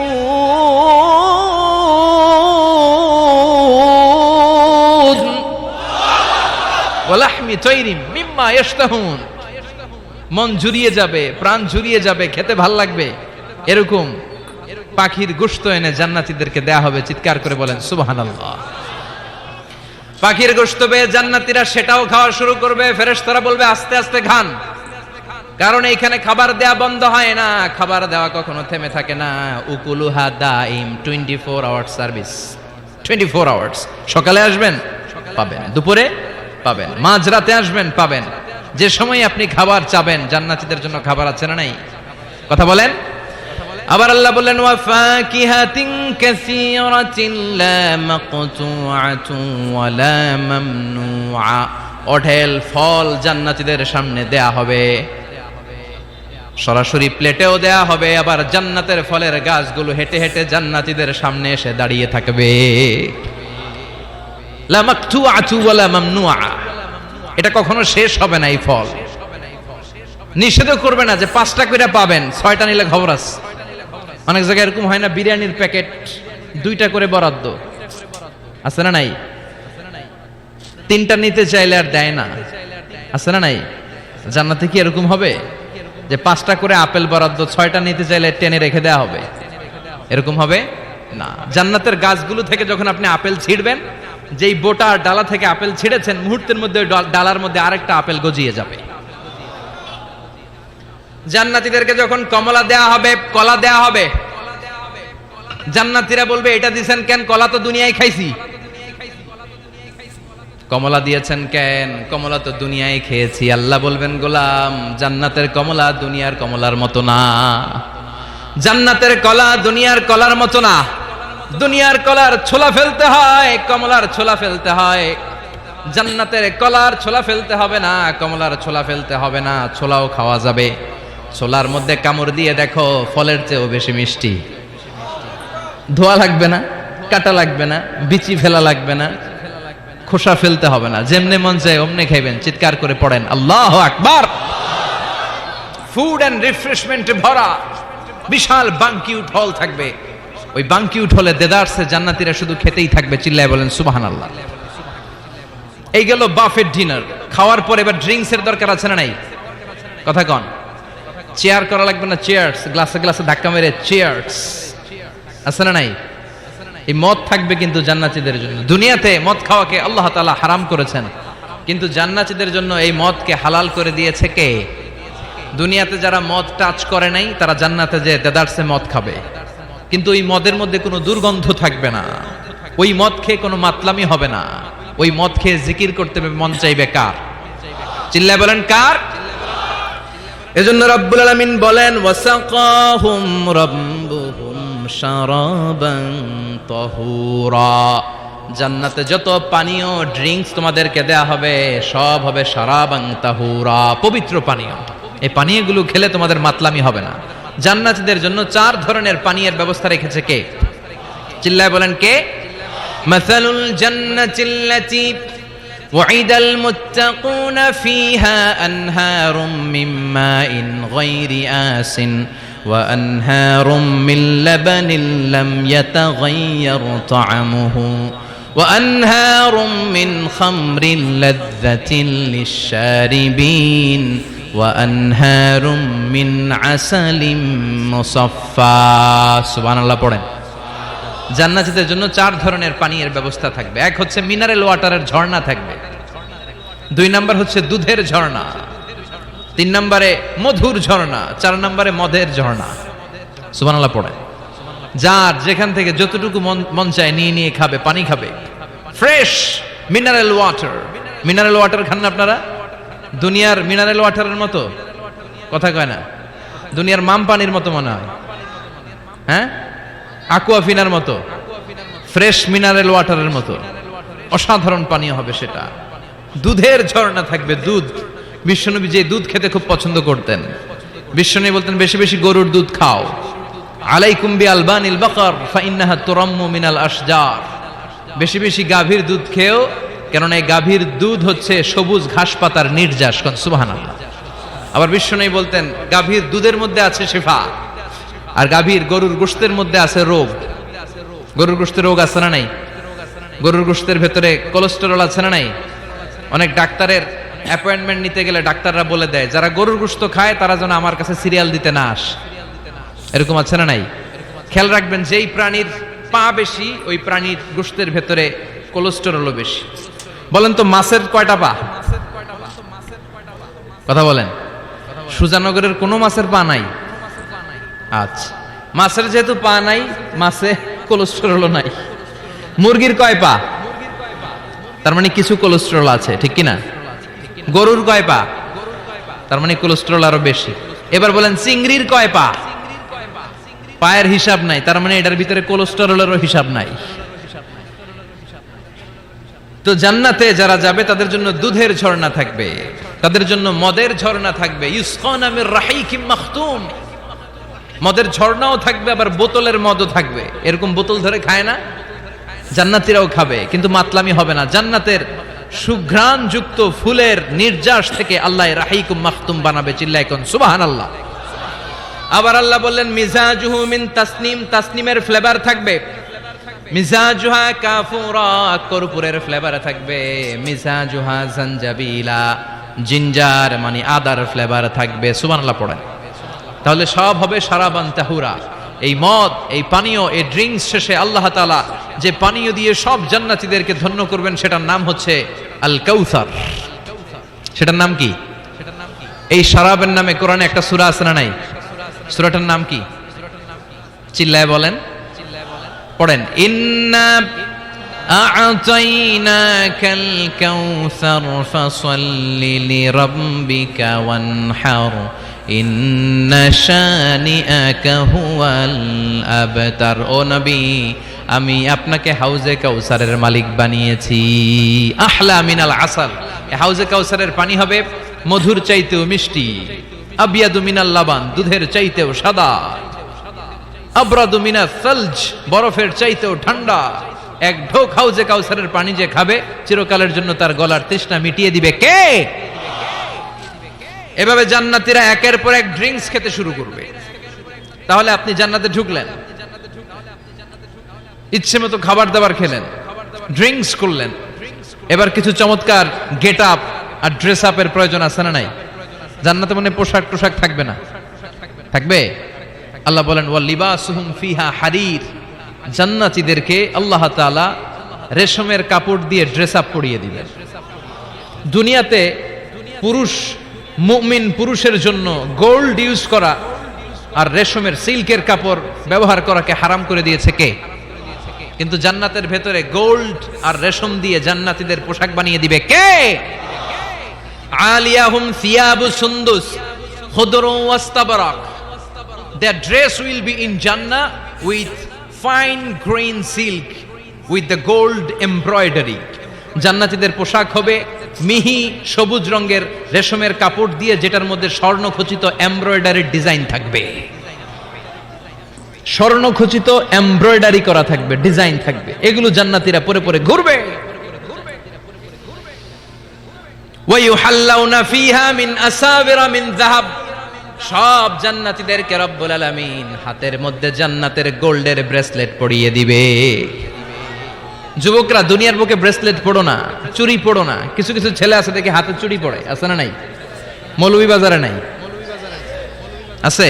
ওয়ালাহমি তাইরিম মিম্মা ইয়াশতাহুন। মন জুড়িয়ে যাবে, প্রাণ জুড়িয়ে যাবে, খেতে ভাল লাগবে, এরকম পাখির গোশত এনে জান্নাতীদেরকে দেয়া হবে। চিৎকার করে বলেন সুবহানাল্লাহ। পাখির গোশত পেয়ে জান্নাতীরা সেটাও খাওয়া শুরু করবে। ফেরেশতারা বলবে আস্তে আস্তে খান, কারণ এইখানে খাবার দেয়া বন্ধ হয় না, খাবার দেওয়া কখনো থেমে থাকে না। উকুলুহা দাইম, 24 আওয়ার্স সার্ভিস, 24 আওয়ার্স। সকালে আসবেন পাবেন, দুপুরে পাবেন, মাঝরাতে আসবেন পাবেন। যে সময় আপনি খাবার চাবেন, জান্নাতীদের জন্য খাবার আছে না নাই? কথা বলেন। আবার আল্লাহ বললেন ওয়া ফাকিহাতিন কাসীরাতিন লা মাকতুআতুন ওয়া লা মামনুআ। অঢেল ফল জান্নাতীদের সামনে দেয়া হবে, সরাসরি প্লেটেও দেয়া হবে। আবার জান্নাতের ফলের গাছগুলো হেঁটে হেঁটে জান্নাতীদের সামনে এসে দাঁড়িয়ে থাকবে। লা মাকতুআতু ওয়া লা মামনুআ। এটা কখনো শেষ হবে না এই ফল। নিষেধও করবে না যে 5টা করে পাবেন, 6টা নিলে খবর আছে। অনেক জায়গায় এরকম হয় না, বিরিয়ানির প্যাকেট 2টা করে বরাদ্দ আছে না নাই? 3টা নিতে চাইলে আর দেয় না, আছে না নাই? জান্নাতে কি এরকম হবে যে 5টা করে আপেল বরাদ্দ, 6টা নিতে চাইলে টেনে রেখে দেওয়া হবে? এরকম হবে না। জান্নাতের গাছগুলো থেকে যখন আপনি আপেল ছিঁড়বেন, যেই বোটা ডালা থেকে আপেল ছিঁড়েছেন, মুহূর্তের মধ্যে ওই ডালার মধ্যে আরেকটা আপেল গজিয়ে যাবে। জান্নাতীদেরকে যখন কমলা দেয়া হবে, কলা দেয়া হবে, জান্নাতীরা বলবে এটা দিয়েছেন কেন? কলা তো দুনিয়ায় খাইছি। কমলা দিয়েছেন কেন? কমলা তো দুনিয়ায় খেয়েছি। আল্লাহ বলবেন, গোলাম, জান্নাতের কমলা দুনিয়ার কমলার মতো না। জান্নাতের কলা দুনিয়ার কলার মতো না। দুনিয়ার কলার ছোলা ফেলতে হয়, কমলার ছোলা ফেলতে হয়। জান্নাতের কলার ছোলা ফেলতে হবে না, কমলার ছোলা ফেলতে হবে না। ছোলাও খাওয়া যাবে। ছোলার মধ্যে কামড় দিয়ে দেখো, ফলের চেয়েও বেশি মিষ্টি। ধোয়া লাগবে না, কাটা লাগবে না, বিচি ফেলা লাগবে না, খোসা ফেলতে হবে না। যেমনে মন চায় অমনে খাইবেন। চিৎকার করে পড়েন আল্লাহু আকবার। ফুড এন্ড রিফ্রেশমেন্টে ভরা বিশাল বানকিউট হল থাকবে। ওই বানকিউট হলে দেদারসে জান্নাতীরা শুধু খেতেই থাকবে। চিল্লায় বলেন সুবহানাল্লাহ। এই গেল বাফেট ডিনার। খাওয়ার পর এবার ড্রিঙ্কস এর দরকার আছে না নাই? কথা কন। চেয়ার করা লাগবে না, চেয়ার্স, গ্লাসে গ্লাসে ধাক্কা মেরে চেয়ার্স, আছে না নাই? এই মদ থাকবে কিন্তু জান্নাতীদের জন্য। দুনিয়াতে মদ খাওয়াকে আল্লাহ তাআলা হারাম করেছেন, কিন্তু জান্নাতীদের জন্য এই মদকে হালাল করে দিয়েছে কে? দুনিয়াতে যারা মদ টাচ করে নাই, তারা জান্নাতে যে দেদারসে মদ খাবে, কিন্তু ওই মদের মধ্যে কোনো দুর্গন্ধ থাকবে না। ওই মদ খেয়ে কোনো মাতলামি হবে না। ওই মদ খেয়ে জিকির করতে মন চাইবে কার? চিল্লায় বলেন কার? এজন্য রব্বুল আলামিন বলেন, ওয়াসাকাহুম রাব্বুহুম শারাবান তাহুরা। জান্নাতে যত পানীয় ড্রিঙ্কস তোমাদেরকে দেয়া হবে, সব হবে শারাবান তাহুরা, পবিত্র পানীয়। এই পানীয়গুলো খেলে তোমাদের মাতলামি হবে না। জান্নাতীদের জন্য 4 ধরনের পানীয়ের ব্যবস্থা রেখেছে কে? চিল্লায় বলেন কে? মাসালুল জান্নাতিল্লাতী ওয়াইদাল মুত্তাকুনা ফিহা আনহারুম মিন মাইন গায়রি আসিন ওয়া আনহারুম মিন লাবানিন লাম ইয়াতাগায়্যার তা'আমুহু ওয়া আনহারুম মিন খামরিন লাযযাতিন লিশ-শারিবিন ওয়া আনহারুম মিন আসালিম মুসাফফা। সুবহানাল্লাহ পড়েন। জান্নাতীদের জন্য 4 ধরনের পানীয়ের ব্যবস্থা থাকবে। এক হচ্ছে মিনারেল ওয়াটারের ঝর্ণা থাকবে, 2 নাম্বার হচ্ছে দুধের ঝর্ণা, 3 নম্বরে মধুর ঝর্ণা, 4 নম্বরে মদের ঝর্ণা। সুবহানাল্লাহ পড়েন। যার যেখান থেকে যতটুকু মন চায় নিয়ে নিয়ে খাবে, পানি খাবে। Fresh mineral water. Mineral water খান না আপনারা? দুনিয়ার মিনারেল ওয়াটারের মতো? কথা কয় না। দুনিয়ার মাম পানির মতো মনে হয়, হ্যাঁ? আকুয়াফিনার মতো, ফ্রেশ মিনারেল ওয়াটারের মতো অসাধারণ পানীয় হবে সেটা। দুধের ঝর্ণা থাকবে, দুধ। বিশ্বনবী যে দুধ খেতে খুব পছন্দ করতেন। বিশ্বনবী বলতেন, বেশি বেশি গরুর দুধ খাও। আলাইকুম বিআলবানিল বাকার ফাইন্নাহা তুরাম্মু মিনাল আশজার। বেশি বেশি গাভীর দুধ খেও, কেননা এই গাভীর দুধ হচ্ছে সবুজ ঘাস পাতার নির্যাস। সুবহানাল্লাহ। আবার বিশ্বনবী বলতেন, গাভীর দুধের মধ্যে আছে শিফা, আর গাভীর গরুর গোশতের মধ্যে আছে রোগ। গরুর গোশতের রোগ আছে না নাই? গরুর গোশতের ভেতরে কোলেস্টেরল আছে না নাই? অনেক ডাক্তারের অ্যাপয়েন্টমেন্ট নিতে গেলে ডাক্তাররা বলে দেয়, যারা গরুর গোশত খায় তারা যেন আমার কাছে সিরিয়াল দিতে না আসে। এরকম আছে না নাই? খেয়াল রাখবেন, যেই প্রাণীর পা বেশি, ওই প্রাণীর গোশতের ভেতরে কোলেস্টেরলও বেশি। বলেন তো, মাছের কয়টা পা? কথা বলেন। সুজানগরের কোনো মাছের পা নাই? আচ্ছা, মাছের যেহেতু পা নাই, মাছে কোলেস্টেরল নাই। মুরগির কয় পা? তার মানে কিছু কোলেস্টেরল আছে, ঠিক কিনা? গরুর কয় পা? তার মানে কোলেস্টেরল আরো বেশি। এবার বলেন, চিংড়ির কয় পা? পায়ের হিসাব নাই, তার মানে এটার ভিতরে কোলেস্টেরলেরও হিসাব নাই। তো জান্নাতে যারা যাবে তাদের জন্য দুধের ঝর্ণা থাকবে, তাদের জন্য মদের ঝর্ণা থাকবে। ইউসকানা মির রাহিকিম মাখতুম। মদের ঝর্ণাও থাকবে, আবার বোতলের মদও থাকবে। এরকম বোতল ধরে খায় না? জান্নাতীরাও খাবে, কিন্তু মাতলামি হবে না। জান্নাতের সুঘ্রাণযুক্ত ফুলের নির্যাস থেকে আল্লাহ রাহিকুম মাখতুম বানাবে, চিল্লায় কোন সুবহানাল্লাহ। আবার আল্লাহ বললেন মিজাজুহু মিন তাসনিম, তাসনিমের ফ্লেভার থাকবে। মিজাজুহা কাফুরা, কর্পূরের ফ্লেভার থাকবে। মিজাজুহা জানজাবিলা, জিঞ্জার মানে আদার ফ্লেভার থাকবে। সুবহানাল্লাহ পড়েন। তাহলে সব হবে শারাবান তাহুরা। এই মদ, এই পানীয়, এই ড্রিঙ্কস শেষে আল্লাহ তাআলা যে পানীয় দিয়ে সব জান্নাতীদেরকে ধন্য করবেন সেটার নাম হচ্ছে আল কাউসার। সেটার নাম কি? এই শারাবের নামে কোরআনে একটা সূরা আছে না নাই? সূরাটার নাম কি? চিল্লায় বলেন, পড়েন। ইন্না আ'তাইনাকাল কাউসার ফাসাল্লি লিরাব্বিকা ওয়ানহার ইন্না শানিআকা হুয়াল আবতার। ও নবী, আমি আপনাকে হাউজে কাউসারের মালিক বানিয়েছি। আহলা মিনাল আসাল, এই হাউজে কাউসারের পানি হবে মধুর চাইতেও মিষ্টি। আবিয়াদু মিনাল লাবান, দুধের চাইতেও সাদা। আবরাদু মিনাস সালজ, বরফের চাইতেও ঠান্ডা। এক ঢোক হাউজে কাউসারের পানি যে খাবে চিরকালের জন্য তার গলার তৃষ্ণা মিটিয়ে দিবে কে? এভাবে জান্নাতীরা একের পর এক ড্রিঙ্কস খেতে শুরু করবে। তাহলে আপনি জান্নাতে ঢুকলেন, ইচ্ছে মতো খাবার দাবার খেলেন, ড্রিঙ্কস করলেন। এবার কিছু চমৎকার গেট আপ আর ড্রেস আপের প্রয়োজন আছে না নাই? জান্নাতে মনে পোশাক টোশাক থাকবে না? থাকবে। আল্লাহ বলেন ওয়া লিবাসুহুম ফিহা হারির, জান্নাতীদেরকে আল্লাহ তাআলা রেশমের কাপড় দিয়ে ড্রেস আপ পরিয়ে দিবেন। দুনিয়াতে পুরুষ, মুমিন পুরুষের জন্য গোল্ড ইউজ করা আর রেশমের সিল্কের কাপড় ব্যবহার করাকে হারাম করে দিয়েছে কে? কিন্তু জান্নাতের ভেতরে গোল্ড আর রেশম দিয়ে জান্নাতীদের পোশাক বানিয়ে দিবে কে? আলিয়াহুম সিয়াবু সুন্দুস খুদরু ওয়াস্তাবরাক, their dress will be in Jannah with fine grain silk with the gold embroidery. জান্নাতীদের পোশাক হবে মিহি সবুজ রঙের রেশমের কাপড় দিয়ে, যেটার মধ্যে স্বর্ণখচিত এমব্রয়ডারির ডিজাইন থাকবে। স্বর্ণখচিত এমব্রয়ডারি করা থাকবে, ডিজাইন থাকবে। এগুলো জান্নাতীরা পরে পরে ঘুরবে। ওয়া ইউহাল্লাউনা ফিহা মিন আসাবিরা মিন যাহাব, সব জান্নাতীদেরকে রব্বুল আলামিন হাতের মধ্যে জান্নাতের গোল্ডের ব্রেসলেট পরিয়ে দিবে। যুবকরা, দুনিয়ার বুকে ব্রেসলেট পড়ো না, চুড়ি পড়ো না। কিছু কিছু ছেলে আছে দেখে হাতে চুড়ি পড়ে, আছে না নাই? মৌলভীবাজারে নাই? আছে।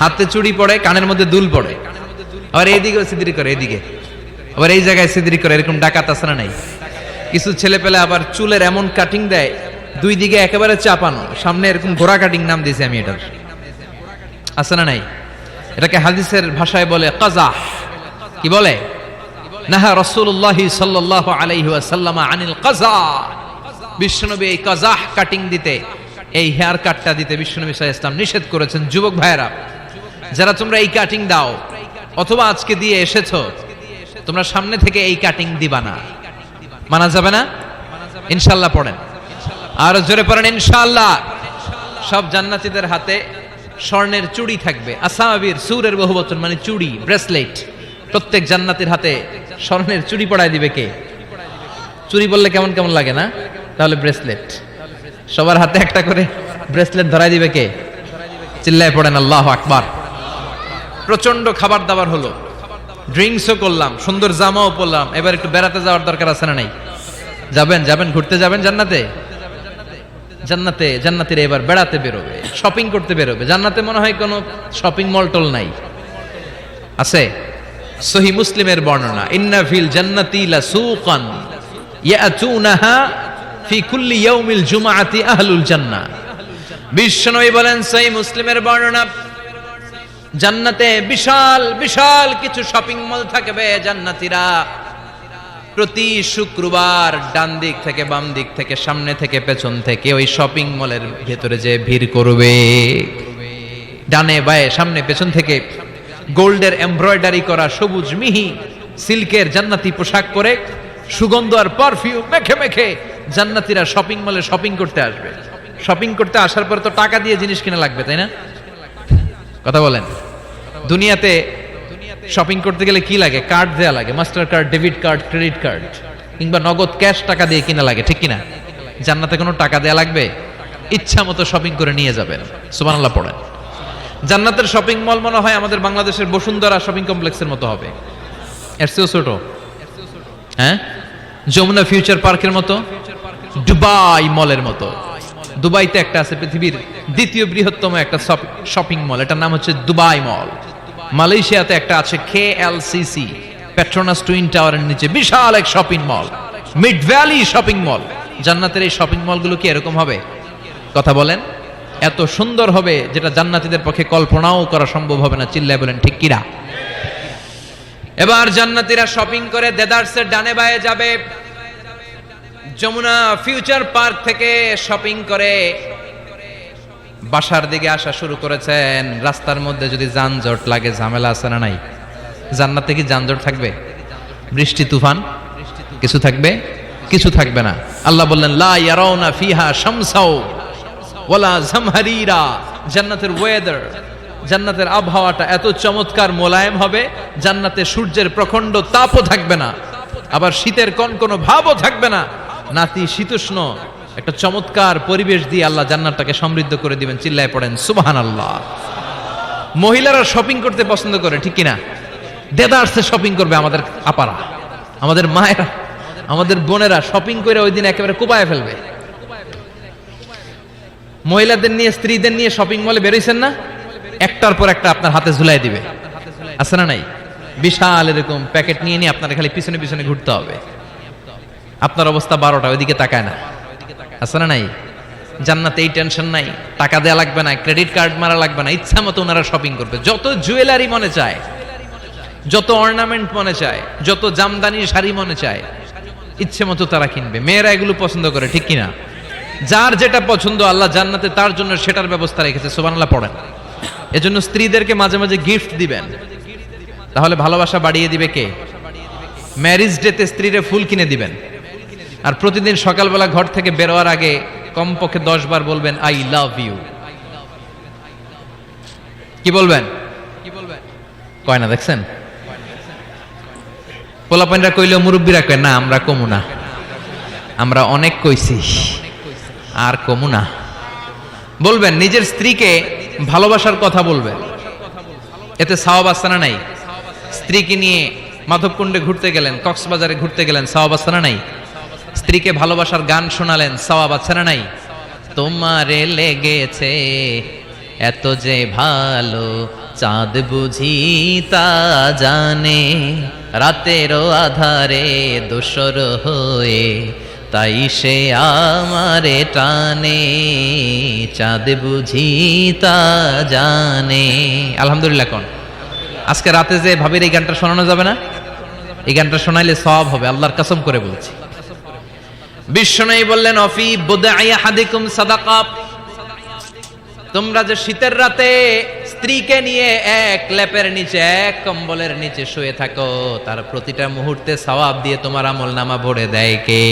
হাতে চুড়ি পড়ে, কানের মধ্যে দুল পড়ে, আবার এইদিকে সিদ্রি করে, এদিকে আবার এই জায়গায় সিদ্রি করে। এরকম ডাকাত আছে না নাই? কিছু ছেলে পেলে আবার চুলের এমন কাটিং দেয়, দুই দিকে একেবারে চাপানো, সামনে এরকম ঘোড়া কাটিং নাম দিয়েছি আমি এটার। আছে না নাই? এটাকে হাদিসের ভাষায় বলে কাজাহ। কি বলে? নাহা রাসূলুল্লাহ সাল্লাল্লাহু আলাইহি ওয়াসাল্লাম আনিল কাজা। বিশ্বনবী এই কাজাহ কাটিং দিতে, এই হেয়ার কাটটা দিতে বিশ্বনবী সাল্লাল্লাহু আলাইহি ওয়াসাল্লাম নিষেধ করেছেন। যুবক ভাইয়েরা, যারা তোমরা এই কাটিং দাও অথবা আজকে দিয়ে এসেছো, তোমরা সামনে থেকে এই কাটিং দিবা না। মানা যাবে না? ইনশাআল্লাহ পড়েন, আর জোরে পড়েন ইনশাআল্লাহ। সব জান্নাতীদের হাতে স্বর্ণের চুড়ি থাকবে। আসাবির, সুরের বহুবচন মানে চুড়ি, ব্রেসলেট। প্রত্যেক জান্নাতীর হাতে স্বর্ণের চুড়ি পড়ায় দিবে কে? চুড়ি বললে কেমন কেমন লাগে না? তাহলে ব্রেসলেট, সবার হাতে একটা করে ব্রেসলেট ধরায় দিবে কে? চিল্লায় পড়েন আল্লাহু আকবার। প্রচন্ড খাবার দাবার হলো, ড্রিঙ্কসও করলাম, সুন্দর জামাও পরলাম। এবার একটু বেড়াতে যাওয়ার দরকার আছে না নাই? যাবেন, যাবেন, ঘুরতে যাবেন জান্নাতে। জান্নাতে জান্নাতীরা এবার বেড়াতে বেরোবে, শপিং করতে বেরোবে। জান্নাতে মনে হয় কোনো শপিং মল টল নাই? আছে। সহিহ মুসলিমের বর্ণনা, ইন্না ফিল জান্নাতি লাসুকান ইয়াতুনাহা ফি কুল্লি ইয়াউমিল জুমআতি আহলুল জান্নাহ। বিশ্বনবী বলেন, সহিহ মুসলিমের বর্ণনা, জান্নাতে বিশাল বিশাল কিছু শপিং মল থাকবে। জান্নাতীরা প্রতি শুক্রবার ডান দিক থেকে বাম দিক থেকে সামনে থেকে পেছন থেকে ওই শপিং মলের ভেতরে যে ভিড় করবে, ডানে বায়ে সামনে পেছন থেকে গোল্ডের এমব্রয়ডারি করা সবুজ মিহি সিল্কের জান্নাতি পোশাক পরে সুগন্ধ আর পারফিউম মেখে মেখে জান্নাতীরা শপিং মলে শপিং করতে আসবে। শপিং করতে আসার পরে তো টাকা দিয়ে জিনিস কিনা লাগবে, তাই না? কথা বলেন। দুনিয়াতে শপিং করতে গেলে কি লাগে? কার্ড দেয়া লাগে, master card, debit card, credit card. কিংবা নগদ ক্যাশ টাকা দিয়ে কিনা লাগে, ঠিক কিনা? জান্নাতে কোনো টাকা দেয়া লাগবে? ইচ্ছা মতো শপিং করে নিয়ে যাবেন। সুবহানাল্লাহ পড়েন। জান্নাতের শপিং মল মনে হয় আমাদের বাংলাদেশের বসুন্ধরা শপিং কমপ্লেক্সের মতো হবে, এর চেয়েও ছোট। হ্যাঁ, যমুনা ফিউচার পার্কের মতো, দুবাই মলের মতো। দুবাইতে একটা আছে পৃথিবীর দ্বিতীয় বৃহত্তম একটা শপিং মল, এটার নাম হচ্ছে দুবাই মল। মালয়েশিয়াতে একটা আছে KLCC, পেট্রোনাস টুইন টাওয়ারের নিচে বিশাল এক shopping mall, mid valley shopping mall. জান্নাতের এই শপিং মলগুলো কি এরকম হবে? কথা বলেন, এত সুন্দর হবে যেটা জান্নাতীদের পক্ষে কল্পনাও করা সম্ভব হবে না। চিল্লায় বলেন ঠিক কিনা? এবার জান্নাতীরা শপিং করে দেদারসের ডানে বায়ে যাবে। যমুনা ফিউচার পার্ক থেকে শপিং করে বাসার দিকে আসা শুরু করেছেন। রাস্তার মধ্যে যদি যানজট লাগে, ঝামেলা আছে না নাই? জান্নাতে কি যানজট থাকবে? বৃষ্টি তুফান কিছু থাকবে? কিছু থাকবে না। আল্লাহ বললেন লা ইয়ারাউনা ফিহা শামসাও ওয়ালা জামহারিরা। জান্নাতের ওয়েদার, জান্নাতের আবহাওয়াটা এত চমৎকার মোলায়েম হবে, জান্নাতে সূর্যের প্রখণ্ড তাপও থাকবে না, আবার শীতের কনকনো ভাবও থাকবে না। নাতি শীতোষ্ণ একটা চমৎকার পরিবেশ দিয়ে আল্লাহ জান্নাতটাকে সমৃদ্ধ করে দিবেন। চিল্লায় পড়েন সুবহানাল্লাহ। মহিলারা শপিং করতে পছন্দ করে, ঠিক কিনা? দেদারসে শপিং করবে আমাদের আপারা, আমাদের মায়েরা, আমাদের বোনেরা শপিং করে ওই দিন একেবারে কোপায় ফেলবে। মহিলাদের নিয়ে, স্ত্রীদের নিয়ে শপিং মলে বেরোইছেন না, একটার পর একটা আপনার হাতে ঝুলাই দিবে, আছে না নাই? বিশাল এরকম প্যাকেট নিয়ে নিয়ে আপনার খালি পিছনে পিছনে ঘুরতে হবে। আপনার অবস্থা 12টা, ওইদিকে তাকায় না, আছে না নাই? জান্নাতে এই টেনশন নাই, টাকা দেয়া লাগবে না, ক্রেডিট কার্ড মারা লাগবে না, ইচ্ছা মতো ওনারা শপিং করবে। যত জুয়েলারি মনে চায়, যত অর্নামেন্ট মনে চায়, যত জামদানি শাড়ি মনে চায়, ইচ্ছে মতো তারা কিনবে। মেয়েরা এগুলো পছন্দ করে, ঠিক কিনা? যার যেটা পছন্দ আল্লাহ জান্নাতে তার জন্য সেটার ব্যবস্থা রেখেছে। সুবহানাল্লাহ পড়েন। এজন্য স্ত্রীদেরকে মাঝে মাঝে গিফট দিবেন, তাহলে ভালোবাসা বাড়িয়ে দিবে কে? ম্যারেজ ডেতে স্ত্রীরে ফুল কিনে দিবেন, আর প্রতিদিন সকালবেলা ঘর থেকে বেরোয়ার আগে কমপক্ষে 10 বার বলবেন আই লাভ ইউ। কি বলবেন? কয় না, দেখছেন? পোলাপাইনরা কইলেও মুরব্বীরা কয় না, আমরা কমু না, আমরা অনেক কইছি আর কমু না। বলবেন, নিজের স্ত্রীকে ভালোবাসার কথা বলবেন, এতে সওয়াব আছে না নাই? স্ত্রীকে নিয়ে মাধবকুণ্ডে ঘুরতে গেলেন, কক্সবাজারে ঘুরতে গেলেন, সওয়াব আছে না নাই? স্ত্রীকে ভালোবাসার গান শোনালেন, সওয়াব আছে না নাই? তোমারে লেগেছে এত যে ভালো, চাঁদ বুঝি তা জানে, রাতেরও আধারে দোসর হয়ে, তাই সে আমারে টানে, চাঁদ বুঝি তা জানে। আলহামদুলিল্লাহ। কোন আজকে রাতে যে ভাবির এই গানটা শোনানো যাবে না? এই গানটা শোনাইলে সওয়াব হবে, আল্লাহর কসম করে বলছি। বিশ্বনবী বললেন অফি বুদাই আহাদিকুম সাদাকা। তোমরা যে শীতের রাতে স্ত্রীকে নিয়ে এক লেপের নিচে, এক কম্বলের নিচে শুয়ে থাকো, তার প্রতিটা মুহূর্তে সওয়াব দিয়ে তোমার আমলনামা ভরে দেয় কে?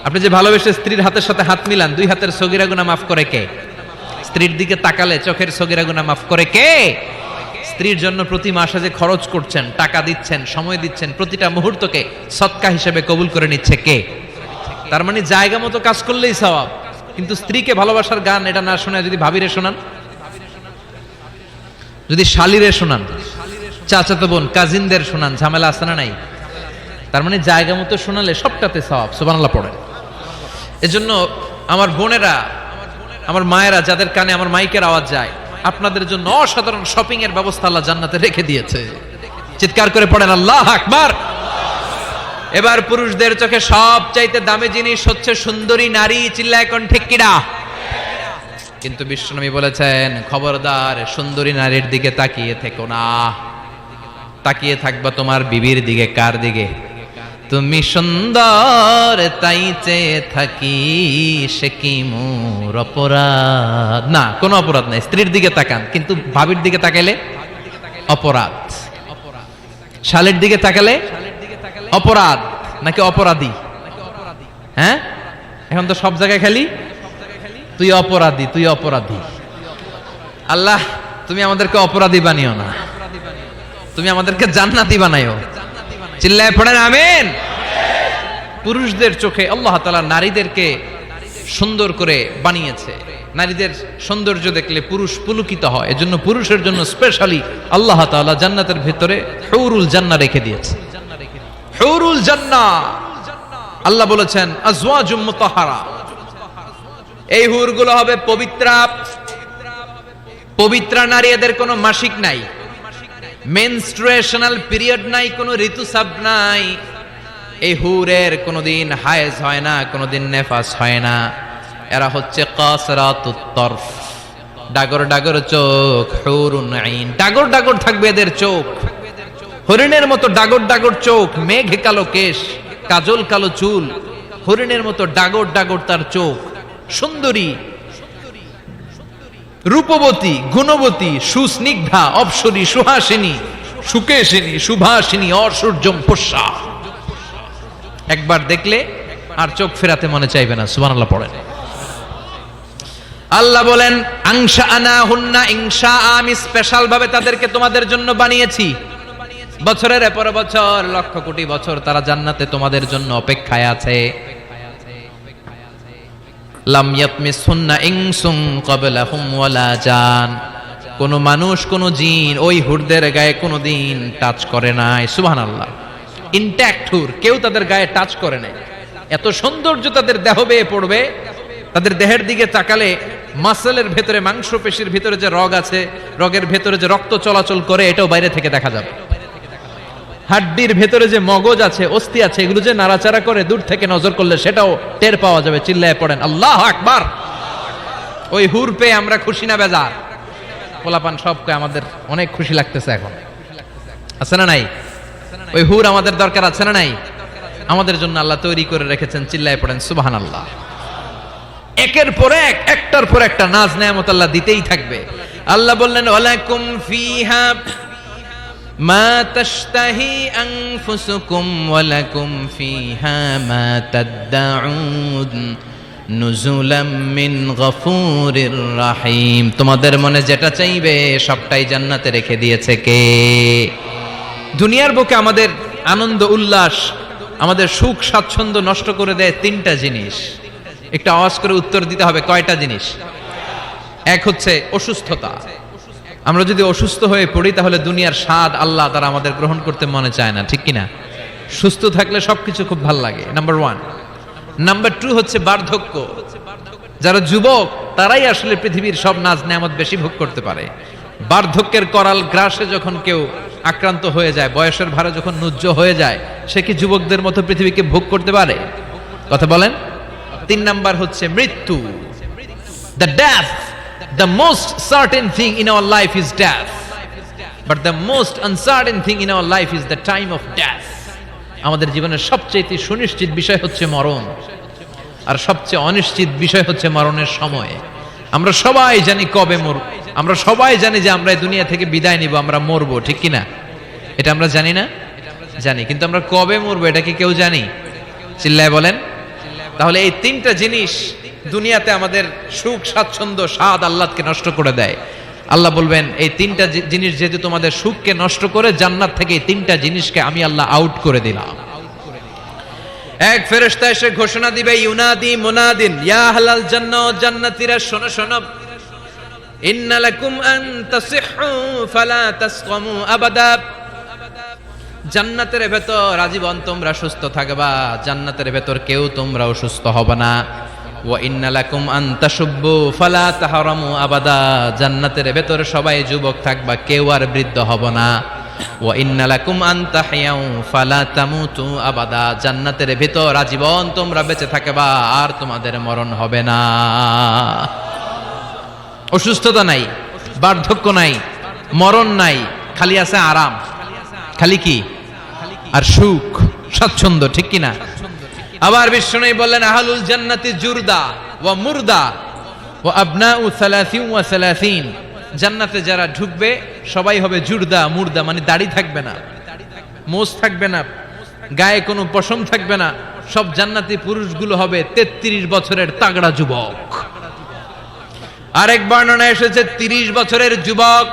আপনি যে ভালোবেসে স্ত্রীর হাতের সাথে হাত মিলান, 2 হাতের সগীরা গুনাহ মাফ করে কে? স্ত্রীর দিকে তাকালে চোখের সগীরা গুনাহ মাফ করে কে? স্ত্রীর জন্য প্রতি মাসে যে খরচ করছেন, টাকা দিচ্ছেন, সময় দিচ্ছেন, প্রতিটা মুহূর্তকে সদকা হিসেবে কবুল করে নিচ্ছে কে? তার মানে জায়গা মতো কাজ করলেই সওয়াব। কিন্তু স্ত্রীকে ভালোবাসার গান এটা না শোনায় যদি ভাবিরে শোনান, যদি শালিরে শোনান, চাচাতো বোন কাজিনদের শোনান, ঝামেলা আছে না নাই? তার মানে জায়গা মতো শোনালে সবটাতে সওয়াব। সুবহানাল্লাহ পড়ে। এজন্য আমার বোনেরা, আমার মায়েরা, যাদের কানে আমার মাইকের আওয়াজ যায়, আপনাদের জন্য অসাধারণ শপিং এর ব্যবস্থা আল্লাহ জান্নাতে রেখে দিয়েছে। চিৎকার করে পড়েন আল্লাহু আকবার। এবার পুরুষদের চোখে সবচাইতে দামি জিনিস হচ্ছে সুন্দরী নারী। চিল্লায় কোন ঠিক কিনা? কিন্তু বিশ্বনবী বলেছেন খবরদার সুন্দরী নারীর দিকে তাকিয়ে থেকো না। তাকিয়ে থাকবা তোমার বিবির দিকে। কার দিকে? তুমি সুন্দর তাই চেয়ে থাকি, সে কি মোর অপরাধ? না, কোনো অপরাধ নাই, স্ত্রীর দিকে তাকান। কিন্তু ভাবির দিকে তাকালে অপরাধ, শালের দিকে তাকালে অপরাধ নাকি অপরাধী? হ্যাঁ, এখন তো সব জায়গায় খালি তুই অপরাধী, তুই অপরাধী। আল্লাহ তুমি আমাদেরকে অপরাধী বানিও না, তুমি আমাদেরকে জান্নাতি বানাইও। চিল্লায় পড়েন আমিন। পুরুষদের চোখে আল্লাহ তাআলা নারীদেরকে সুন্দর করে বানিয়েছে। নারীদের সৌন্দর্য দেখলে পুরুষ পুলকিত হয়, এজন্য পুরুষের জন্য স্পেশালি আল্লাহ তাআলা জান্নাতের ভিতরে হুরুল জান্নাহ রেখে দিয়েছে। হুরুল জান্নাহ আল্লাহ বলেছেন আজওয়াজুম মুতাহহারা, এই হুরগুলো হবে পবিত্রা। পবিত্রা নারী, এদের কোনো মাসিক নাই, মেনস্ট্রুয়েশনাল পিরিয়ড নাই, কোনো ঋতুস্রাব নাই। এই হুরের কোনোদিন হায়েজ হয় না, কোনোদিন নেফাস হয় না। এরা হচ্ছে কাসরাতুত তরফ, ডাগর ডাগর চোখ, হুরুন আইন, ডাগর ডাগর থাকবে এদের চোখ, হরিণের মতো ডাগর ডাগর চোখ, মেঘ কালো কেশ, কাজল কালো চুল, হরিণের মতো ডাগর ডাগর তার চোখ, সুন্দরী, রূপবতী, গুণবতী, সুস্নিগ্ধা, অপ্সরী, সুহাসিনী, সুকেশিনী, সুভাসিনী, অসূর্যম পোষ্যা। একবার দেখলে আর চোখ ফেরাতে মনে চাইবে না। সুবহানাল্লাহ পড়েন। আল্লাহ বলেন আংশা আনা হুন্না ইনশা, আমি স্পেশাল ভাবে তাদেরকে তোমাদের জন্য বানিয়েছি। বছরের পর বছর, লক্ষ কোটি বছর তারা জান্নাতে তোমাদের জন্য অপেক্ষায় আছে। লাম ইয়াতমিসহুন্না ইনসুন ক্বাবলাহুম ওয়ালা জান, কোন মানুষ কোন জিন ওই হুরদের গায়ে কোনদিন টাচ করে নাই। সুবহানাল্লাহ। ইনট্যাক্ট হুর, কেউ তাদের গায়ে টাচ করে নাই। এত সৌন্দর্য তাদের দেহ বেয়ে পড়বে, তাদের দেহের দিকে তাকালে মাসলের ভেতরে, মাংসপেশির ভিতরে যে রগ আছে, রগের ভেতরে যে রক্ত চলাচল করে, এটাও বাইরে থেকে দেখা যাবে। হাড্ডির ভেতরে যে মগজ আছে, অস্থি আছে, এগুলো যে নাড়াচাড়া করে, দূর থেকে নজর করলে সেটাও টের পাওয়া যাবে। চিল্লায় পড়েন আল্লাহু আকবার। ওই হুর পেয়ে আমরা খুশি না বেজার? পোলাপান সবকে আমাদের অনেক খুশি লাগতেছে এখন, আছে না নাই? ওই হুর আমাদের দরকার আছে না নাই? আমাদের জন্য আল্লাহ তৈরি করে রেখেছেন। চিল্লায় পড়েন সুবহানাল্লাহ। একের পর এক, একটার পর একটা নাজ নেয়ামত আল্লাহ দিতেই থাকবে। আল্লাহ বললেন ওয়ালাকুম ফিহা মা তাশতাহি আনফুসুকুম ওয়ালাকুম ফিহা মা তাদউন নুজুলাম মিন গফুরির রাহিম, তোমাদের মনে যেটা চাইবে সবটাই জান্নাতে রেখে দিয়েছে কে? দুনিয়ার বুকে আমাদের আনন্দ উল্লাস, আমাদের সুখ স্বাচ্ছন্দ্য নষ্ট করে দেয় তিনটা জিনিস। একটা আওয়াজ করে উত্তর দিতে হবে, কয়টা জিনিস? এক হচ্ছে অসুস্থতা। আমরা যদি অসুস্থ হয়ে পড়ি তাহলে দুনিয়ার স্বাদ আল্লাহ তারা আমাদের গ্রহণ করতে মনে চায় না, ঠিক কিনা? সুস্থ থাকলে সবকিছু খুব ভালো লাগে, নাম্বার ওয়ান। নাম্বার টু হচ্ছে বার্ধক্য। যারা যুবক তারাই আসলে পৃথিবীর সব নাজ নেয়ামত বেশি ভোগ করতে পারে। বার্ধক্যের করাল গ্রাসে যখন কেউ আক্রান্ত হয়ে যায়, বয়সের ভারে যখন নুজ্জ হয়ে যায়, সে কি যুবকদের মতো পৃথিবীকে ভোগ করতে পারে? কথা বলেন। তিন নাম্বার হচ্ছে মৃত্যু। The death, the most certain thing in our life is death, but the most uncertain thing in our life is the time of death. আমাদের জীবনের সবচেয়ে সুনিশ্চিত বিষয় হচ্ছে মরণ, আর সবচেয়ে অনিশ্চিত বিষয় হচ্ছে মরণের সময়। আমরা সবাই জানি কবে মরব, আমরা সবাই জানি যে আমরা এই দুনিয়া থেকে বিদায় নিব, আমরা মরবো, ঠিক কিনা? এটা আমরা জানি না? জানি, কিন্তু আমরা কবে মরবো এটা কি কেউ জানি? চিল্লায় বলেন। তাহলে এই তিনটা জিনিস দুনিয়াতে আমাদের সুখ স্বাচ্ছন্দ্য স্বাদ আল্লাহকে নষ্ট করে দেয়। আল্লাহ বলবেন এই তিনটা জিনিস যেহেতু তোমাদের সুখকে নষ্ট করে, জান্নাত থেকে এই তিনটা জিনিসকে আমি আল্লাহ আউট করে দিলাম। এক ফেরেশতা এসে ঘোষণা দিবে, ইউনাদি মুনাদিন ইয়া আহলাল জান্নাহ, জান্নাতীরা শোনো শোনো, ইন্না লাকুম আন তাসিহু ফালা তাসকামু আবাদা, জান্নাতের ভেতর আজীবন তোমরা সুস্থ থাকবা, জান্নাতের ভেতর কেউ তোমরা অসুস্থ হবে না। ওয়া ইন্না লাকুম আন তাশুব্বু ফালা তাহরামু আবাদা, জান্নাতের ভেতর সবাই যুবক থাকবা, কেউ আর বৃদ্ধ হবে না। ওয়া ইন্না লাকুম আন তাহইয়াউ ফালা তামুতু আবাদা, জান্নাতের ভেতর আজীবন তোমরা বেঁচে থাকবা, আর তোমাদের মরণ হবে না। অসুস্থতা নাই, বার্ধক্য নাই, মরণ নাই, খালি আছে আরাম। খালি কি? আর সুখ স্বাচ্ছন্দ্য, ঠিক কিনা? আবার বিষ্ণু বললেন আহলুল জান্নাতি জুরদা ওয়া মুরদা ওয়া আবনাউ 30 ওয়া 30, জান্নাতে যারা ঢুকবে সবাই হবে জুরদা মুরদা, মানে দাড়ি থাকবে না, মোজ থাকবে না, গায়ে কোনো পশম থাকবে না। সব জান্নাতি পুরুষগুলো হবে 33 বছরের তাগড়া যুবক। আরেক বর্ণনা এসেছে 30 বছরের যুবক,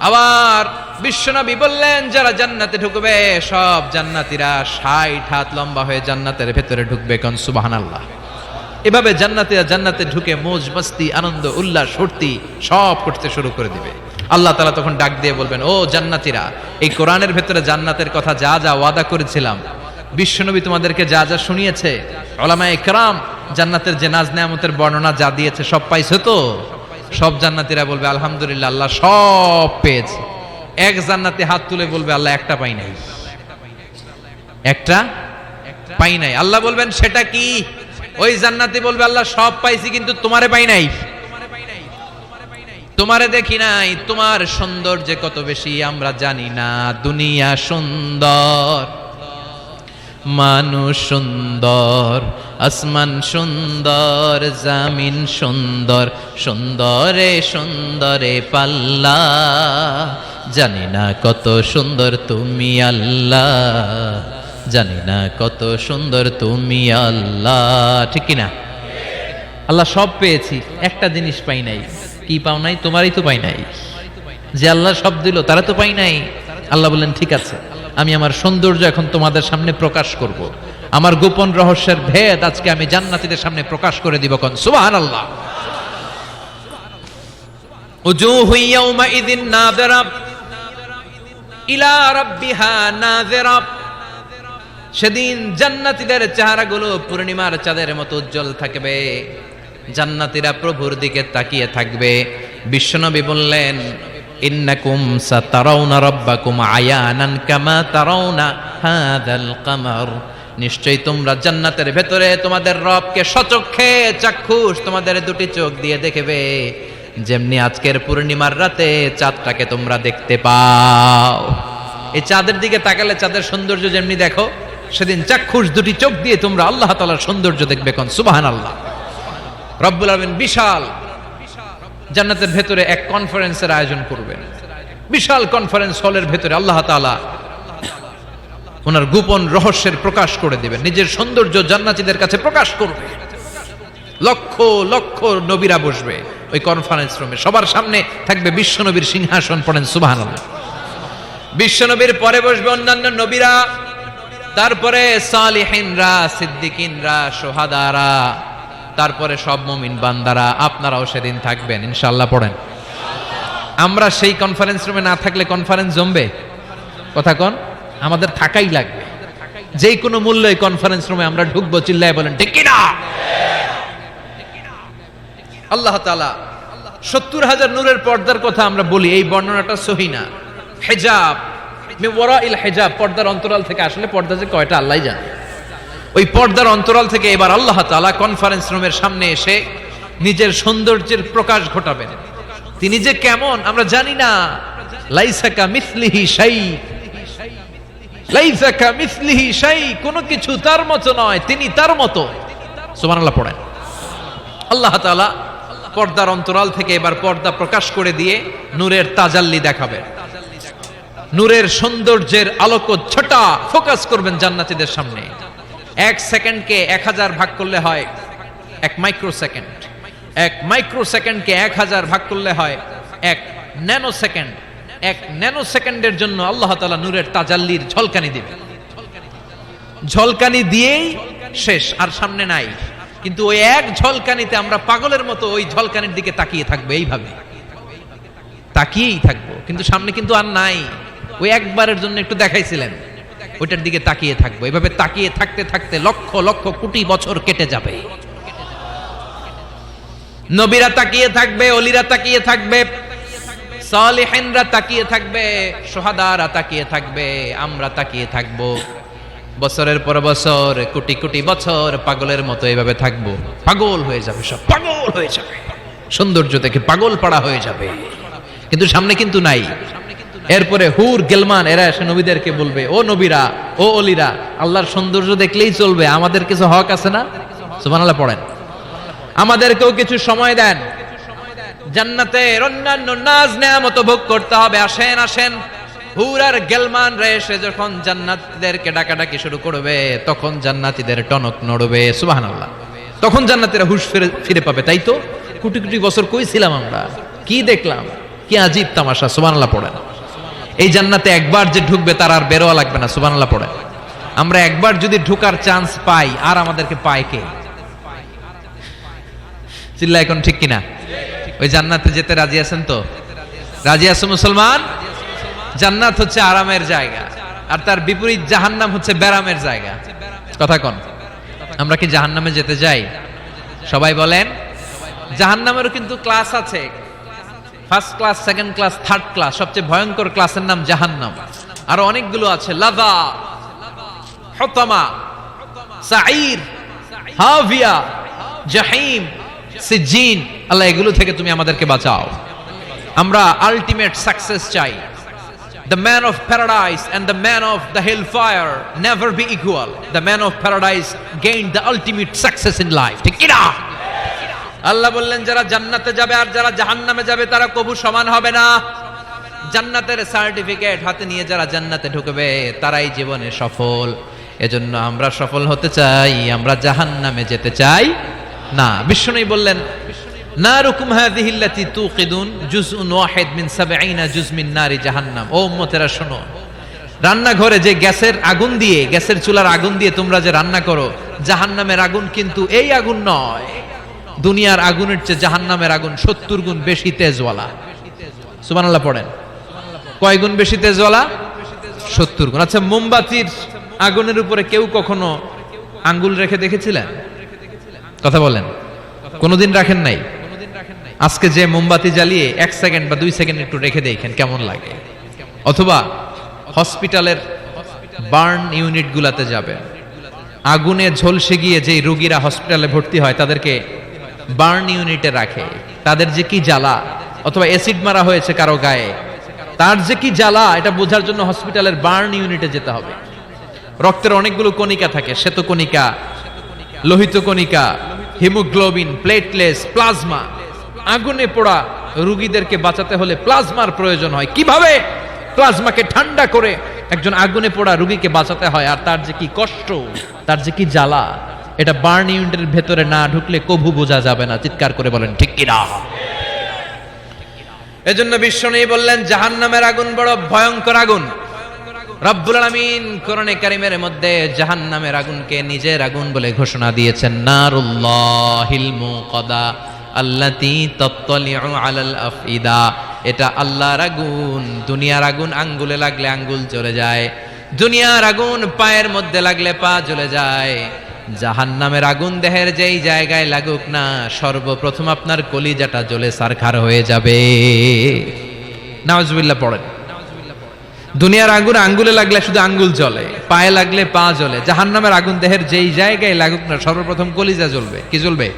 আবার বিশ্বনবী বললেন যারা জান্নাতে ঢুকবে সব জান্নাতীরা 60 হাত লম্বা হয়ে জান্নাতের ভেতরে ঢুকবে, কোন সুবহানাল্লাহ। এভাবে জান্নাতীরা জান্নাতে ঢুকে মৌজ মস্তি আনন্দ উল্লাস ফুর্তি সব করতে শুরু করে দিবে। আল্লাহ তাআলা তখন ডাক দিয়ে বলবেন, ও জান্নাতীরা, এই কোরআনের ভেতরে জান্নাতের কথা যা যা ওয়াদা করেছিলাম, বিশ্বনবী তোমাদেরকে যা যা শুনিয়েছে, উলামায়ে কেরাম জান্নাতের যে নাজ নেয়ামতের বর্ণনা যা দিয়েছে সব পাইছো তো? সব জান্নাতীরা বলবে আলহামদুলিল্লাহ, আল্লাহ সব পেয়েছে। এক জান্নাতি হাত তুলে বলবে আল্লাহ একটা পাই নাই, একটা পাই নাই। আল্লাহ বলবেন সেটা কি? ওই জান্নাতি বলবে আল্লাহ সব পাইছি কিন্তু তোমারে পাই নাই, তোমারে দেখি নাই, তোমার সৌন্দর্য কত বেশি আমরা জানি না। দুনিয়া সুন্দর, মানুষ সুন্দর, আসমান সুন্দর, জামিন সুন্দর, সুন্দরে সুন্দরে পাল্লা, জানি না কত সুন্দর তুমি আল্লাহ, জানি না কত সুন্দর তুমি আল্লাহ। ঠিক কিনা? আল্লাহ সব পেয়েছি, একটা জিনিস পাই নাই। কি পাও নাই? তোমারই তো পাই নাই। যে আল্লাহ সব দিল তারা তো পাই নাই। আল্লাহ বললেন ঠিক আছে, আমি আমার সৌন্দর্য এখন তোমাদের সামনে প্রকাশ করব। আমার গোপন রহস্যের ভেদ আজকে আমি জান্নাতীদের সামনে প্রকাশ করে দিব। কোন সুবহানাল্লাহ। উজুহু ইয়াউমাইযিন নাযিরা ইলা রাব্বিহা নাযিরা। সেদিন জান্নাতীদের চেহারাগুলো পূর্ণিমার চাঁদের মতো উজ্জ্বল থাকবে। জান্নাতীরা প্রভুর দিকে তাকিয়ে থাকবে। বিশ্বনবী বললেন, ইন্নাকুম সাতারাউনা রাব্বাকুম আয়ানান কামা তারাউনা হাযাল কামার। নিশ্চয়ই তোমরা জান্নাতের ভেতরে তোমাদের রবকে সচক্ষে চাক্ষুষ তোমাদের দুটি চোখ দিয়ে দেখবে, যেমনি আজকের পূর্ণিমার রাতে চাঁদটাকে তোমরা দেখতে পাও। এই চাঁদের দিকে তাকালে চাঁদের সৌন্দর্য যেমনি দেখো, সেদিন চাক্ষুষ দুটি চোখ দিয়ে তোমরা আল্লাহ তাআলার সৌন্দর্য দেখবে। কোন সুবহানাল্লাহ। রব্বুল আলামিন বিশাল জান্নাতের ভেতরে এক কনফারেন্সের আয়োজন করবেন। বিশাল কনফারেন্স হলের ভেতরে আল্লাহ তাআলা ওনার গোপন রহস্যের প্রকাশ করে দিবেন, নিজের সৌন্দর্য জান্নাতীদের কাছে প্রকাশ করবে। লক্ষ লক্ষ নবীরা বসবে ওই কনফারেন্স রুমে। সবার সামনে থাকবে বিশ্বনবীর সিংহাসন। পড়েন সুবহানাল্লাহ। বিশ্বনবীর পরে বসবে অন্যান্য নবীরা, তারপরে সালিহিনরা, সিদ্দিকিনরা, শুহাদারা, তারপরে সব মুমিন বান্দারা। আপনারাও সেদিন থাকবেন ইনশাআল্লাহ। পড়েন। আমরা সেই কনফারেন্স রুমে না থাকলে কনফারেন্স জমবে? কথা কোন? আমাদের থাকাই লাগবে। যে কোনো মূল্যে এই কনফারেন্স রুমে আমরা ঢুকবো। চিল্লায় বলেন ঠিক কি না? আল্লাহ তাআলা ৭০,০০০ নূরের পর্দার কথা আমরা বলি, এই বর্ণনাটা সহি না। হিজাব মিন ওয়ারাইল হিজাব, পর্দার অন্তরাল থেকে। আসলে পর্দা যে কয়টা আল্লাহই জানে। ওই পর্দার অন্তরাল থেকে এবার আল্লাহ তাআলা কনফারেন্স রুমের সামনে এসে নিজের সৌন্দর্যের প্রকাশ ঘটাবেন। তিনি যে কেমন আমরা জানি না। লাইসা কামিসলিহি শাই, লাইসা কামিসলিহি শাই, কোনো কিছু তার মতো নয়, তিনি তার মতো। সুবহানাল্লাহ। পড়েন। আল্লাহ তাআলা পর্দার অন্তরাল থেকে এবার পর্দা প্রকাশ করে দিয়ে নূরের তাজাল্লি দেখাবেন। নূরের সৌন্দর্যের আলোকচ্ছটা ফোকাস করবেন জান্নাতীদের সামনে। 1 সেকেন্ডকে 1000 ভাগ করলে হয় 1 মাইক্রোসেকেন্ড। 1 মাইক্রোসেকেন্ডকে 1000 ভাগ করলে হয় 1 ন্যানোসেকেন্ড। 1 ন্যানোসেকেন্ডের জন্য আল্লাহ তাআলা নূরের তাজাল্লির ঝলকানি দিবেন। ঝলকানি দিয়েই শেষ, আর সামনে নাই। কিন্তু ওই এক ঝলকানিতে আমরা পাগলের মতো ওই ঝলকানির দিকে তাকিয়ে থাকবো, এইভাবে তাকিয়েই থাকবো। কিন্তু সামনে কিন্তু আর নাই। ওই একবারের জন্য একটু দেখাইছিলেন, ওইটার দিকে তাকিয়ে থাকবো। এভাবে তাকিয়ে থাকতে থাকতে লক্ষ লক্ষ কোটি বছর কেটে যাবে। নবীরা তাকিয়ে থাকবে, ওলিরা তাকিয়ে থাকবে, সালিহিনরা তাকিয়ে থাকবে, শুহাদারা তাকিয়ে থাকবে, আমরা তাকিয়ে থাকবো। বছরের পর বছর, কোটি কোটি বছর পাগলের মতো এভাবে থাকবো। পাগল হয়ে যাবে, সব পাগল হয়ে যাবে, সৌন্দর্য দেখে পাগল পাড়া হয়ে যাবে। কিন্তু সামনে কিন্তু নাই। এরপরে হুর গেলমান এরা এসে নবীদেরকে বলবে, ও নবীরা, ও অলিরা, আল্লাহর সৌন্দর্য দেখলেই চলবে, আমাদের কিছু হক আছে না? সুবহানাল্লাহ। পড়েন। আমাদেরকেও কিছু সময় দেন, জান্নাতের অন্যান্য নাজ নেয়ামত ভোগ করতে হবে। আসেন আসেন। হুর আর গেলমান রে এসে যখন জান্নাতীদেরকে ডাকাডাকি শুরু করবে, তখন জান্নাতীদের টনক নড়বে। সুবহানাল্লাহ। তখন জান্নাতীরা হুঁশ ফিরে পাবে। তাই তো কোটি কোটি বছর কই ছিলাম আমরা, কি দেখলাম? কি আজীব তামাশা, সুবহানাল্লাহ পড়েন। এই জান্নাতে একবার যে ঢুকবে তার আর বেরোয়া লাগবে না, সুবহানাল্লাহ পড়েন। আমরা একবার যদি ঢোকার চান্স পাই, আর আমাদেরকে পায় কে? চিল্লা এখন ঠিক কিনা? ওই জান্নাতে যেতে রাজি আছেন তো? রাজি আছো মুসলমান? জান্নাত হচ্ছে আরামের জায়গা, আর তার বিপরীত জাহান্নাম হচ্ছে ব্যারামের জায়গা। কথা কন, আমরা কি জাহান্নামে যেতে যাই? সবাই বলেন। জাহান্নামেরও কিন্তু ক্লাস আছে, first class, second class, third class. সবচেয়ে ভয়ঙ্কর ক্লাসের নাম জাহান্নাম। আরো অনেকগুলো আছে, লাযা, হুতামা, সাঈর, হাভিয়া, জাহিম, সিজিন। আল্লাহ এগুলো থেকে তুমি আমাদেরকে বাঁচাও। আমরা আলটিমেট সাকসেস চাই। The man of paradise and the man of the hellfire never be equal. The man of paradise gained the ultimate success in life. ঠিক কি না? আল্লাহ বললেন যারা জান্নাতে যাবে আর যারা জাহান্নামে যাবে তারা কবু সমান হবে না। জান্নাতের সার্টিফিকেট হাতে নিয়ে যারা জান্নাতে ঢুকবে তারাই জীবনে সফল। এজন্য আমরা সফল হতে চাই, আমরা জাহান্নামে যেতে চাই না। বিষ্ণুই বললেন নারুকুম হাযিহিল্লাতী তুকিদুন জুজউন ওয়াহিদ মিন ৭০ জুজ মিন নারি জাহান্নাম। ও উম্মতেরা শোনো, রান্নাঘরে যে গ্যাসের আগুন দিয়ে, গ্যাসের চুলার আগুন দিয়ে তোমরা যে রান্না করো, জাহান্নামের আগুন কিন্তু এই আগুন নয়। দুনিয়ার আগুনের চেয়ে জাহান্নামের আগুন ৭০ গুণ বেশি তেজওয়ালা। সুবহানাল্লাহ পড়েন। কয় গুণ বেশি তেজওয়ালা? ৭০ গুণ। আচ্ছা, মোমবাতির আগুনের উপরে কেউ কখনো আঙ্গুল রেখে দেখেছিলেন? কথা বলেন। কোনোদিন রাখেন নাই? আজকে যে মোমবাতি জ্বালিয়ে ১ সেকেন্ড বা ২ সেকেন্ড একটু রেখে দেখেন কেমন লাগে। অথবা হসপিটালের বার্ন ইউনিট গুলাতে যাবে, আগুনে ঝলসে গিয়ে যে রোগীরা হসপিটালে ভর্তি হয় তাদেরকে বার্ন ইউনিটে রাখে, তাদের যে কি জ্বালা। অথবা অ্যাসিড মারা হয়েছে কারো গায়ে, তার যে কি জ্বালা, এটা বোঝার জন্য হসপিটালের বার্ন ইউনিটে যেতে হবে। রক্তের অনেকগুলো কণিকা থাকে, শ্বেতকণিকা, লোহিত কণিকা, হিমোগ্লোবিন, প্লেটলেটস, প্লাজমা। আগুনে পোড়া রোগীদেরকে বাঁচাতে হলে প্লাজমার প্রয়োজন হয়। কিভাবে প্লাজমাকে ঠান্ডা করে একজন আগুনে পোড়া রোগীকে বাঁচাতে হয়, আর তার যে কি কষ্ট, তার যে কি জ্বালা, এটা বার্ন ইউনিটের ভেতরে না ঢুকলে কভু বোঝা যাবে না। চিৎকার করে বলেন ঠিক কি না? এজন্য বিশ্বনবী বললেন জাহান্নামের আগুন বড় ভয়ঙ্কর আগুন। রব্বুল আলামিন কোরআনে কারীমের মধ্যে জাহান্নামের আগুনকে নিজের আগুন বলে ঘোষণা দিয়েছেন, নারুল্লাহিল মুকাদা আল্লাতী তাত্তালিউ আলাল আফইদা। এটা আল্লাহর আগুন। দুনিয়ার আগুন আঙ্গুলে লাগলে আঙ্গুল জ্বলে যায়, দুনিয়ার আগুন পায়ের মধ্যে লাগলে পা জ্বলে যায়। জাহান্নামের আগুন দেহের যেই জায়গায় লাগুক না, সর্বপ্রথম আপনার কলিজাটা জ্বলে ছারখার হয়ে যাবে। নাউজুবিল্লাহ পড়েন। দুনিয়ার আগুন আঙ্গুলে লাগলে শুধু আঙ্গুল জ্বলে, পায়ে লাগলে পা জ্বলে। জাহান্নামের আগুন দেহের যেই জায়গায় লাগুক না, সর্বপ্রথম কলিজা জ্বলবে। কি জ্বলবে?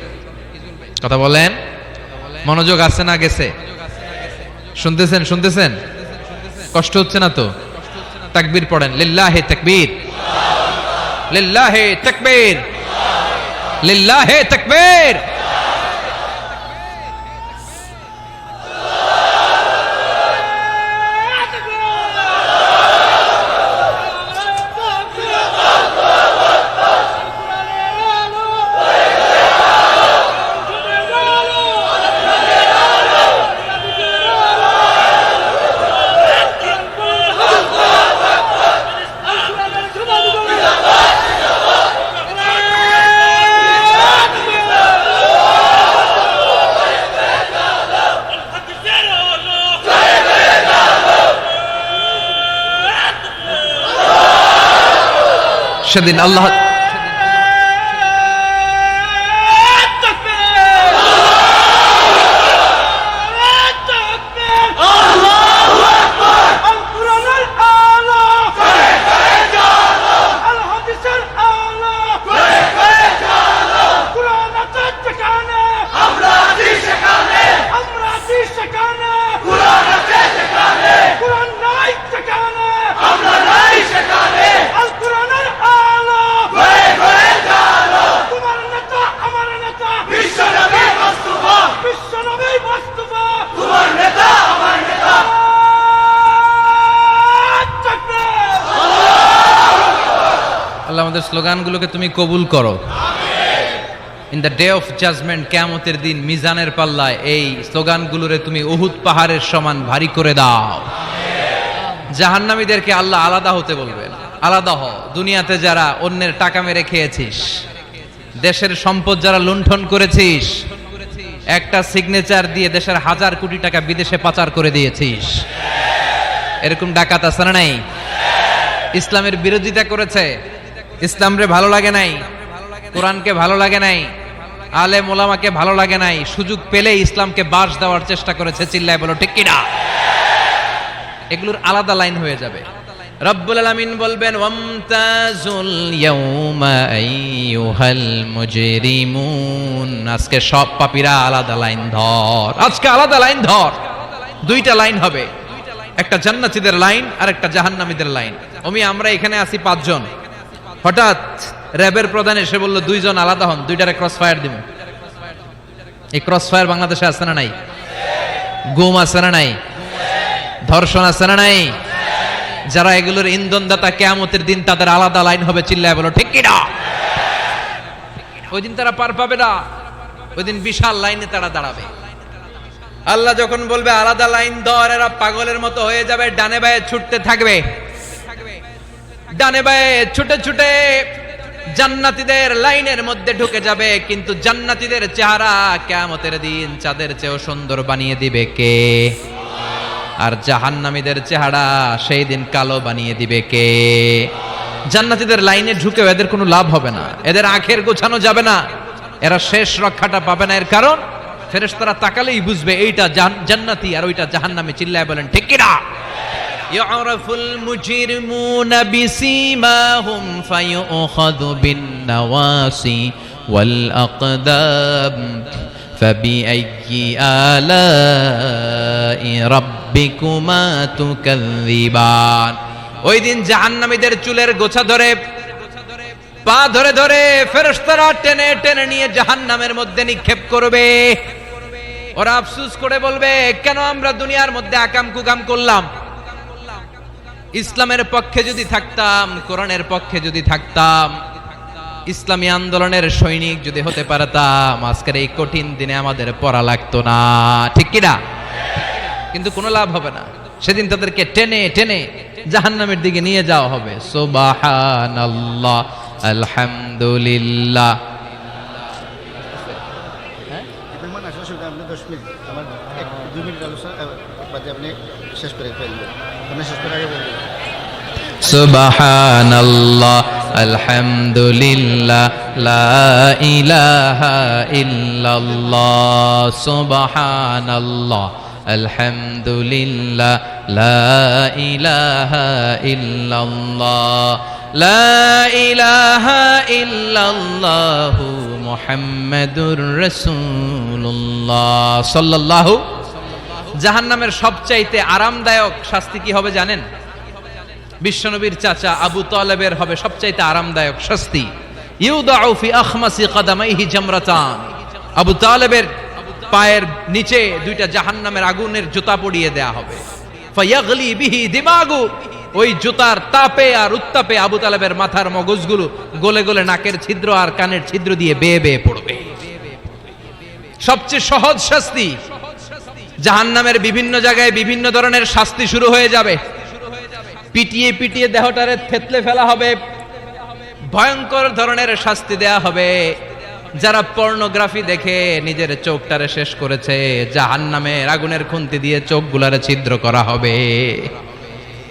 কথা বলেন। মনোযোগ আছে না গেছে? শুনতেছেন? শুনতেছেন? কষ্ট হচ্ছে না তো? তাকবীর পড়েন। লিল্লাহি তাকবীর, লিল্লাহি তাকবীর, লিল্লাহি তাকবীর। সেদিন আল্লাহ আমাদের স্লোগানগুলোকে তুমি কবুল করো। In the day of judgement, কিয়ামতের দিন মিজানের পাল্লায় এই স্লোগানগুলোরে তুমি উহুদ পাহাড়ের সমান ভারী করে দাও। জাহান্নামীদেরকে আল্লাহ আলাদা হতে বলবেন, আলাদা হও। দুনিয়াতে যারা অন্যের টাকা মেরে খেয়েছিস, দেশের সম্পদ যারা লুণ্ঠন করেছিস, একটা সিগনেচার দিয়ে দেশের 1000 কোটি টাকা বিদেশে পাচার করে দিয়েছিস, এরকম ডাকাত আছে না নাই? ইসলামের বিরোধিতা করেছে, ইসলামরে ভালো লাগে নাই, কোরআনকে ভালো লাগে নাই, আলেম ওলামাকে ভালো লাগে নাই, সুযোগ পেলে ইসলামকে বাস দেওয়ার চেষ্টা করেছে। চিল্লায় বলো ঠিক কিনা? এগুলোর আলাদা লাইন হয়ে যাবে। রব্বুল আলামিন বলবেন ওয়ামতাজুল ইয়াউমা আইয়ুহাল মুজরিমুন, আজকে সব পাপীরা আলাদা লাইন ধর, আজকে আলাদা লাইন ধর। দুইটা লাইন হবে, একটা জান্নাতীদের লাইন আর একটা জাহান্নামীদের লাইন। আমরা এখানে আছি 5 জন, হঠাৎ র্যাবের প্রধান এসে বলল 2 জন আলাদা হন, 2টারে ক্রস ফায়ার দিব। এই ক্রস ফায়ার বাংলাদেশে আছে না নাই? গুম আছে না নাই? ধর্ষণ আছে না নাই? যারা এগুলোর ইন্ধনদাতা, কিয়ামতের দিন তাদের আলাদা লাইন হবে। চিল্লায় বলো ঠিক কিনা? ওই দিন তারা পার পাবে না, ওই দিন বিশাল লাইনে তারা দাঁড়াবে। আল্লাহ যখন বলবে আলাদা লাইন ধর, এরা পাগলের মতো হয়ে যাবে, ডানে বায়ে ছুটতে থাকবে, ডানে বায়ে ছুটে ছুটে জান্নাতীদের লাইনের মধ্যে ঢুকে যাবে। কিন্তু জান্নাতীদের চেহারা কিয়ামতের দিন চাঁদের চেয়েও সুন্দর বানিয়ে দিবে কে? আর জাহান্নামীদের চেহারা সেই দিন কালো বানিয়ে দিবে কে? জান্নাতীদের লাইনে ঢুকেও এদের কোনো লাভ হবে না, এদের আখের গোছানো যাবে না, এরা শেষ রক্ষাটা পাবে না। এর কারণ ফেরেশতারা তাকালেই বুঝবে এইটা জান্নাতি আর ওইটা জাহান্নামী। চিল্লায় বলেন ঠিক কিনা? ইউরাফুল মুজরিমুনা বিসীমাহুম ফায়ুখাযু বিন-নাওয়াসি ওয়াল আকদাম ফাবিআইয়ি আলাই রাব্বিকুমা তুকাযযিবান। ওই দিন জাহান্নামীদের চুলের গোছা ধরে, পা ধরে ধরে ফেরেশতারা টেনে টেনে নিয়ে জাহান্নামের মধ্যে নিক্ষেপ করবে। ওরা আফসোস করে বলবে, কেন আমরা দুনিয়ার মধ্যে আকাম কুকাম করলাম? ইসলামের পক্ষে যদি থাকতাম, কোরআনের পক্ষে যদি থাকতাম, ইসলামী আন্দোলনের সৈনিক যদি হতে পারতাম, আজকের এই কঠিন দিনে আমাদের পড়া লাগতো না। ঠিক কিনা? কিন্তু কোনো লাভ হবে না, সেদিন তাদেরকে টেনে টেনে জাহান্নামের দিকে নিয়ে যাওয়া হবে। সুবহানাল্লাহ, আলহামদুলিল্লাহ। সুবহানাল্লাহ, আলহামদুলিল্লাহ, লা ইলাহা ইল্লাল্লাহ। সুবহানাল্লাহ, আলহামদুলিল্লাহ, লা ইলাহা ইল্লাল্লাহ, লা ইলাহা ইল্লাল্লাহ, মুহাম্মাদুর রাসূলুল্লাহ সাল্লাল্লাহু। জাহান্নামের সবচাইতে আরামদায়ক শাস্তি কি হবে জানেন? বিশ্বনবীর চাচা আবু তালেবের হবে সবচাইতে আরামদায়ক শাস্তি। ইউদাউ ফি আখমাসি কদামাইহি জামরাতান, আবু তালেবের পায়ের নিচে 2টা জাহান্নামের আগুনের জুতা পরিয়ে দেয়া হবে। ফায়াগলি বিহি দিমাগু, ওই জুতার তাপে আর উত্তাপে আবু তালেবের মাথার মগজগুলো গলে গলে নাকের ছিদ্র আর কানের ছিদ্র দিয়ে বেয়ে বেয়ে পড়বে। সবচেয়ে সহজ শাস্তি। জাহান্নামের বিভিন্ন জায়গায় বিভিন্ন ধরনের শাস্তি শুরু হয়ে যাবে। পিটিয়ে পিটিয়ে দেহটারে থেতলে ফেলা হবে, ভয়ঙ্কর ধরনের শাস্তি দেয়া হবে। যারা পর্নোগ্রাফি দেখে নিজের চোখটারে শেষ করেছে, জাহান্নামের আগুনের খুন্তি দিয়ে চোখগুলারে ছিদ্র করা হবে।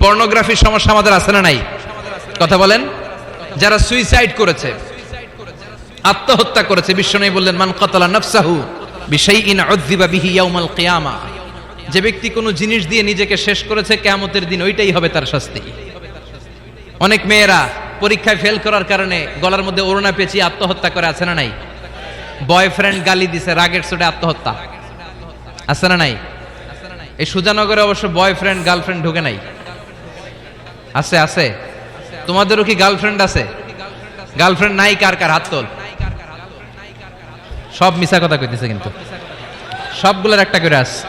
পর্নোগ্রাফির সমস্যা আমাদের আছে না নাই? কথা বলেন। যারা সুইসাইড করেছে, আত্মহত্যা করেছে, বিশ্বনবী বললেন মান কাতালা নাফসাহু বিশাইইন উযযিবা বিহি ইয়াউমাল কিয়ামা, যে ব্যক্তি কোনো জিনিস দিয়ে নিজেকে শেষ করেছে, কিয়ামতের দিন ওইটাই হবে তার শাস্তি। অনেক মেয়েরা পরীক্ষায় ফেল করার কারণে গলার মধ্যে ওড়না পেঁচিয়ে আত্মহত্যা করে, আছে না নাই? বয়ফ্রেন্ড গালি দিছে, রাগের চোটে আত্মহত্যা, আছে না নাই? এই সুজানগরে অবশ্য বয়ফ্রেন্ড গার্লফ্রেন্ড ঢুকে নাই, আছে আছে। তোমাদেরও কি গার্লফ্রেন্ড আছে? গার্লফ্রেন্ড নাই কার কার হাত তোল। সব মিছা কথা কইতেছে, কিন্তু সবগুলোর একটা করে আছে।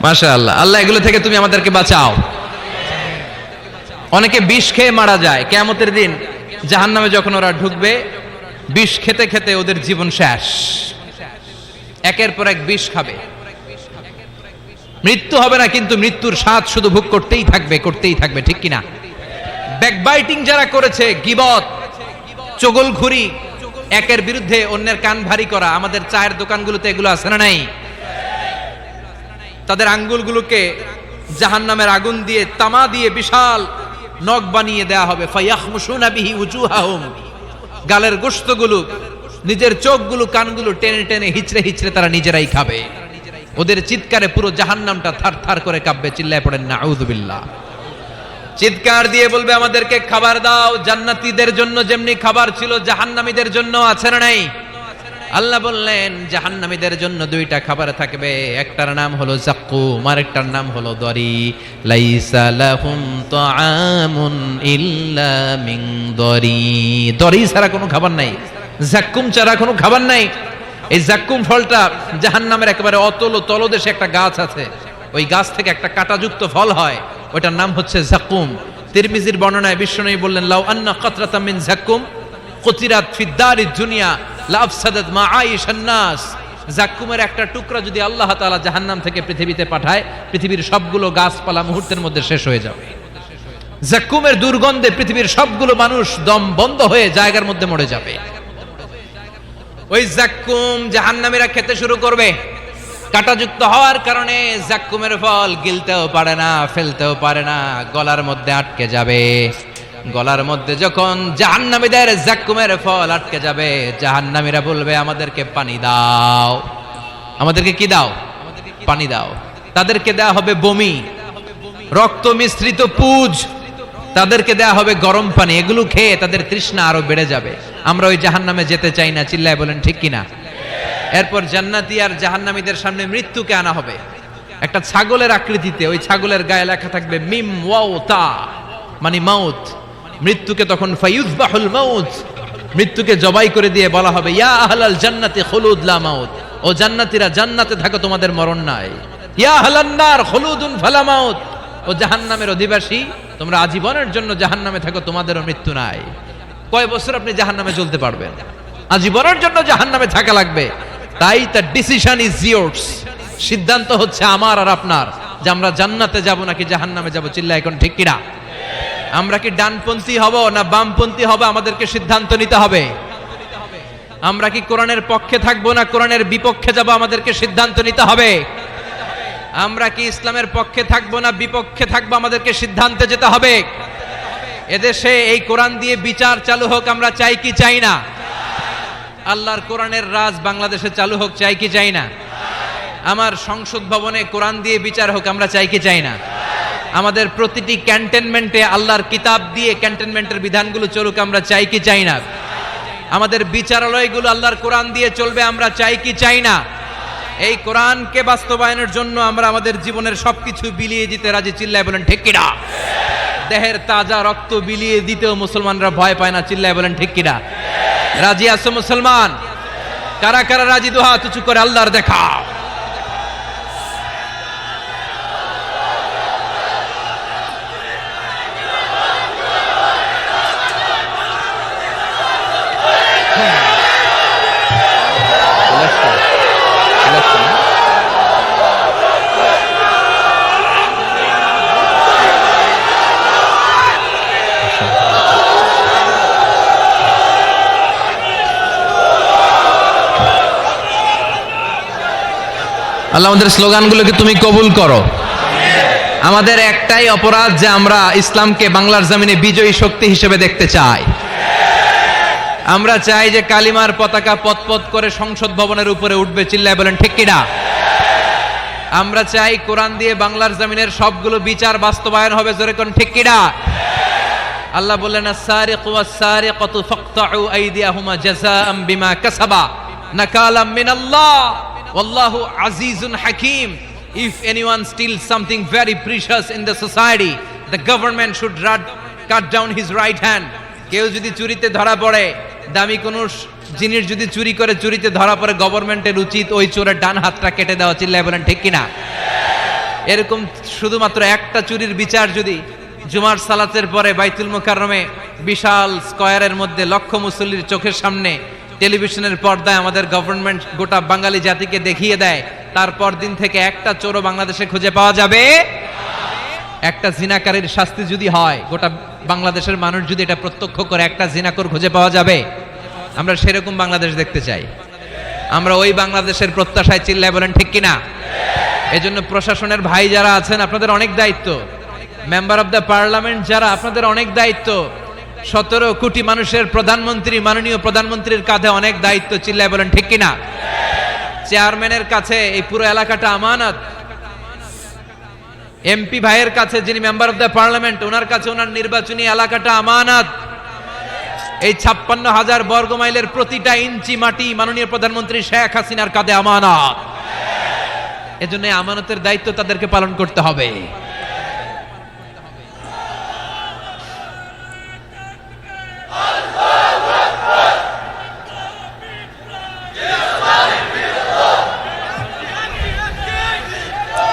মাশাআল্লাহ। আল্লাহ এগুলো থেকে তুমি আমাদেরকে বাঁচাও। অনেকে বিষ খেয়ে মারা যায়। কিয়ামতের দিন জাহান্নামে যখন ওরা ঢুকবে, বিষ খেতে খেতে ওদের জীবন শেষ। একের পর এক বিষ খাবে, মৃত্যু হবে না, কিন্তু মৃত্যুর স্বাদ শুধু ভোগ করতেই থাকবে, করতেই থাকবে, ঠিক কিনা? ব্যাকবাইটিং যারা করেছে, গীবত, চগলখুরি, একের বিরুদ্ধে অন্যের কান ভারী করা, আমাদের চায়ের দোকানগুলোতে এগুলো আছে না নাই? তাদের আঙ্গুলগুলোকে জাহান্নামের আগুন দিয়ে, তামা দিয়ে বিশাল নখ বানিয়ে দেয়া হবে। ফায়াখমুশুনা বিহি উজুহাহুম, গালের গোশতগুলো, নিজের চোখগুলো, কানগুলো টেনে টেনে হিচড়ে হিচড়ে তারা নিজেরাই খাবে। ওদের চিৎকারে পুরো জাহান্নামটা থার থার করে কাঁপবে। চিল্লায় পড়েন নাউযুবিল্লাহ। চিৎকার দিয়ে বলবে, আমাদেরকে খাবার দাও। জান্নাতীদের জন্য যেমনি খাবার ছিল, জাহান্নামীদের জন্য আছে না নাই? আল্লাহ বললেন, জাহান্নামীদের জন্য দুইটা খাবার থাকবে, একটার নাম হলো যাক্কুম, আরেকটার নাম হলো দরি। লাইসা লাহুম তাআমুন ইল্লা মিন দরি। দরি ছাড়া কোনো খাবার নাই, যাক্কুম ছাড়া কোনো খাবার নাই। এই যাক্কুম ফলটা জাহান্নামের একেবারে অতল তলদেশে একটা গাছ আছে, ওই গাছ থেকে একটা কাঁটাযুক্ত ফল হয়, ওইটার নাম হচ্ছে যাক্কুম। তিরমিজির বর্ণনায় বিশ্বনবী বললেন, লাউ আন্না কাতরাতাম মিন যাক্কুম কুতিরাত ফিদ দারিদ দুনিয়া লাফসাদাত মাআইশান নাস। যাক্কুমের একটা টুকরা যদি আল্লাহ তাআলা জাহান্নাম থেকে পৃথিবীতে পাঠায়, পৃথিবীর সবগুলো গাছপালা মুহূর্তের মধ্যে শেষ হয়ে যাবে। যাক্কুমের দুর্গন্ধে পৃথিবীর সবগুলো মানুষ দম বন্ধ হয়ে জায়গার মধ্যে মরে যাবে। ওই যাক্কুম জাহান্নামীরা খেতে শুরু করবে। কাঁটাযুক্ত হওয়ার কারণে যাক্কুমের ফল গিলতেও পারে না, ফেলতেও পারে না, গলার মধ্যে আটকে যাবে। গলার মধ্যে যখন জাহান্নামীদের যাক্কুমের ফল আটকে যাবে, জাহান্নামীরা বলবে, আমাদেরকে পানি দাও। আমাদেরকে কি দাও? পানি দাও। তাদেরকে দেয়া হবে বমি, রক্ত মিশ্রিত পুজ, তাদেরকে দেয়া হবে গরম পানি। এগুলো খেয়ে তাদের তৃষ্ণা আরো বেড়ে যাবে। আমরা ওই জাহান্নামে যেতে চাই না, চিল্লায় বলেন ঠিক কিনা? এরপর জান্নাতি আর জাহান্নামীদের সামনে মৃত্যুকে আনা হবে একটা ছাগলের আকৃতিতে। ওই ছাগলের গায়ে লেখা থাকবে মিম ওয়াও তা, মানে মাউত। মৃত্যুকে তখন ফায়ুযবাহুল মাউত, মৃত্যুকে জবাই করে দিয়ে বলা হবে, ইয়া আহলাল জান্নাতি খুলুদ লা মাউত। ও জান্নাতীরা, জান্নাতে থাকো, তোমাদের মরণ নাই। ইয়া আহলান নার খুলুদুন ফালা মাউত। ও জাহান্নামের অধিবাসী, তোমরা আজীবনের জন্য জাহান্নামে থাকো, তোমাদেরও মৃত্যু নাই। কয় বছর আপনি জাহান্নামে চলতে পারবেন? আজীবনের জন্য জাহান্নামে থাকা লাগবে। তাই তার ডিসিশন ইজ ইয়ার্স, সিদ্ধান্ত হচ্ছে আমার আর আপনার, যে আমরা জান্নাতে যাব নাকি জাহান্নামে যাব। চিল্লা এখন ঠিক কিনা? আমরা কি ডানপন্থী হব না বামপন্থী হব, আমাদেরকে সিদ্ধান্ত নিতে হবে। আমরা কি কোরআনের পক্ষে থাকবো না কোরআনের বিপক্ষে যাব, আমাদেরকে সিদ্ধান্ত নিতে হবে। আমরা কি ইসলামের পক্ষে থাকবো না বিপক্ষে থাকবো, আমাদেরকে সিদ্ধান্তে যেতে হবে। এদেশে এই কোরআন দিয়ে বিচার চালু হোক, আমরা চাই কি চাই না? আল্লাহর কোরআনের রাজ বাংলাদেশে চালু হোক, চাই কি চাই না? আমার সংসদ ভবনে কোরআন দিয়ে বিচার হোক, আমরা চাই কি চাই না? আমাদের প্রতিটি ক্যান্টনমেন্টে আল্লাহর কিতাব দিয়ে ক্যান্টনমেন্টের বিধানগুলো চলুক, আমরা চাই কি চাই না? আমাদের বিচারালয়গুলো আল্লাহর কোরআন দিয়ে চলবে, আমরা চাই কি চাই না? এই কোরআনকে বাস্তবায়নের জন্য আমরা আমাদের জীবনের সবকিছু বিলিয়ে দিতে রাজি। চিল্লায় বলেন ঠিক কিনা? দেহের তাজা রক্ত বিলিয়ে দিতেও মুসলমানরা ভয় পায় না। চিল্লায় বলেন ঠিক কিনা? রাজি আছো মুসলমান? কারা কারা রাজি? দু হাত উঁচু করে আল্লাহর দেখাও। আল্লাহ আমাদের স্লোগানগুলোকে তুমি কবুল করো। আমাদের একটাই অপরাধ যে আমরা ইসলামকে বাংলার জমিনে বিজয়ী শক্তি হিসেবে দেখতে চাই। আমরা চাই যে কালিমার পতাকা পতপত করে সংসদ ভবনের উপরে উঠবে। চিল্লায় বলেন ঠিক কিনা? আমরা চাই কোরআন দিয়ে বাংলার জমিনের সবগুলো বিচার বাস্তবায়ন হবে। জোরে কোন ঠিক কিনা? আল্লাহ বললেন, আস-সারিকু ওয়াস-সারিকাতু ফাকতাউ আইদিয়াহুমা জাযাআম বিমা কাসাবা নাকালাম মিনাল্লাহ ওয়াল্লাহু আজিজুন হাকীম। If anyone steals something very precious in the society, the government should cut down his right hand. কেউ যদি চুরিতে ধরা পড়ে, দামি কোন জিনিস যদি চুরি করে চুরিতে ধরা পড়ে, গভর্নমেন্টের উচিত ওই চোরের ডান হাতটা কেটে দেওয়া। চিল্লায় বলেন ঠিক কিনা? এরকম শুধুমাত্র একটা চুরির বিচার যদি জুমার সালাতের পরে বাইতুল মুকাররমে বিশাল স্কয়ারের মধ্যে লক্ষ মুসল্লির চোখের সামনে টেলিভিশনের পর্দায় আমাদের গভর্নমেন্ট গোটা বাঙালি জাতিকে দেখিয়ে দেয়, তারপর দিন থেকে একটা চোরও বাংলাদেশে খুঁজে পাওয়া যাবে। একটা জিনাকারীর শাস্তি যদি হয়, গোটা বাংলাদেশের মানুষ যদি এটা প্রত্যক্ষ করে একটা জিনাকর খুঁজে পাওয়া যাবে। আমরা সেরকম বাংলাদেশ দেখতে চাই। আমরা ওই বাংলাদেশের প্রত্যাশায় চিল্লায় বলেন ঠিক কিনা? এজন্য প্রশাসনের ভাই যারা আছেন আপনাদের অনেক দায়িত্ব, মেম্বার অব দ্য পার্লামেন্ট যারা আপনাদের অনেক দায়িত্ব, 17 কোটি মানুষের প্রধানমন্ত্রী, মাননীয় প্রধানমন্ত্রীর কাঁধে অনেক দায়িত্ব, চিল্লায় বলেন ঠিক কিনা? চেয়ারম্যানের কাছে এই পুরো এলাকাটা আমানত, এমপি ভাইয়ের কাছে যিনি মেম্বার অব দ্য পার্লামেন্ট ওনার কাছে ওনার নির্বাচনী এলাকাটা আমানত। এই 56,000 বর্গ মাইলের প্রতিটা ইঞ্চি মাটি মাননীয় প্রধানমন্ত্রী শেখ হাসিনার কাঁধে আমানত। এজন্য আমানতের দায়িত্ব তাদেরকে পালন করতে হবে।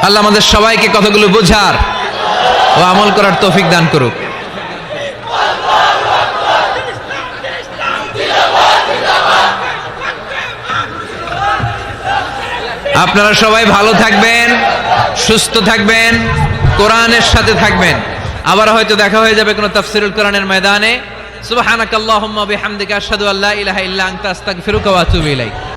আল্লাহ আমাদের সবাইকে কথাগুলো বোঝার ও আমল করার তৌফিক দান করুক। আপনারা সবাই ভালো থাকবেন, সুস্থ থাকবেন, কোরআনের সাথে থাকবেন। আবার হয়তো দেখা হয়ে যাবে কোনো তাফসীরুল কোরআনের ময়দানে। সুবহানাকাল্লাহুম্মা বিহামদিকা আশহাদু আল্লা ইলাহা ইল্লা আনতা আস্তাগফিরুকা ওয়া আতুবু ইলাইক।